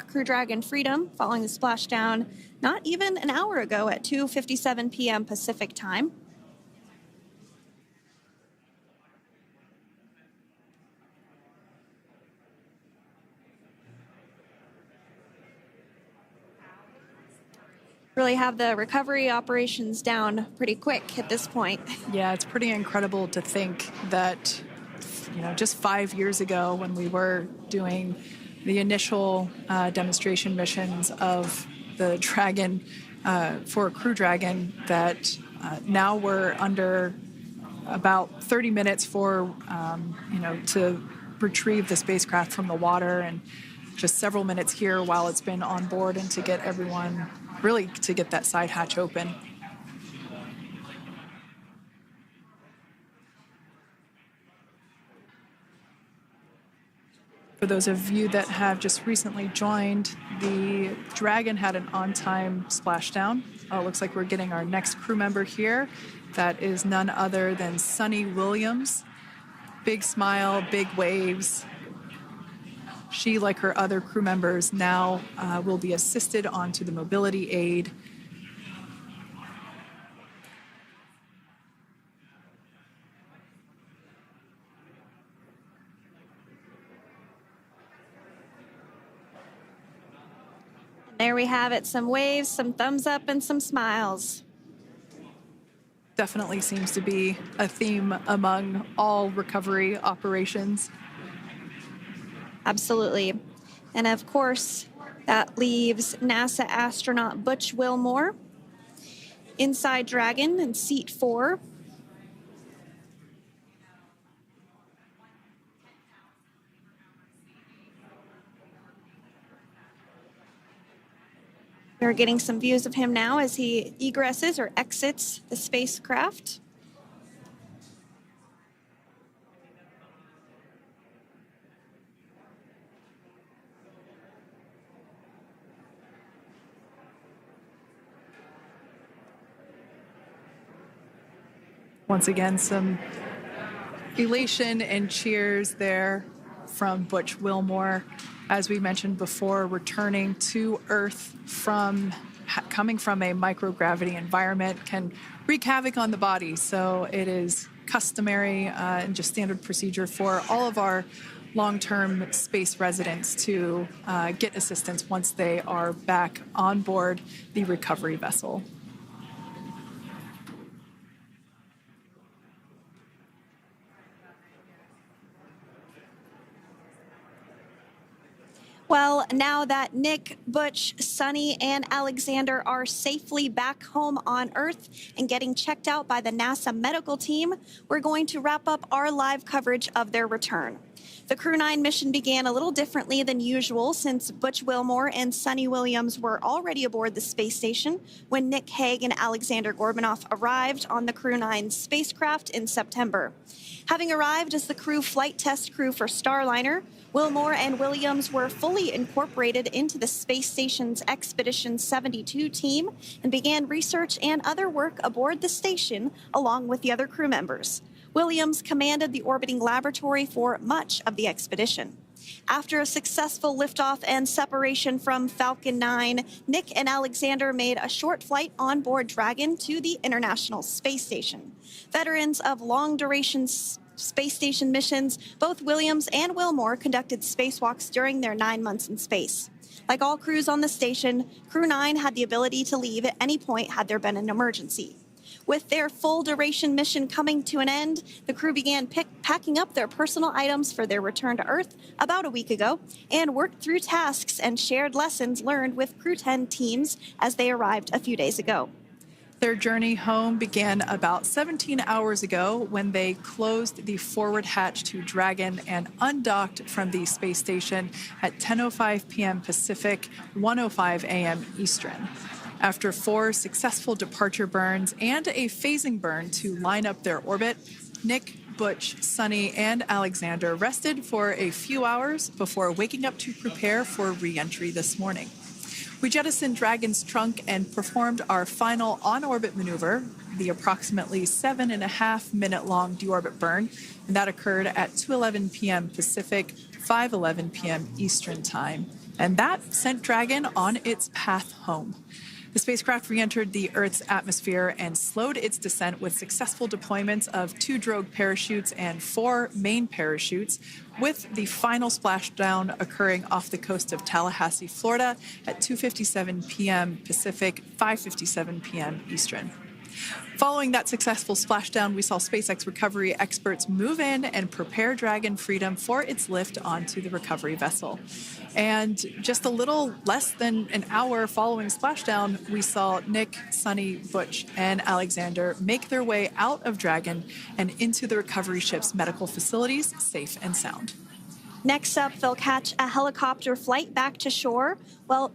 Crew Dragon Freedom following the splashdown not even an hour ago at 2:57 p.m. Pacific time. Really have the recovery operations down pretty quick at this point. Yeah, it's pretty incredible to think that, just 5 years ago when we were doing the initial demonstration missions of the Dragon for Crew Dragon, that now we're under about 30 minutes for, to retrieve the spacecraft from the water, and just several minutes here while it's been on board, and to get everyone, really to get that side hatch open. For those of you that have just recently joined, the Dragon had an on-time splashdown. Looks like we're getting our next crew member here. That is none other than Sunny Williams. Big smile, big waves. She, like her other crew members, now will be assisted onto the mobility aid. There we have it, some waves, some thumbs up, and some smiles. Definitely seems to be a theme among all recovery operations. Absolutely. And of course, that leaves NASA astronaut Butch Wilmore inside Dragon in seat 4. We're getting some views of him now as he egresses or exits the spacecraft. Once again, some elation and cheers there from Butch Wilmore. As we mentioned before, returning to Earth coming from a microgravity environment can wreak havoc on the body. So it is customary and just standard procedure for all of our long-term space residents to get assistance once they are back on board the recovery vessel. Well, now that Nick, Butch, Sunny, and Alexander are safely back home on Earth and getting checked out by the NASA medical team, we're going to wrap up our live coverage of their return. The Crew-9 mission began a little differently than usual since Butch Wilmore and Sunny Williams were already aboard the space station when Nick Hague and Alexander Gorbunoff arrived on the Crew-9 spacecraft in September. Having arrived as the crew flight test crew for Starliner, Wilmore and Williams were fully fully incorporated into the space station's Expedition 72 team and began research and other work aboard the station along with the other crew members. Williams commanded the orbiting laboratory for much of the expedition. After a successful liftoff and separation from Falcon 9, Nick and Alexander made a short flight on board Dragon to the International Space Station. Veterans of long-duration space station missions, both Williams and Wilmore conducted spacewalks during their 9 months in space. Like all crews on the station, Crew-9 had the ability to leave at any point had there been an emergency. With their full-duration mission coming to an end, the crew began packing up their personal items for their return to Earth about a week ago and worked through tasks and shared lessons learned with Crew-10 teams as they arrived a few days ago. Their journey home began about 17 hours ago when they closed the forward hatch to Dragon and undocked from the space station at 10:05 p.m. Pacific, 1:05 a.m. Eastern. After 4 successful departure burns and a phasing burn to line up their orbit, Nick, Butch, Sunny, and Alexander rested for a few hours before waking up to prepare for re-entry this morning. We jettisoned Dragon's trunk and performed our final on-orbit maneuver, the approximately 7.5-minute-long deorbit burn, and that occurred at 2:11 p.m. Pacific, 5:11 p.m. Eastern Time. And that sent Dragon on its path home. The spacecraft re-entered the Earth's atmosphere and slowed its descent with successful deployments of 2 drogue parachutes and 4 main parachutes, with the final splashdown occurring off the coast of Tallahassee, Florida at 2:57 p.m. Pacific, 5:57 p.m. Eastern. Following that successful splashdown, we saw SpaceX recovery experts move in and prepare Dragon Freedom for its lift onto the recovery vessel. And just a little less than an hour following splashdown, we saw Nick, Sunny, Butch, and Alexander make their way out of Dragon and into the recovery ship's medical facilities, safe and sound. Next up, they'll catch a helicopter flight back to shore,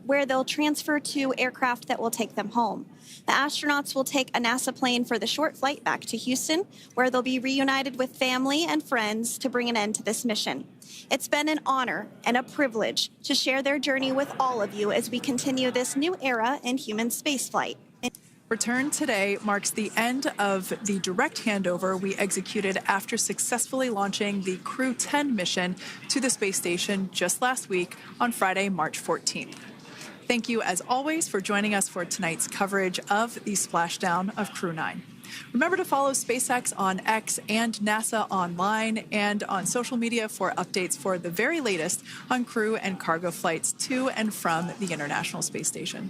where they'll transfer to aircraft that will take them home. The astronauts will take a NASA plane for the short flight back to Houston, where they'll be reunited with family and friends to bring an end to this mission. It's been an honor and a privilege to share their journey with all of you as we continue this new era in human spaceflight. Return today marks the end of the direct handover we executed after successfully launching the Crew-10 mission to the space station just last week on Friday, March 14th. Thank you, as always, for joining us for tonight's coverage of the splashdown of Crew-9. Remember to follow SpaceX on X and NASA online and on social media for updates for the very latest on crew and cargo flights to and from the International Space Station.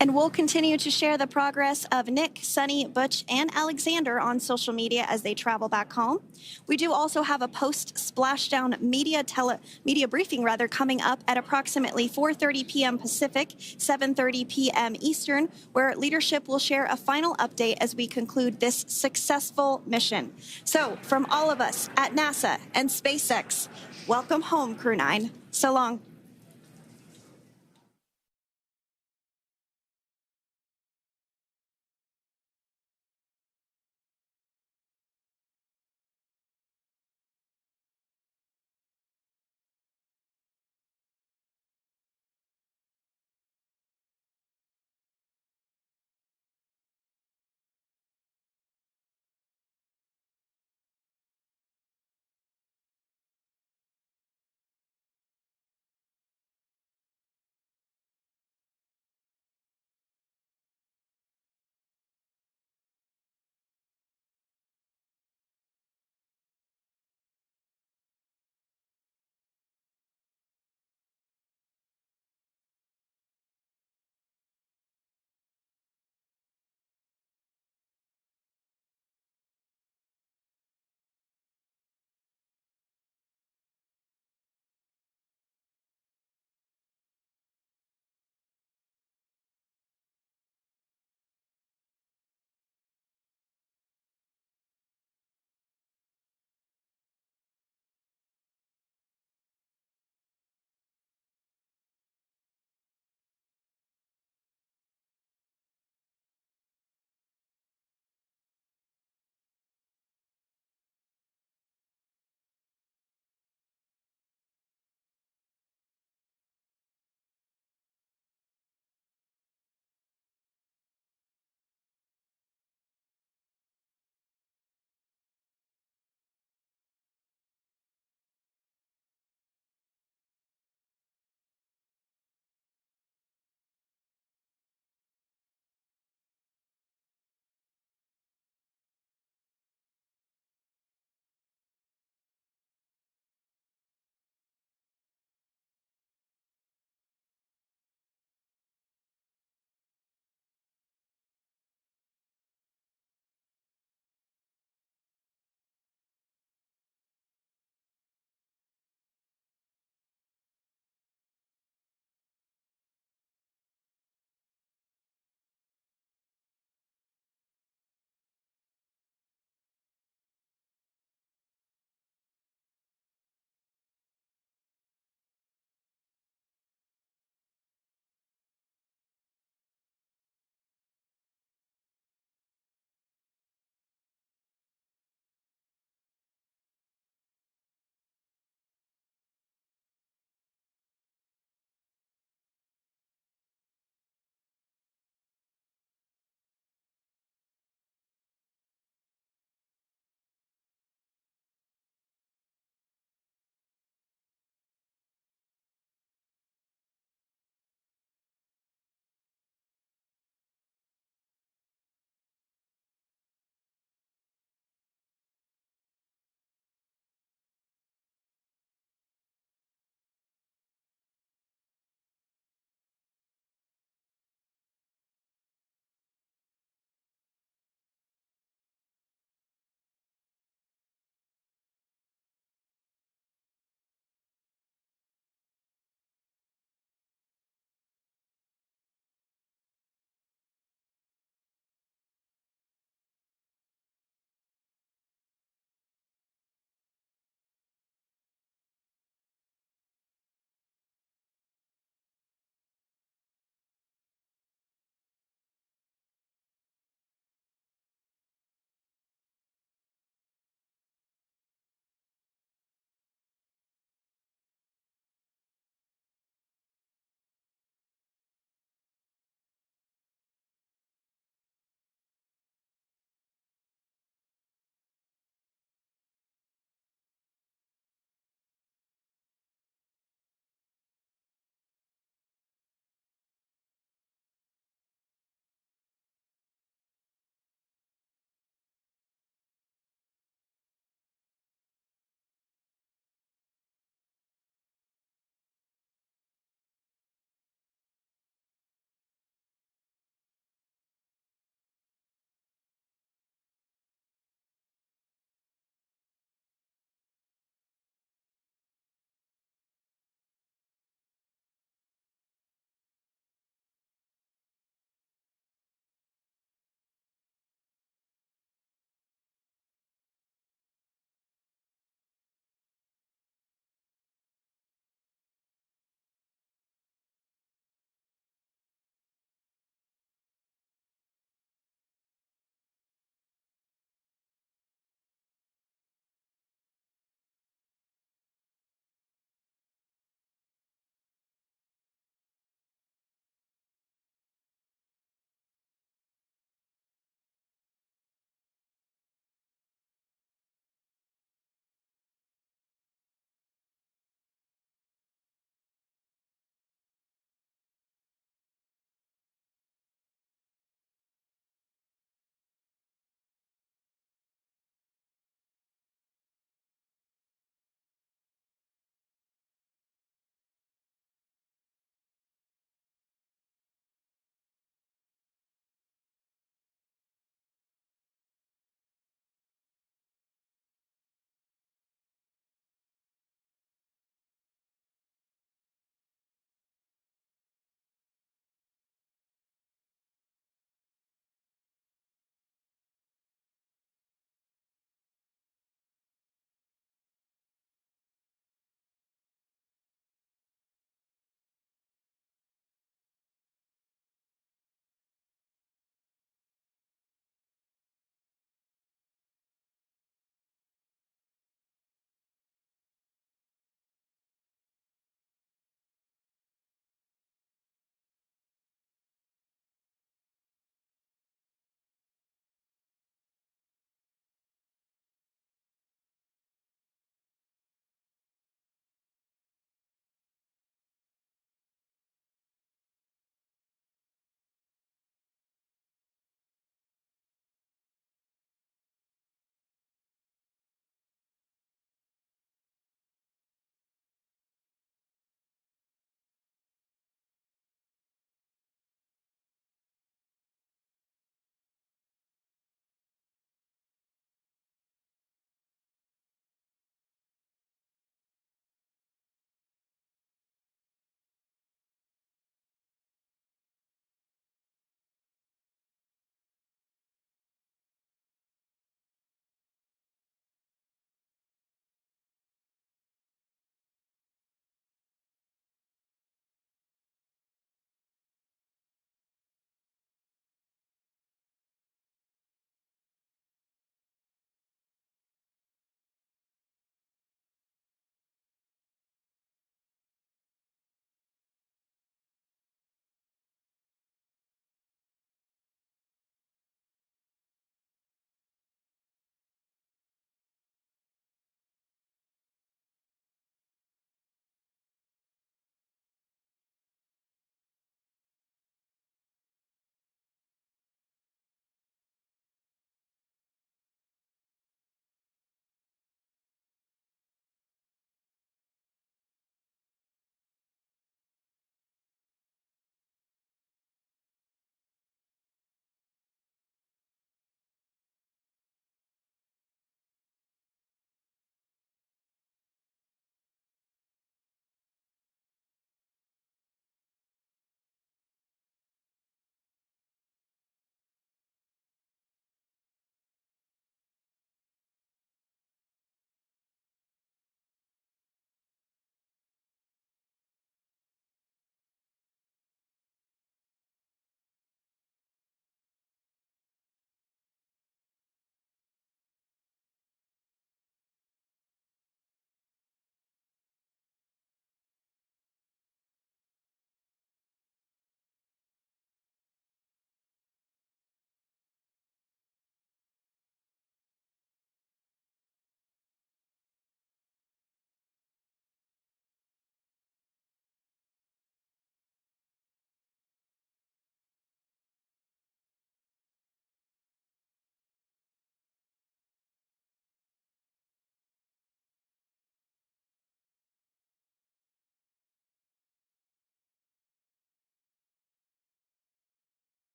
And we'll continue to share the progress of Nick, Sunny, Butch, and Alexander on social media as they travel back home. We do also have a post-splashdown media briefing coming up at approximately 4:30 p.m. Pacific, 7:30 p.m. Eastern, where leadership will share a final update as we conclude this successful mission. So, from all of us at NASA and SpaceX, welcome home, Crew-9. So long.